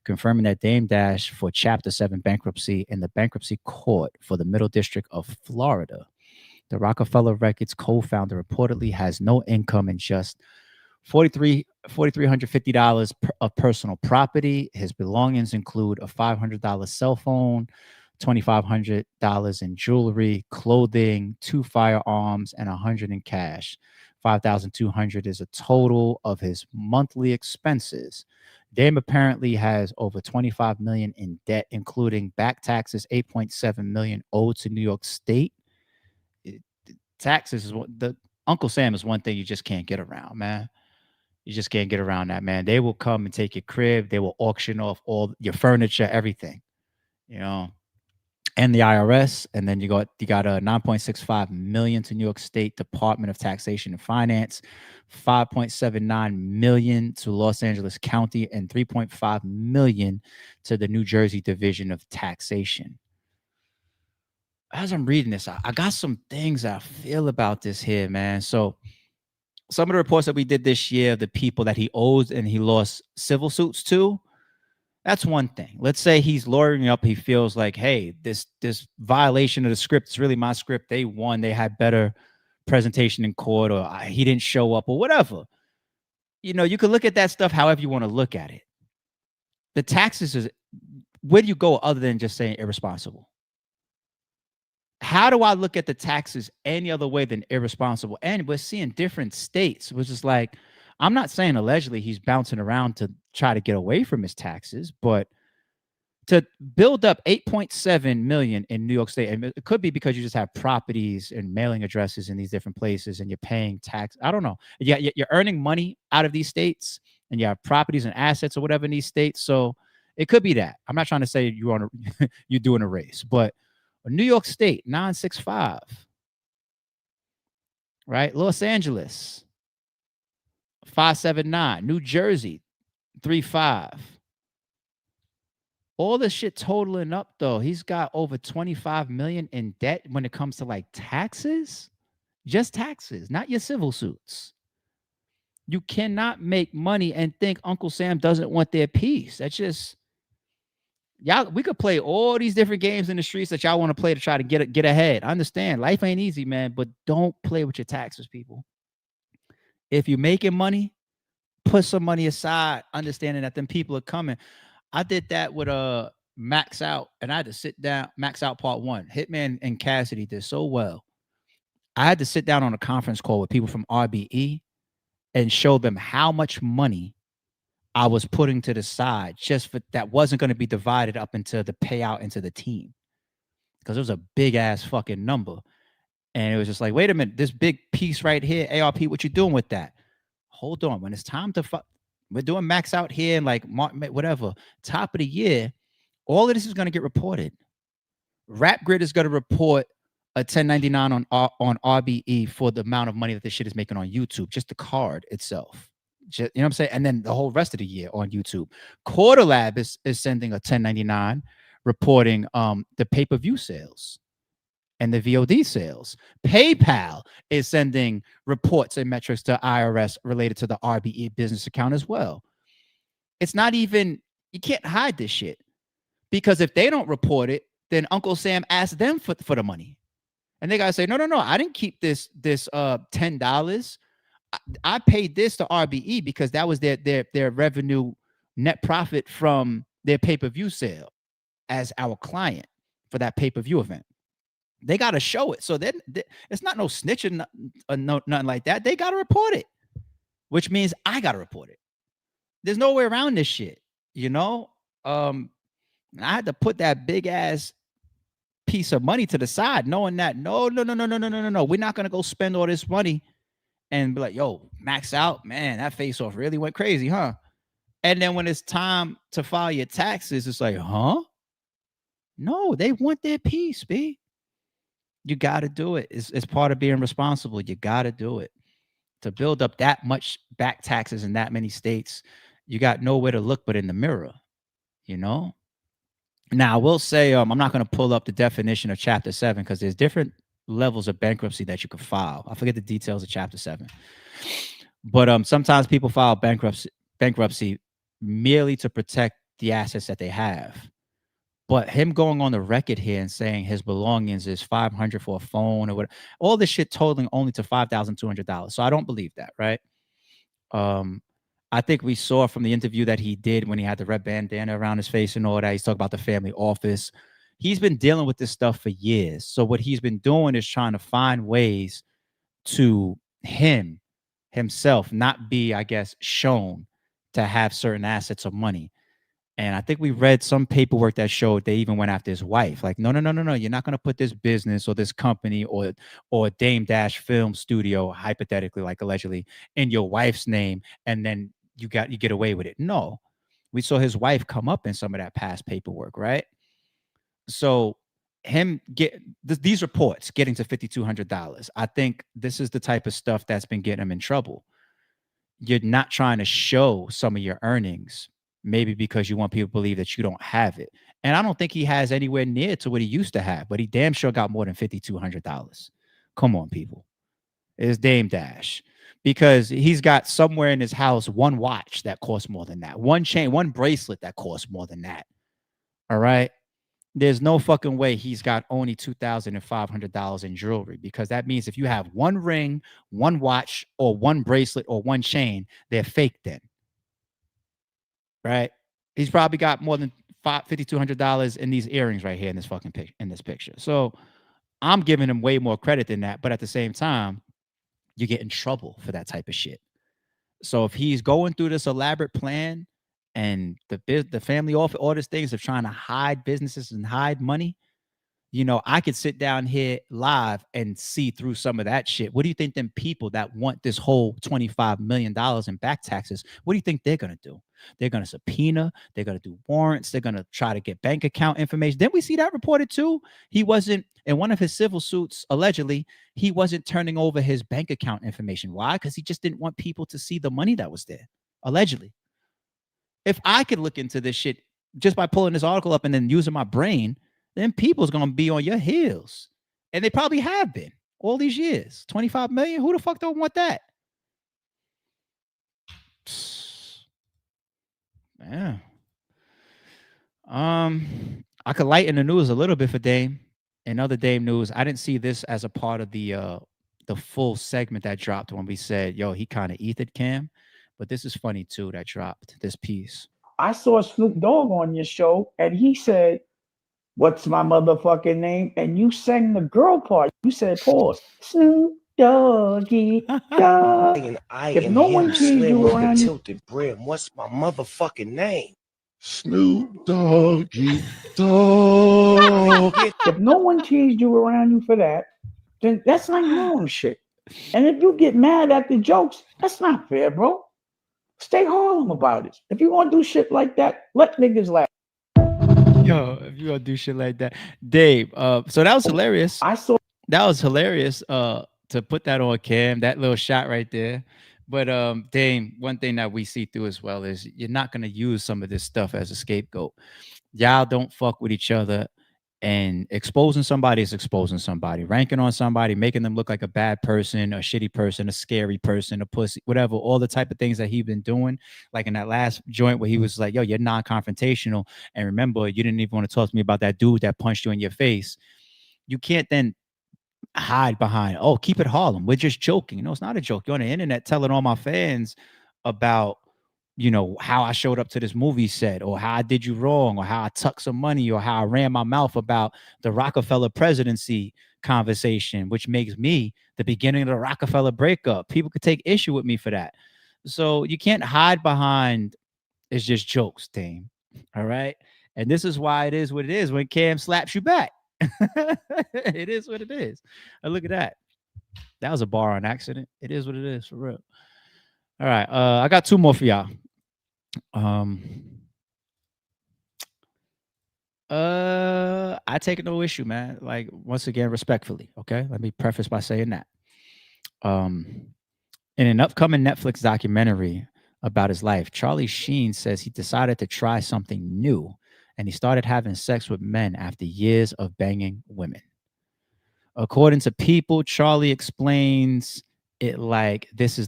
confirming that Dame Dash for Chapter 7 bankruptcy in the bankruptcy court for the Middle District of Florida. The Rockefeller Records co-founder reportedly has no income and just $4,350 of personal property. His belongings include a $500 cell phone, $2,500 in jewelry, clothing, 2 firearms, and $100 in cash. $5,200 is a total of his monthly expenses. Dame apparently has over $25 million in debt, including back taxes, $8.7 million owed to New York State. Taxes is what the Uncle Sam is one thing you just can't get around, man. You just can't get around that, man. They will come and take your crib. They will auction off all your furniture, everything, you know, and the IRS. And then you got a $9.65 million to New York State Department of Taxation and Finance, $5.79 million to Los Angeles County, and $3.5 million to the New Jersey Division of Taxation. As I'm reading this, I got some things I feel about this here, man. So some of the reports that we did this year, the people that he owes and he lost civil suits to, that's one thing. Let's say he's lawyering up. He feels like, hey, this violation of the script is really my script. They won. They had better presentation in court, or he didn't show up, or whatever. You know, you could look at that stuff however you want to look at it. The taxes is, where do you go other than just saying irresponsible? How do I look at the taxes any other way than irresponsible? And we're seeing different states, which is like, I'm not saying allegedly he's bouncing around to try to get away from his taxes, but to build up $8.7 million in New York State, and it could be because you just have properties and mailing addresses in these different places and you're paying tax. I don't know. Yeah, you're earning money out of these states and you have properties and assets or whatever in these states. So it could be that. I'm not trying to say you're doing a race, but New York State, 965, right? Los Angeles, 579. New Jersey, 35. All this shit totaling up, though, he's got over $25 million in debt when it comes to like taxes. Just taxes, not your civil suits. You cannot make money and think Uncle Sam doesn't want their piece. That's just... Y'all, we could play all these different games in the streets that y'all want to play to try to get ahead. I understand life ain't easy, man, but don't play with your taxes, people. If you're making money, put some money aside, understanding that them people are coming. I did that with Max Out, and I had to sit down. Max Out Part 1. Hitman and Cassidy did so well. I had to sit down on a conference call with people from RBE and show them how much money I was putting to the side just for that wasn't going to be divided up into the payout into the team, because it was a big ass fucking number. And it was just like, wait a minute, this big piece right here, ARP, what you doing with that? Hold on. When it's time to we're doing Max Out here and like whatever, top of the year, all of this is going to get reported. Rap Grid is going to report a 1099 on RBE for the amount of money that this shit is making on YouTube, just the card itself. Just, you know what I'm saying? And then the whole rest of the year on YouTube. Quarter Lab is sending a 1099 reporting the pay-per-view sales and the VOD sales. PayPal is sending reports and metrics to IRS related to the RBE business account as well. It's not even, you can't hide this shit. Because if they don't report it, then Uncle Sam asks them for the money. And they gotta say, no, I didn't keep this $10. I paid this to RBE because that was their revenue net profit from their pay-per-view sale as our client for that pay-per-view event. They got to show it. So then it's not no snitching, nothing like that. They got to report it, which means I got to report it. There's no way around this shit, you know? I had to put that big ass piece of money to the side, knowing that no. We're not going to go spend all this money and be like, yo, max out, man, that face off really went crazy, huh? And then when it's time to file your taxes, it's like, huh? No, they want their piece, B. You got to do it. It's part of being responsible. You got to do it. To build up that much back taxes in that many states, you got nowhere to look but in the mirror, you know? Now, I will say, I'm not going to pull up the definition of Chapter 7 because there's different levels of bankruptcy that you could file. I forget the details of Chapter 7. But sometimes people file bankruptcy merely to protect the assets that they have. But him going on the record here and saying his belongings is $500 for a phone or whatever, all this shit totaling only to $5,200. So I don't believe that, right? I think we saw from the interview that he did when he had the red bandana around his face and all that. He's talking about the family office. He's been dealing with this stuff for years. So what he's been doing is trying to find ways to himself not be, I guess, shown to have certain assets or money. And I think we read some paperwork that showed they even went after his wife. Like, no. You're not going to put this business or this company or Dame Dash Film Studio, hypothetically, like allegedly, in your wife's name, and then you get away with it. No, we saw his wife come up in some of that past paperwork, right? So him get these reports getting to $5,200. I think this is the type of stuff that's been getting him in trouble. You're not trying to show some of your earnings, maybe because you want people to believe that you don't have it. And I don't think he has anywhere near to what he used to have, but he damn sure got more than $5,200. Come on, people. It's Dame Dash. Because he's got somewhere in his house one watch that costs more than that. One chain, one bracelet that costs more than that. All right? There's no fucking way he's got only $2,500 in jewelry, because that means if you have one ring, one watch, or one bracelet, or one chain, they're fake then. Right? He's probably got more than $5,200 in these earrings right here in this fucking picture. So I'm giving him way more credit than that. But at the same time, you get in trouble for that type of shit. So if he's going through this elaborate plan and the family office, all these things of trying to hide businesses and hide money, you know, I could sit down here live and see through some of that shit. What do you think them people that want this whole $25 million in back taxes, what do you think they're going to do? They're going to subpoena. They're going to do warrants. They're going to try to get bank account information. Didn't we see that reported too? He wasn't, in one of his civil suits, allegedly, he wasn't turning over his bank account information. Why? Because he just didn't want people to see the money that was there, allegedly. If I could look into this shit just by pulling this article up and then using my brain, then people's going to be on your heels. And they probably have been all these years. 25 million? Who the fuck don't want that? Yeah. I could lighten the news a little bit for Dame. In other Dame news, I didn't see this as a part of the full segment that dropped when we said, yo, he kind of ethered Cam. But this is funny too, that dropped this piece. I saw Snoop Dogg on your show, and he said, "What's my motherfucking name?" And you sang the girl part. You said, "Pause, Snoop Doggy Dog." If no one sees you around you, tilted brim, what's my motherfucking name? Snoop Doggy Dog. If no one teased you around you for that, then that's like normal shit. And if you get mad at the jokes, that's not fair, bro. Stay Harlem about it. If you want to do shit like that, let niggas laugh. Yo, if you gonna do shit like that, Dave. So that was hilarious. That was hilarious. To put that on Cam, that little shot right there. But Dame, one thing that we see through as well is you're not gonna use some of this stuff as a scapegoat. Y'all don't fuck with each other. And exposing somebody is exposing somebody. Ranking on somebody, making them look like a bad person, a shitty person, a scary person, a pussy, whatever, all the type of things that he's been doing. Like in that last joint where he was like, yo, you're non-confrontational. And remember, you didn't even want to talk to me about that dude that punched you in your face. You can't then hide behind, oh, keep it Harlem. We're just joking. No, it's not a joke. You're on the internet telling all my fans about, you know, how I showed up to this movie set, or how I did you wrong, or how I tucked some money, or how I ran my mouth about the Rockefeller presidency conversation, which makes me the beginning of the Rockefeller breakup. People could take issue with me for that. So you can't hide behind it's just jokes, team. All right. And this is why it is what it is when Cam slaps you back. It is what it is. And look at that. That was a bar on accident. It is what it is, for real. All right. I got two more for y'all. I take no issue, man. Like, once again, respectfully. Okay. Let me preface by saying that. In an upcoming Netflix documentary about his life, Charlie Sheen says he decided to try something new, and he started having sex with men after years of banging women. According to People, Charlie explains it like this in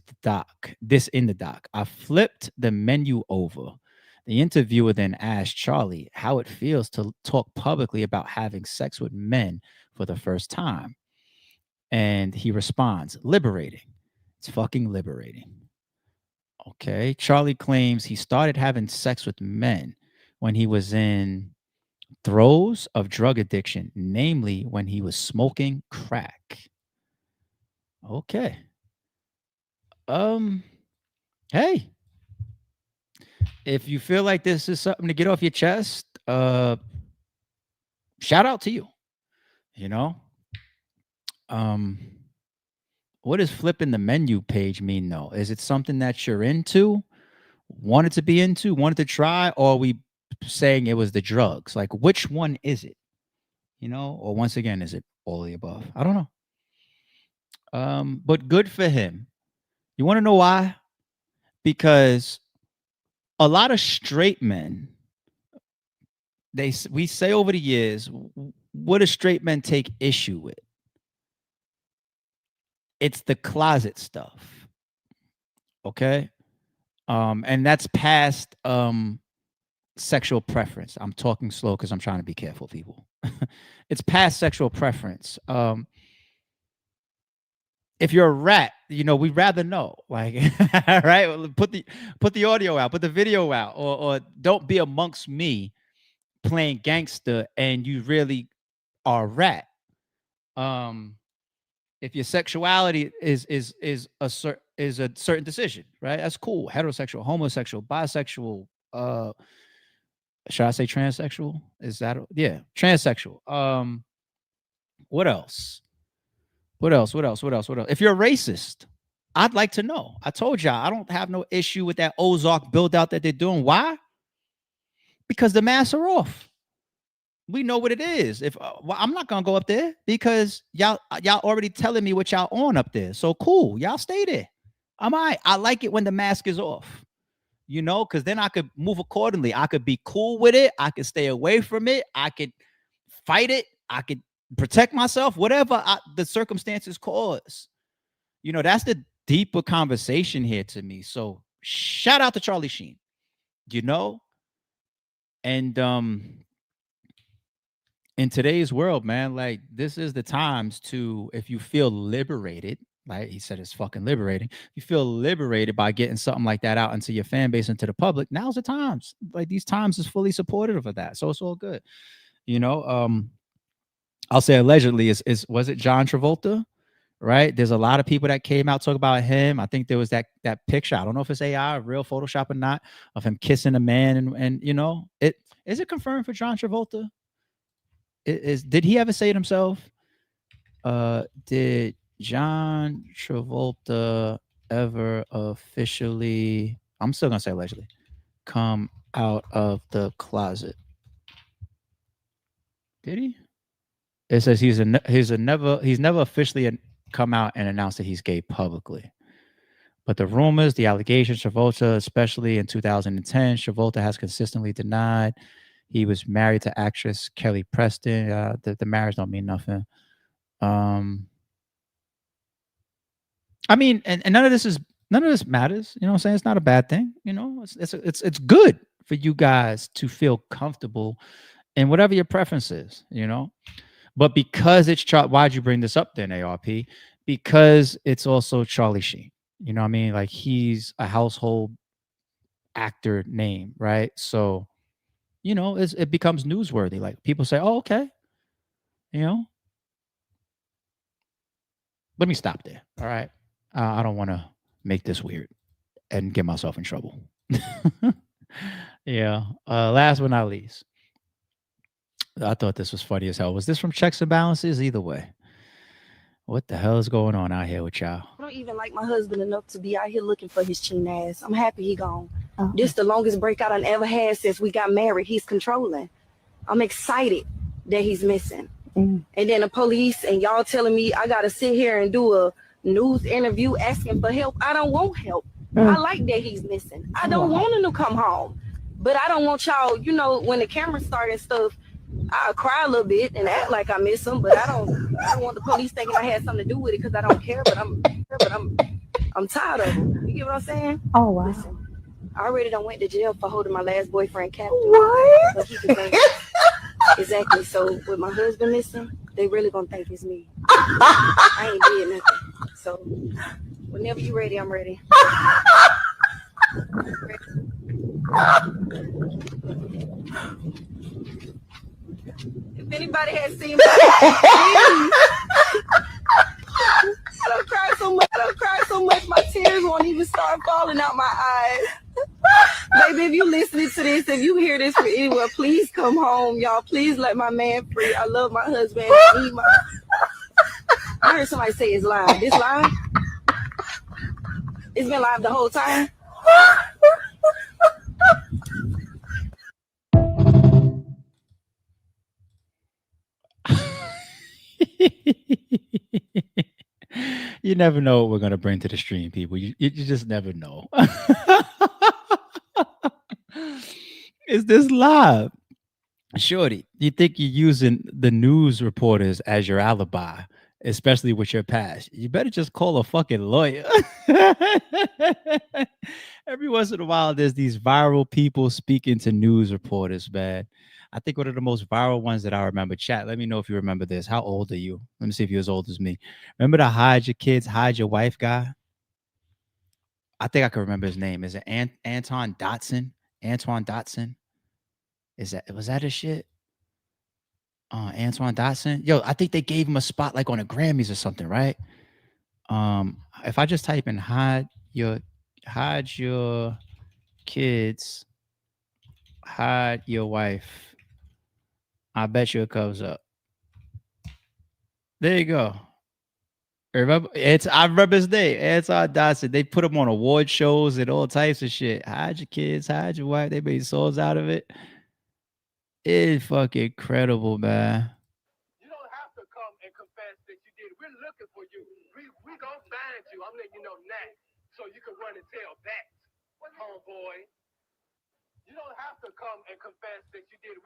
the doc. I flipped the menu over. The interviewer then asked Charlie how it feels to talk publicly about having sex with men for the first time. And he responds, liberating. It's fucking liberating. Okay. Charlie claims he started having sex with men when he was in throes of drug addiction, namely when he was smoking crack. Okay. Hey, if you feel like this is something to get off your chest, shout out to you. You know, what does flipping the menu page mean though? Is it something that you're into, wanted to be into, wanted to try, or are we saying it was the drugs? Like, which one is it? You know, or once again, is it all the above? I don't know. But good for him. You want to know why? Because a lot of straight men, we say over the years, what do straight men take issue with? It's the closet stuff. Okay. And that's past sexual preference. I'm talking slow because I'm trying to be careful, people. It's past sexual preference. If you're a rat, you know, we'd rather know. Like, right? Put the audio out, put the video out, or don't be amongst me playing gangster and you really are a rat. If your sexuality is a certain decision, right? That's cool. Heterosexual, homosexual, bisexual, should I say transsexual? Is that transsexual? What else? What else? If you're a racist, I'd like to know. I told y'all I don't have no issue with that Ozark build out that they're doing. Why? Because the masks are off. We know what it is. If I'm not gonna go up there because y'all already telling me what y'all on up there. So cool, y'all stay there. I'm all right. I like it when the mask is off, you know, because then I could move accordingly. I could be cool with it. I could stay away from it. I could fight it. I could protect myself, whatever the circumstances cause. You know, that's the deeper conversation here to me. So shout out to Charlie Sheen, you know, and in today's world, man, like this is the times to, if you feel liberated, like he said, it's fucking liberating. You feel liberated by getting something like that out into your fan base, into the public. Now's the times. Like these times is fully supportive of that. So it's all good. You know, I'll say allegedly was it John Travolta? Right. There's a lot of people that came out talk about him. I think there was that picture. I don't know if it's AI or real Photoshop or not, of him kissing a man. And you know, is it confirmed for John Travolta? Did he ever say it himself? Did John Travolta ever officially, I'm still gonna say allegedly, come out of the closet? Did he? It says he's never officially come out and announced that he's gay publicly. But the rumors, the allegations, Travolta, especially in 2010, Travolta has consistently denied He was married to actress Kelly Preston. The marriage don't mean nothing. I mean, and none of this matters. You know what I'm saying? It's not a bad thing. You know, it's good for you guys to feel comfortable in whatever your preference is, you know. But because it's why'd you bring this up then, ARP? Because it's also Charlie Sheen. You know what I mean? Like he's a household actor name, right? So, you know, it becomes newsworthy. Like people say, "Oh, okay," you know. Let me stop there. All right, I don't want to make this weird and get myself in trouble. Yeah. Last but not least, I thought this was funny as hell. Was this from Checks and Balances? Either way, what the hell is going on out here with y'all? I don't even like my husband enough to be out here looking for his chin ass. I'm happy he gone. This the longest breakout I ever had since we got married. He's controlling. I'm excited that he's missing. And then the police and y'all telling me I gotta sit here and do a news interview asking for help. I don't want help. I like that he's missing. I don't want him to come home. But I don't want y'all, you know, when the cameras start and stuff, I'll cry a little bit and act like I miss him, but I don't want the police thinking I had something to do with it because I don't care, but I'm tired of him. You get what I'm saying? Oh, wow. Listen, I already done went to jail for holding my last boyfriend captive. What? So he can think. Exactly. So with my husband missing, they really gonna think it's me. I ain't did nothing. So whenever you ready, I'm ready. If anybody has seen my I don't cry so much my tears won't even start falling out my eyes. Baby, if you listening to this, if you hear this from anywhere, please come home, y'all. Please let my man free. I love my husband. I heard somebody say it's live. This live? It's been live the whole time? You never know what we're gonna bring to the stream, people. You just never know. Is this live? Shorty, you think you're using the news reporters as your alibi, especially with your past? You better just call a fucking lawyer. Every once in a while, there's these viral people speaking to news reporters, man. I think one of the most viral ones that I remember. Chat, let me know if you remember this. How old are you? Let me see if you're as old as me. Remember the hide your kids, hide your wife guy? I think I can remember his name. Is it Anton Dotson? Antoine Dotson? Was that his shit? Antoine Dotson. Yo, I think they gave him a spot like on the Grammys or something, right? If I just type in hide your kids, hide your wife, I bet you it comes up. There you go. I remember his name, Anton Dotson. They put him on award shows and all types of shit. Hide your kids, hide your wife. They made songs out of it. It's fucking incredible, man. You don't have to come and confess that you did. We're looking for you. We gonna find you. I'm letting you know now, so you can run and tell that, homeboy. You don't have to come and confess that you did.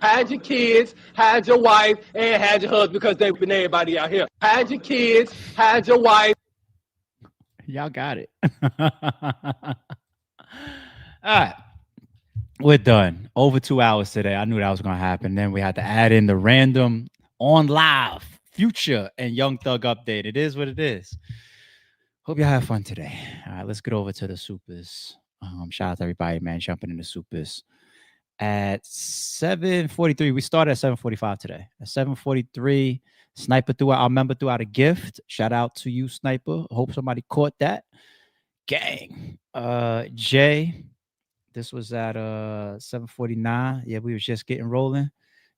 Hide your kids, hide your wife, and hide your husband because they've been everybody out here. Hide your kids, hide your wife. Y'all got it. All right. We're done. Over 2 hours today. I knew that was going to happen. Then we had to add in the random on live Future and Young Thug update. It is what it is. Hope y'all have fun today. All right, let's get over to the supers. Shout out to everybody, man, jumping in the supers. At 7:43, we started at 7:45 today. At 7:43, Sniper our member threw out a gift. Shout out to you, Sniper. Hope somebody caught that. Gang. Jay. This was at 7:49. Yeah, we was just getting rolling.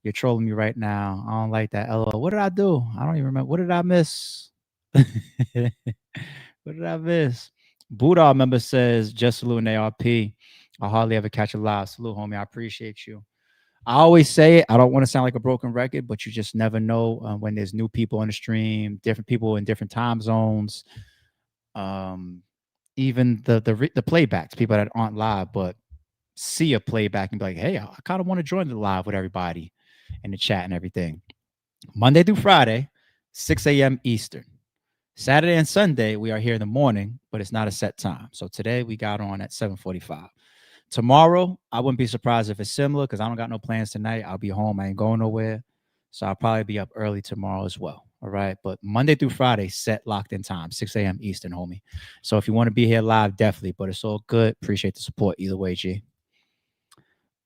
You're trolling me right now. I don't like that. LOL. What did I do? I don't even remember. What did I miss? What did I miss? Butta member says, just saluting ARP. I hardly ever catch a live. Salute, homie. I appreciate you. I always say it. I don't want to sound like a broken record, but you just never know when there's new people on the stream, different people in different time zones. Even the playbacks, people that aren't live, but see a playback and be like, hey, I kind of want to join the live with everybody in the chat and everything. Monday through Friday, 6 a.m. Eastern. Saturday and Sunday, we are here in the morning, but it's not a set time. So today we got on at 7:45. Tomorrow, I wouldn't be surprised if it's similar because I don't got no plans tonight. I'll be home. I ain't going nowhere. So I'll probably be up early tomorrow as well. All right. But Monday through Friday, set locked in time, 6 a.m. Eastern, homie. So if you want to be here live, definitely. But it's all good. Appreciate the support either way, G.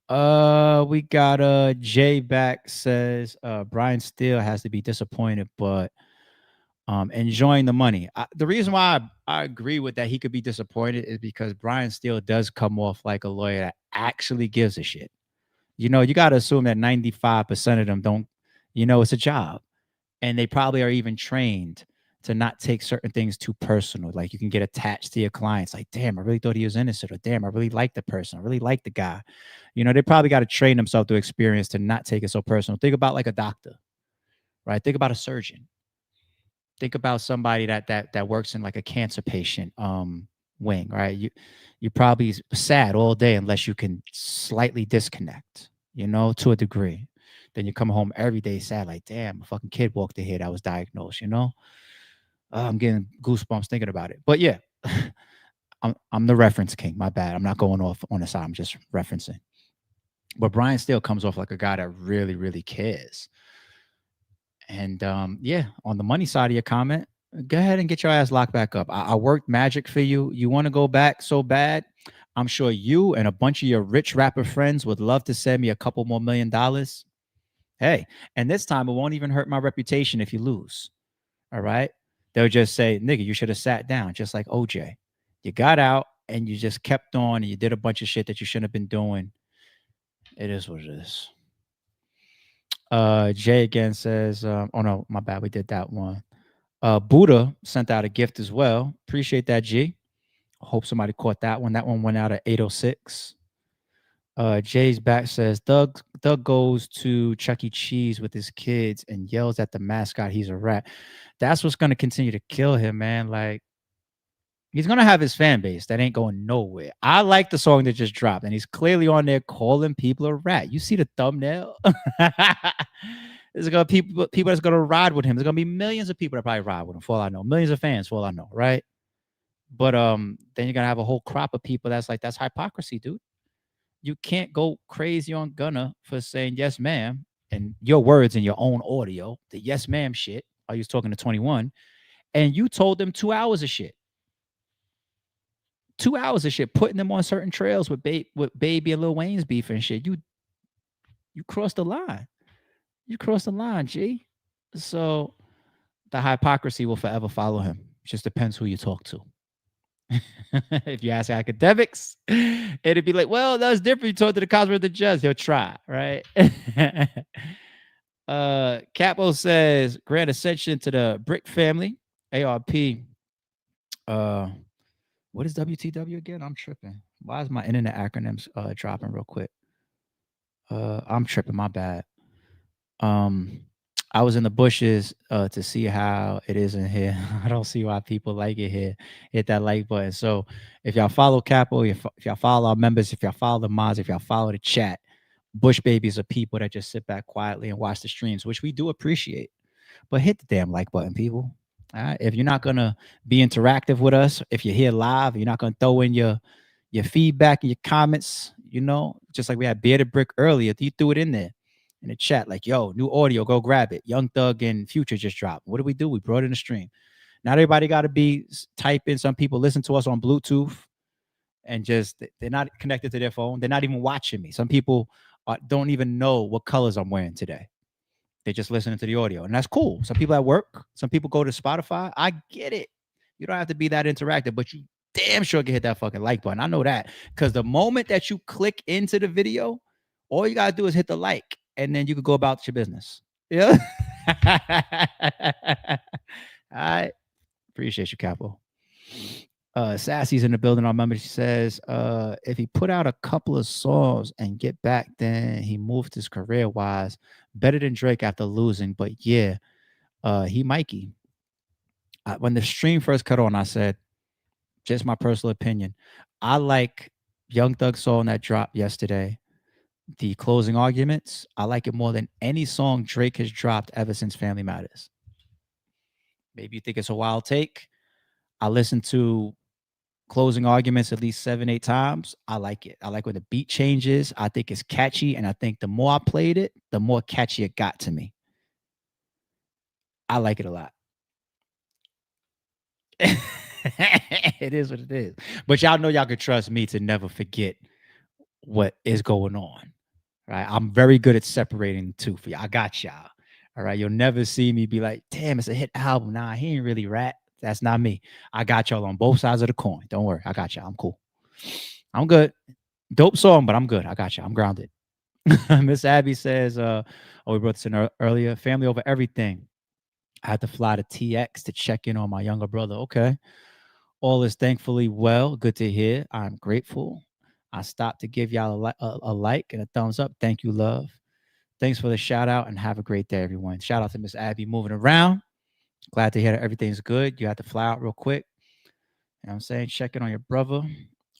We got Jay back says Brian Steele has to be disappointed, but enjoying the money. The reason why I agree with that he could be disappointed is because Brian Steele does come off like a lawyer that actually gives a shit. You know, you got to assume that 95% of them don't, you know, it's a job. And they probably are even trained to not take certain things too personal. Like you can get attached to your clients. Like, damn, I really thought he was innocent. Or damn, I really like the person. I really like the guy. You know, they probably got to train themselves to experience to not take it so personal. Think about like a doctor, right? Think about a surgeon. Think about somebody that works in like a cancer patient wing, right? You're probably sad all day unless you can slightly disconnect, you know, to a degree. Then you come home every day sad, like, damn, a fucking kid walked in here that was diagnosed, you know? I'm getting goosebumps thinking about it. But yeah, I'm the reference king. My bad. I'm not going off on the side. I'm just referencing. But Brian Steele comes off like a guy that really, really cares. And yeah, on the money side of your comment, go ahead and get your ass locked back up. I worked magic for you. You want to go back so bad? I'm sure you and a bunch of your rich rapper friends would love to send me a couple more $1 million. Hey, and this time it won't even hurt my reputation if you lose. All right. They'll just say, nigga, you should have sat down, just like OJ. You got out and you just kept on and you did a bunch of shit that you shouldn't have been doing. It is what it is. Jay again says, oh no, my bad. We did that one. Butta sent out a gift as well. Appreciate that, G. Hope somebody caught that one. That one went out at 8:06. Jay's back says Doug goes to Chuck E. Cheese with his kids and yells at the mascot he's a rat. That's what's gonna continue to kill him, man. Like he's gonna have his fan base that ain't going nowhere. I like the song that just dropped, and he's clearly on there calling people a rat. You see the thumbnail? There's gonna people that's gonna ride with him. There's gonna be millions of people that probably ride with him, for all I know. Millions of fans, for all I know, right? But then you're gonna have a whole crop of people that's like, that's hypocrisy, dude. You can't go crazy on Gunna for saying yes, ma'am, and your words in your own audio, the yes, ma'am shit. I was talking to 21, and you told them 2 hours of shit. 2 hours of shit, putting them on certain trails with Baby and Lil Wayne's beef and shit. You crossed the line. You crossed the line, G. So the hypocrisy will forever follow him. It just depends who you talk to. If you ask academics, it'd be like, well, that's different. You talk to the Cosmo the judge, he'll try, right? Capo says, grant ascension to the Brick family. ARP. What is WTW again? I'm tripping. Why is my internet acronyms dropping real quick? I'm tripping, my bad. I was in the bushes to see how it is in here. I don't see why people like it here. Hit that like button. So if y'all follow Capo, if y'all follow our members, if y'all follow the mods, if y'all follow the chat, Bush babies are people that just sit back quietly and watch the streams, which we do appreciate. But hit the damn like button, people. All right? If you're not gonna be interactive with us, if you're here live, you're not gonna throw in your feedback and your comments, you know, just like we had Bearded Brick earlier, you threw it in there in the chat, like, yo, new audio, go grab it. Young Thug and Future just dropped. What do? We brought in the stream. Not everybody got to be typing. Some people listen to us on Bluetooth and just, they're not connected to their phone. They're not even watching me. Some people don't even know what colors I'm wearing today. They're just listening to the audio, and that's cool. Some people at work, some people go to Spotify. I get it. You don't have to be that interactive, but you damn sure can hit that fucking like button. I know that, because the moment that you click into the video, all you got to do is hit the like. And then you could go about your business. Yeah. All right. Appreciate you, Capo. Sassy's in the building. Our member, she says, if he put out a couple of songs and get back, then he moved his career wise better than Drake after losing. But yeah, he Mikey. When the stream first cut on, I said, just my personal opinion, I like Young Thug song that dropped yesterday, the closing arguments, I like it more than any song Drake has dropped ever since Family Matters. Maybe you think it's a wild take. I listened to closing arguments at least 7-8 times. I like it. I like when the beat changes. I think it's catchy, and I think the more I played it, the more catchy it got to me. I like it a lot. It is what it is. But y'all know y'all can trust me to never forget what is going on. Right? I'm very good at separating the two for y'all. I got y'all. All right. You'll never see me be like, damn, it's a hit album. Nah, he ain't really rap. That's not me. I got y'all on both sides of the coin. Don't worry. I got y'all. I'm cool. I'm good. Dope song, but I'm good. I got you. I'm grounded. Miss Abby says, we brought this in earlier. Family over everything. I had to fly to TX to check in on my younger brother. Okay. All is thankfully well. Good to hear. I'm grateful. I stopped to give y'all a like and a thumbs up. Thank you, love. Thanks for the shout out and have a great day, everyone. Shout out to Miss Abby moving around. Glad to hear that everything's good. You had to fly out real quick. You know what I'm saying? Check in on your brother.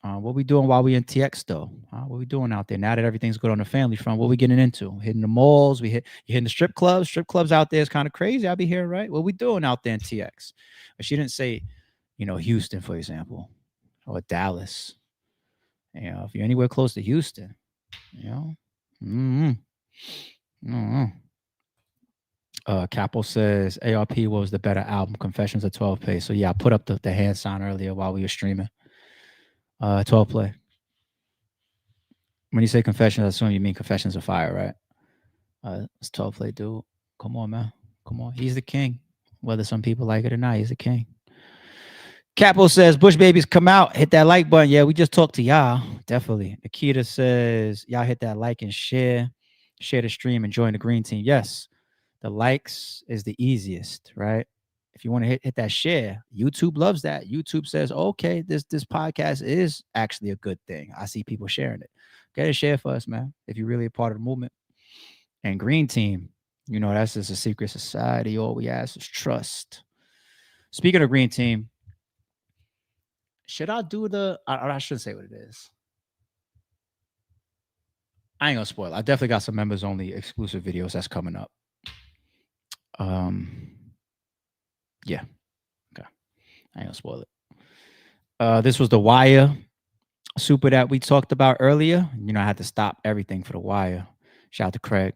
What we doing while we in TX though? What we doing out there now that everything's good on the family front? What we getting into? Hitting the malls? You hitting the strip clubs? Strip clubs out there is kind of crazy. I'll be here, right? What we doing out there in TX? But she didn't say, Houston, for example, or Dallas. If you're anywhere close to Houston, Capo says ARP was the better album. Confessions of 12 Play. So yeah, I put up the hand sign earlier while we were streaming. 12 Play. When you say Confessions, I assume you mean Confessions of Fire, right? It's 12 Play, dude. Come on, man. Come on. He's the king. Whether some people like it or not, he's the king. Capo says, Bush Babies, come out. Hit that like button. Yeah, we just talked to y'all. Definitely. Nikita says, y'all hit that like and share. Share the stream and join the green team. Yes, the likes is the easiest, right? If you want to hit that share, YouTube loves that. YouTube says, okay, this podcast is actually a good thing. I see people sharing it. Get a share for us, man, if you're really a part of the movement. And green team, that's just a secret society. All we ask is trust. Speaking of green team, should I do I shouldn't say what it is. I ain't gonna spoil it. I definitely got some members only exclusive videos that's coming up. Yeah. Okay. I ain't gonna spoil it. This was the Wire super that we talked about earlier. I had to stop everything for the Wire. Shout out to Craig.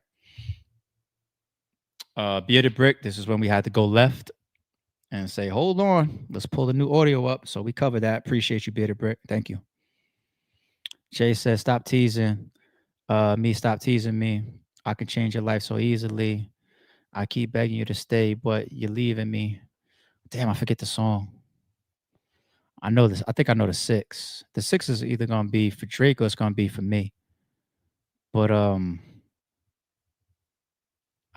Bearded Brick, this is when we had to go left and say, hold on, let's pull the new audio up. So we covered that. Appreciate you, Bearded Brick. Thank you. Jay says, stop teasing. Stop teasing me. I can change your life so easily. I keep begging you to stay, but you're leaving me. Damn, I forget the song. I know this. I think I know the 6. The 6 is either gonna be for Drake or it's gonna be for me. But I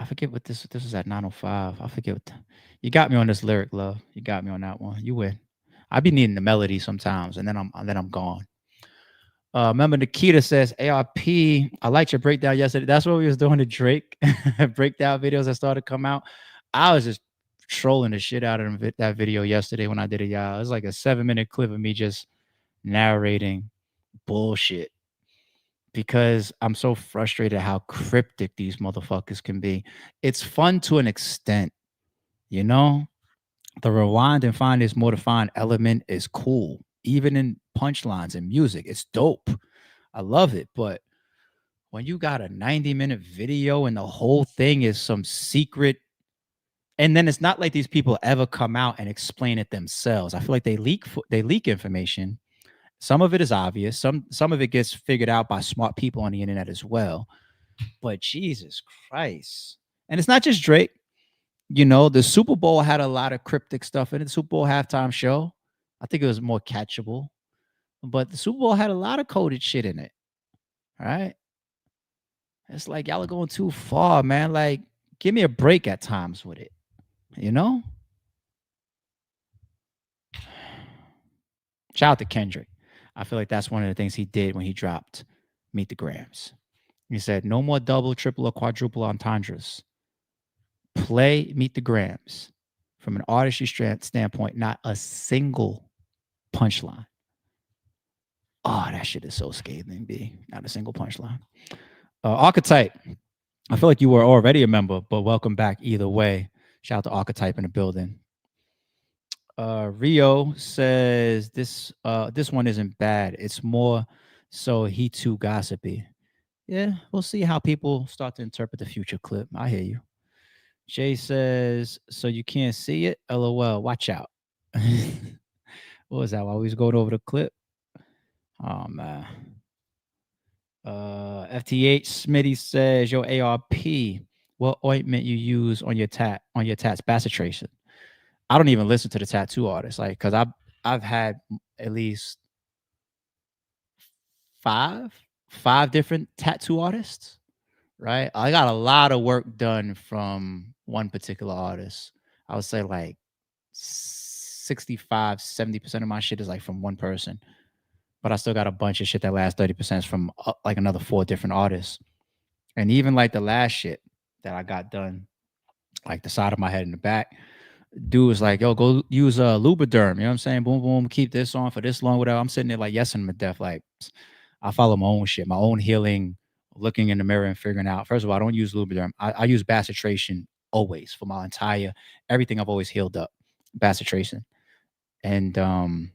forget what this is at 9:05. I forget what you got me on this lyric, love. You got me on that one. You win. I be needing the melody sometimes, and then I'm gone. Remember, Nikita says, ARP, I liked your breakdown yesterday. That's what we was doing to Drake breakdown videos that started to come out. I was just trolling the shit out of that video yesterday when I did it, y'all. It was like a 7-minute clip of me just narrating bullshit because I'm so frustrated how cryptic these motherfuckers can be. It's fun to an extent, The rewind and find this more defined element is cool. Even in punchlines and music, it's dope. I love it. But when you got a 90-minute video and the whole thing is some secret, and then it's not like these people ever come out and explain it themselves. I feel like they leak information. Some of it is obvious. Some of it gets figured out by smart people on the internet as well. But Jesus Christ. And it's not just Drake. The Super Bowl had a lot of cryptic stuff in it. The Super Bowl halftime show, I think it was more catchable. But the Super Bowl had a lot of coded shit in it. All right. It's like y'all are going too far, man. Like, give me a break at times with it. Shout out to Kendrick. I feel like that's one of the things he did when he dropped Meet the Grams. He said, no more double, triple, or quadruple entendres. Play Meet the Grams. From an artistry standpoint, not a single punchline. Oh, that shit is so scathing, B. Not a single punchline. Archetype. I feel like you were already a member, but welcome back either way. Shout out to Archetype in the building. Rio says this one isn't bad. It's more so he too gossipy. Yeah, we'll see how people start to interpret the future clip. I hear you. Jay says, so you can't see it? LOL, watch out. What was that? While we was going over the clip? Oh man. FTH Smitty says, yo, ARP, what ointment you use on your tats? Bacitration. I don't even listen to the tattoo artists, like, because I've had at least five different tattoo artists, right? I got a lot of work done from one particular artist. I would say like 65-70% of my shit is like from one person, but I still got a bunch of shit that last 30% from like another 4 different artists. And even like the last shit that I got done, like the side of my head and the back, dude was like, yo, go use Lubriderm. You know what I'm saying? Boom, boom, keep this on for this long, whatever. I'm sitting there like yesing him to death. Like, I follow my own shit, my own healing, looking in the mirror and figuring out. First of all, I don't use Lubriderm. I use bacitration always for my entire, everything I've always healed up, bacitration. And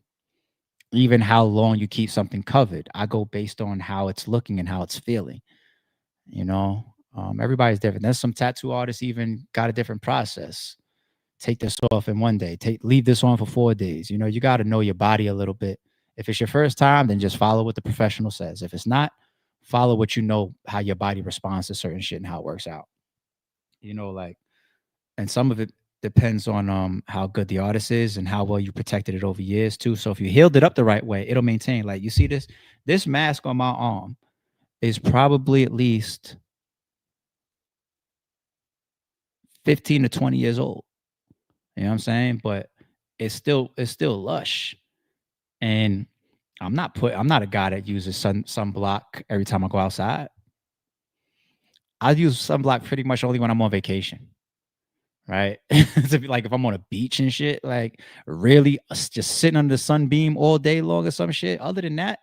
even how long you keep something covered, I go based on how it's looking and how it's feeling. You know, everybody's different. There's some tattoo artists even got a different process. Take this off in one day. Leave this on for 4 days. You know, you got to know your body a little bit. If it's your first time, then just follow what the professional says. If it's not, follow what you know, how your body responds to certain shit and how it works out. You know, like, and some of it depends on how good the artist is and how well you protected it over years too. So if you healed it up the right way, it'll maintain. Like, you see this mask on my arm is probably at least 15 to 20 years old. You know what I'm saying? But it's still lush. And I'm not a guy that uses sunblock every time I go outside. I use sunblock pretty much only when I'm on vacation. Right? To be like if I'm on a beach and shit, like really just sitting under the sunbeam all day long or some shit. Other than that,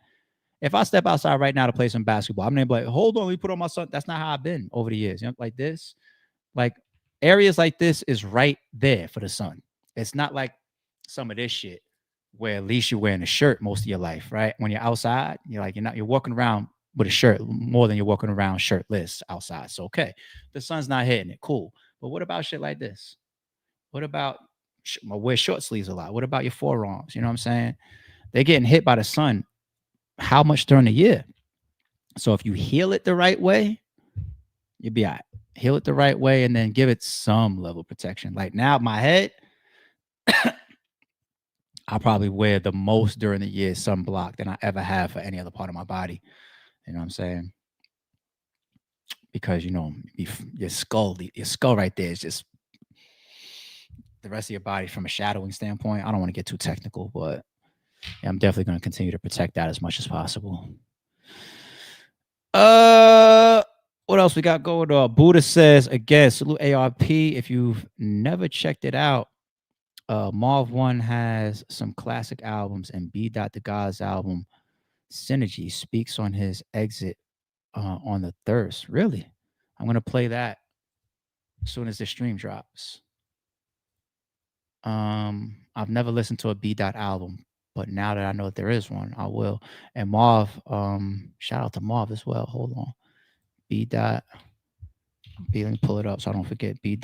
if I step outside right now to play some basketball, I'm gonna be like, hold on, let me put on my sun. That's not how I've been over the years. You know, like this. Like areas like this is right there for the sun. It's not like some of this shit where at least you're wearing a shirt most of your life, right? When you're outside, you're walking around with a shirt more than you're walking around shirtless outside. So okay, the sun's not hitting it, cool. But what about shit like this? What about wear short sleeves a lot? What about your forearms? You know what I'm saying? They're getting hit by the sun. How much during the year? So if you heal it the right way, you'll be all right. Heal it the right way and then give it some level of protection. Like now, my head, I probably wear the most during the year sunblock than I ever have for any other part of my body. You know what I'm saying? Because, you know, your skull right there is just the rest of your body from a shadowing standpoint. I don't want to get too technical, but yeah, I'm definitely going to continue to protect that as much as possible. What else we got going on? Butta says, again, salute ARP. If you've never checked it out, Marv 1 has some classic albums, and B. The God's album, Synergy, speaks on his exit on the Thirst. Really? I'm going to play that as soon as the stream drops. I've never listened to a B. album, but now that I know that there is one, I will. And Marv, shout out to Marv as well. Hold on. B. Let me pull it up so I don't forget. B.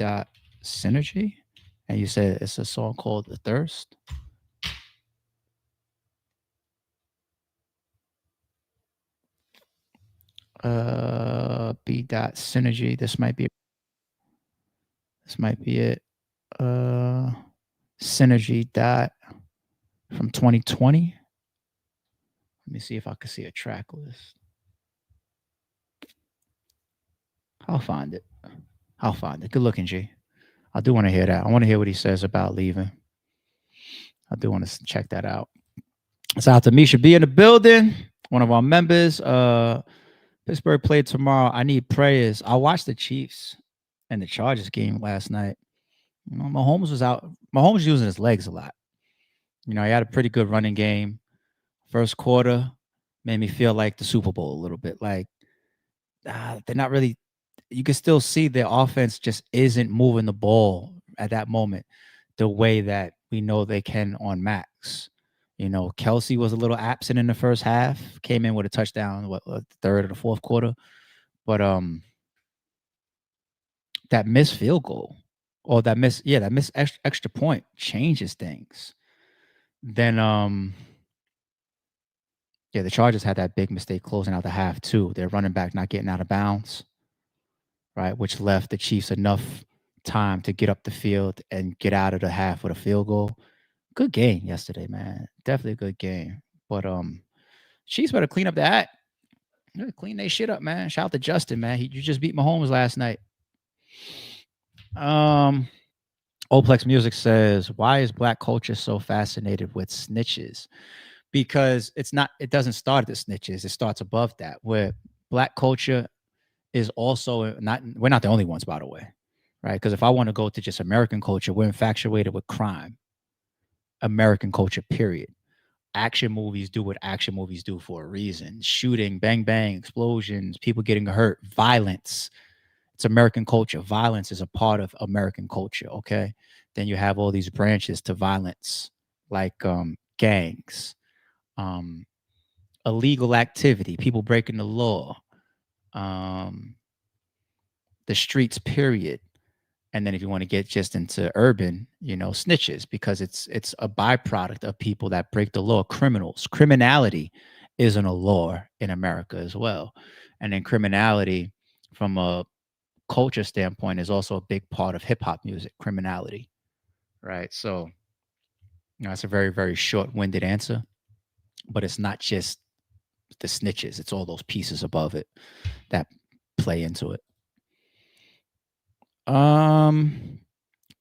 Synergy. And you said it's a song called The Thirst. B. Synergy. This might be it. Synergy from 2020. Let me see if I can see a track list. I'll find it. Good looking, G. I do want to hear that. I want to hear what he says about leaving. I do want to check that out. Shout out to Misha B in the building. One of our members. Pittsburgh played tomorrow. I need prayers. I watched the Chiefs and the Chargers game last night. You know, Mahomes was out. Mahomes was using his legs a lot. You know, he had a pretty good running game. First quarter, made me feel like the Super Bowl a little bit. Like they're not really. You can still see their offense just isn't moving the ball at that moment the way that we know they can on Max. You know, Kelsey was a little absent in the first half. Came in with a touchdown, the third or the fourth quarter, but that missed field goal or that missed extra point changes things. Then the Chargers had that big mistake closing out the half too. Their running back not getting out of bounds, right, which left the Chiefs enough time to get up the field and get out of the half with a field goal. Good game yesterday, man. Definitely a good game. But Chiefs better clean up the act. Clean their shit up, man. Shout out to Justin, man. You just beat Mahomes last night. Oplex Music says, why is black culture so fascinated with snitches? Because it doesn't start at the snitches. It starts above that, where black culture is also we're not the only ones, by the way, right? Because if I want to go to just American culture, we're infatuated with crime. American culture, period. Action movies do what action movies do for a reason. Shooting, bang, bang, explosions, people getting hurt, violence. It's American culture. Violence is a part of American culture, okay? Then you have all these branches to violence, like gangs, illegal activity, people breaking the law, the streets, period. And then if you want to get just into urban, snitches, because it's a byproduct of people that break the law, criminals. Criminality isn't a law in America as well. And then criminality from a culture standpoint is also a big part of hip hop music, criminality, right? So, it's a very, very short-winded answer, but it's not just the snitches. It's all those pieces above it that play into it.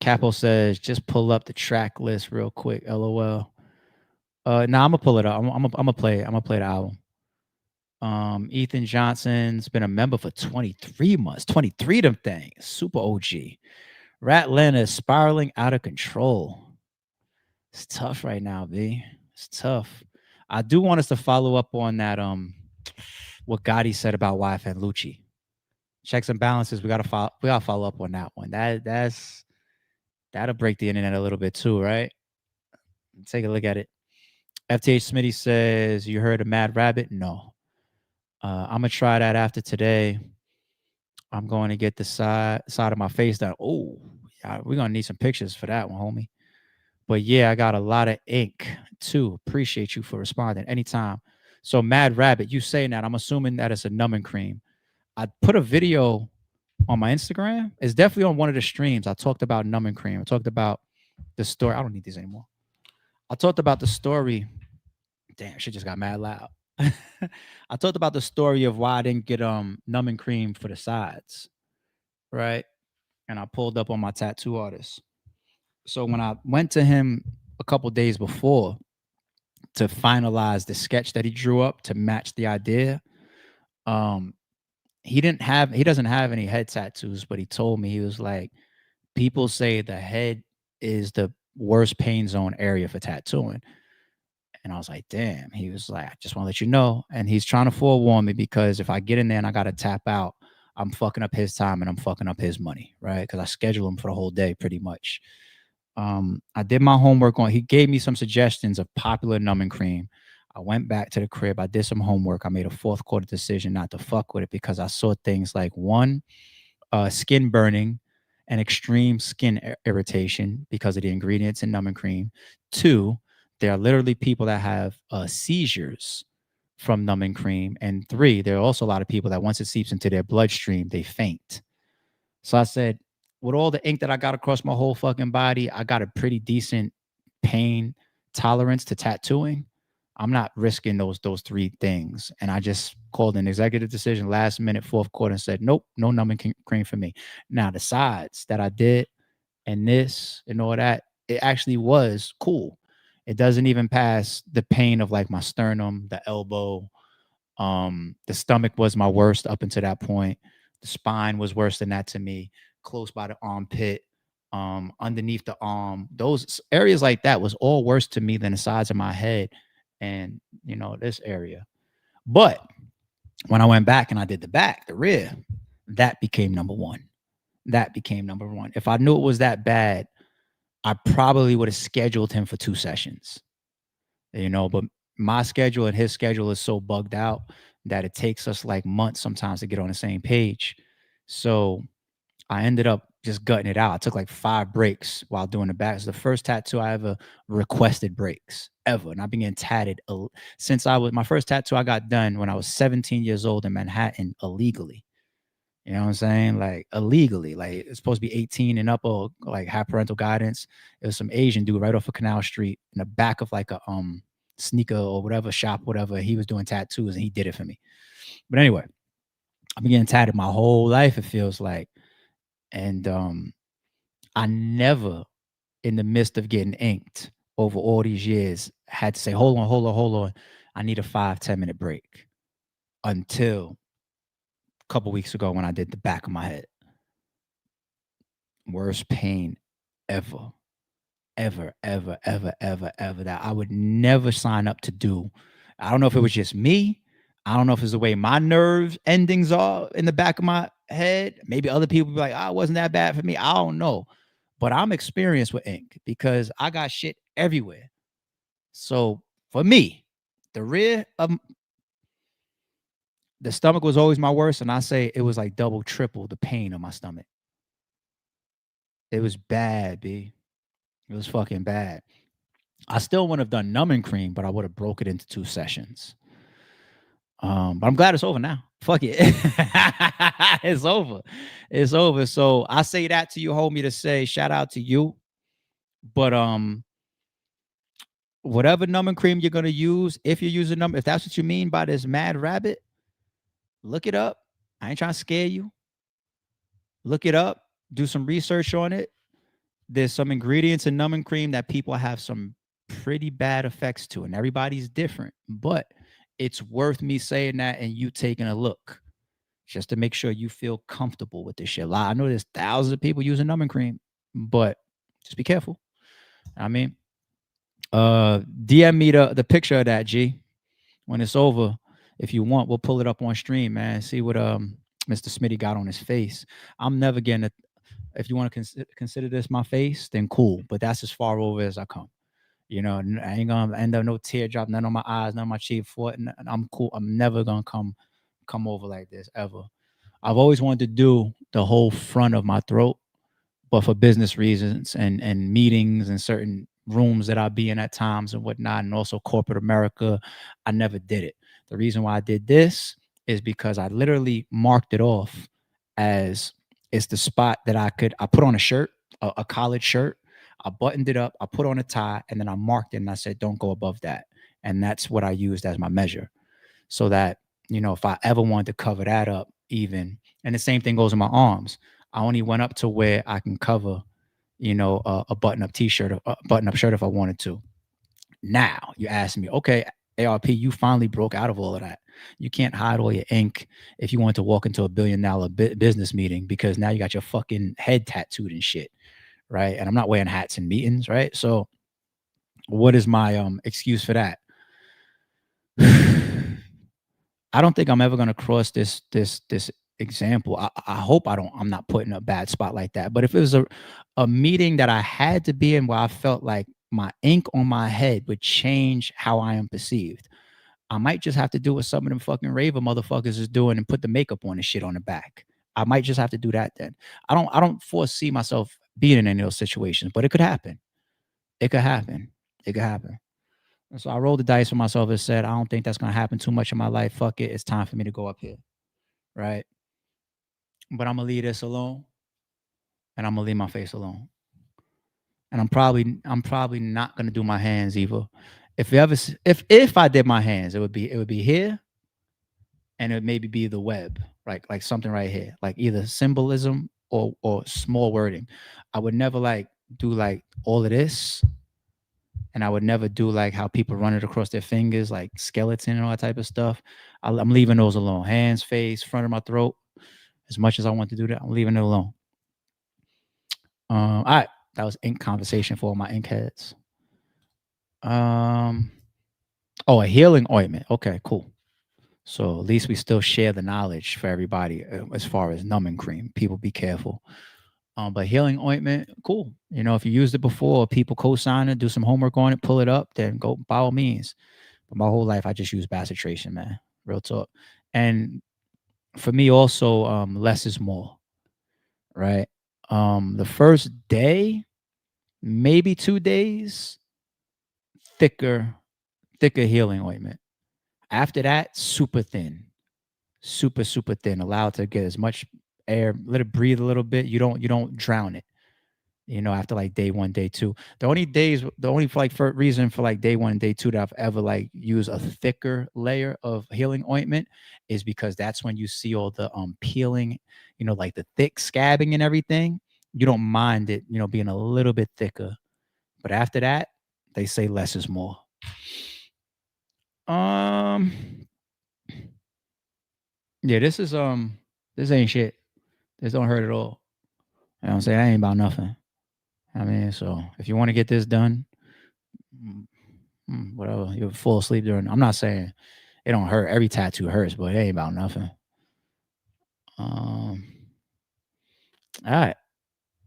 Capo says, just pull up the track list real quick. LOL. I'm gonna pull it up. I'm gonna play the album. Ethan Johnson's been a member for 23 months. 23 of them things. Super OG. Ratlanta is spiraling out of control. It's tough right now, B. It's tough. I do want us to follow up on that. What Gotti said about YF and Lucci. Checks and balances. We gotta follow up on that one. That'll break the internet a little bit too, right? Take a look at it. FTH Smitty says, you heard of Mad Rabbit? No. I'm gonna try that after today. I'm going to get the side of my face done. Oh, yeah, we're gonna need some pictures for that one, homie. But yeah, I got a lot of ink too. Appreciate you for responding anytime. So Mad Rabbit, you saying that? I'm assuming that it's a numbing cream. I put a video on my Instagram. It's definitely on one of the streams. I talked about numbing cream. I talked about the story. I don't need these anymore. I talked about the story. Damn, shit just got mad loud. I talked about the story of why I didn't get numbing cream for the sides, right? And I pulled up on my tattoo artist. So when I went to him a couple days before to finalize the sketch that he drew up to match the idea, he doesn't have any head tattoos, but he told me, he was like, people say the head is the worst pain zone area for tattooing. And I was like, damn. He was like, I just want to let you know. And he's trying to forewarn me, because if I get in there and I got to tap out, I'm fucking up his time and I'm fucking up his money, right? Because I schedule him for the whole day pretty much. I did my homework he gave me some suggestions of popular numbing cream. I went back to the crib. I did some homework. I made a fourth quarter decision not to fuck with it, because I saw things like, one, skin burning and extreme skin irritation because of the ingredients in numbing cream. Two, there are literally people that have seizures from numbing cream. And three, there are also a lot of people that once it seeps into their bloodstream, they faint. So I said, with all the ink that I got across my whole fucking body, I got a pretty decent pain tolerance to tattooing. I'm not risking those three things. And I just called an executive decision last minute, fourth quarter, and said, nope, no numbing cream for me. Now, the sides that I did and this and all that, it actually was cool. It doesn't even pass the pain of like my sternum, the elbow. The stomach was my worst up until that point. The spine was worse than that to me. Close by the armpit, underneath the arm. Those areas like that was all worse to me than the sides of my head and, this area. But when I went back and I did the rear, that became number one. That became number one. If I knew it was that bad, I probably would have scheduled him for 2 sessions. But my schedule and his schedule is so bugged out that it takes us like months sometimes to get on the same page. So I ended up just gutting it out. I took like 5 breaks while doing the back. It's the first tattoo I ever requested breaks ever. And I've been getting tatted since my first tattoo I got done when I was 17 years old in Manhattan illegally. You know what I'm saying? Like illegally, like it's supposed to be 18 and up or like have parental guidance. It was some Asian dude right off of Canal Street in the back of like a sneaker or whatever shop, whatever. He was doing tattoos and he did it for me. But anyway, I've been getting tatted my whole life, it feels like. And I never, in the midst of getting inked over all these years, had to say, hold on. I need a 5-10 minute break until a couple weeks ago when I did the back of my head. Worst pain ever that I would never sign up to do. I don't know if it was just me. I don't know if it's the way my nerve endings are in the back of my head. Maybe other people be like, it wasn't that bad for me. I don't know. But I'm experienced with ink because I got shit everywhere. So for me, the rear of the stomach was always my worst. And I say it was like double, triple the pain of my stomach. It was bad, B. It was fucking bad. I still wouldn't have done numbing cream, but I would have broke it into 2 sessions. But I'm glad it's over now. Fuck it. It's over. It's over. So I say that to you, homie, to say shout out to you. But whatever numbing cream you're gonna use, if you're using if that's what you mean by this mad rabbit, look it up. I ain't trying to scare you. Look it up. Do some research on it. There's some ingredients in numbing cream that people have some pretty bad effects to, and everybody's different. But it's worth me saying that and you taking a look just to make sure you feel comfortable with this shit. I know there's thousands of people using numbing cream, but just be careful. I mean, DM me the picture of that, G. When it's over, if you want, we'll pull it up on stream, man. See what Mr. Smitty got on his face. I'm never getting it. If you want to consider this my face, then cool. But that's as far over as I come. I ain't gonna end up no teardrop, none on my eyes, none on my cheek, foot, and I'm cool. I'm never gonna come over like this ever. I've always wanted to do the whole front of my throat, but for business reasons and meetings and certain rooms that I be in at times and whatnot, and also corporate America, I never did it. The reason why I did this is because I literally marked it off as it's the spot that I put on a shirt, a college shirt. I buttoned it up, I put on a tie, and then I marked it and I said, don't go above that. And that's what I used as my measure. So that, if I ever wanted to cover that up even, and the same thing goes in my arms. I only went up to where I can cover, a button-up t-shirt, a button-up shirt if I wanted to. Now, you ask me, okay, ARP, you finally broke out of all of that. You can't hide all your ink if you want to walk into a $1 billion business meeting because now you got your fucking head tattooed and shit, right? And I'm not wearing hats in meetings, right? So what is my excuse for that? I don't think I'm ever going to cross this example. I hope I'm not putting a bad spot like that. But if it was a meeting that I had to be in where I felt like my ink on my head would change how I am perceived, I might just have to do what some of them fucking raver motherfuckers is doing and put the makeup on and shit on the back. I might just have to do that then. I don't foresee myself being in any of those situations, but it could happen. It could happen. It could happen. And so I rolled the dice for myself and said, I don't think that's going to happen too much in my life. Fuck it. It's time for me to go up here. Right. But I'm going to leave this alone. And I'm going to leave my face alone. And I'm probably not going to do my hands either. If I did my hands, it would be here. And it would maybe be the web, right? Like something right here, like either symbolism or small wording. I would never do all of this. And I would never do how people run it across their fingers, like skeleton and all that type of stuff. I'm leaving those alone. Hands, face, front of my throat. As much as I want to do that, I'm leaving it alone. All right. That was ink conversation for all my ink heads. A healing ointment. Okay, cool. So at least we still share the knowledge for everybody as far as numbing cream. People be careful. But healing ointment, cool. You know, if you used it before, people co-sign it, do some homework on it, pull it up, then go by all means. But my whole life, I just use Bacitration, man. Real talk. And for me also, less is more, right? The first day, maybe 2 days, thicker healing ointment. After that, super thin, super thin. Allow it to get as much air, let it breathe a little bit. You don't drown it. You know, after like day 1, day 2. The only reason for like day 1 and day 2 that I've ever like used a thicker layer of healing ointment is because that's when you see all the peeling, you know, like the thick scabbing and everything. You don't mind it, you know, being a little bit thicker. But after that, they say less is more. Yeah, this ain't shit. This don't hurt at all. You know what I'm saying? That ain't about nothing. I mean, so if you want to get this done, whatever, you'll fall asleep during. I'm not saying it don't hurt. Every tattoo hurts, but it ain't about nothing. All right,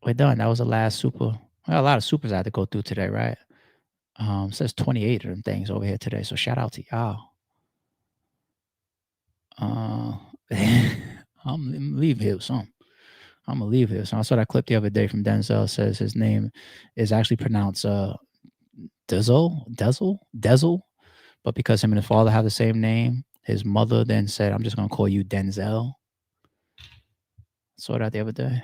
we're done. That was the last super. Well, a lot of supers I had to go through today, right? It says 28 of them things over here today. So shout out to y'all. I'm gonna leave here with something. I'm gonna leave here. So I saw that clip the other day from Denzel. It says his name is actually pronounced Dezel, but because him and his father have the same name, his mother then said, "I'm just gonna call you Denzel." Saw that the other day.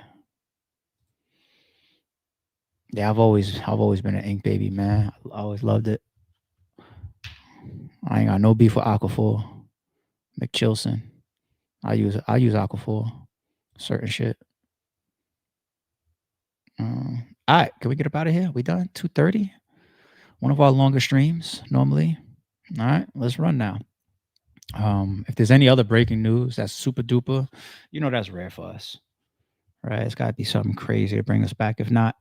Yeah, I've always been an Ink baby, man. I always loved it. I ain't got no beef with Aquaphor, McChilson. I use Aquaphor, certain shit. All right, can we get up out of here? We done? 2:30. One of our longer streams normally. All right, let's run now. If there's any other breaking news that's super duper, you know that's rare for us, right? It's got to be something crazy to bring us back. If not,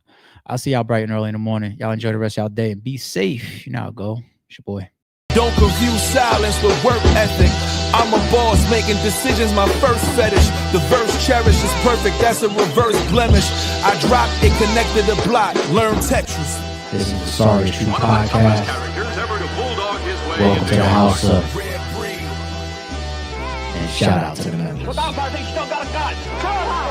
I'll see y'all bright and early in the morning. Y'all enjoy the rest of y'all day and be safe. You know how it go. It's your boy. Don't confuse silence with work ethic. I'm a boss making decisions, my first fetish. The verse cherished is perfect, that's a reverse blemish. I dropped it, connected the block, learn Tetris. This is the Sorry Street Podcast. Welcome to the house of. And shout out to the members. Without, I think still got a gun.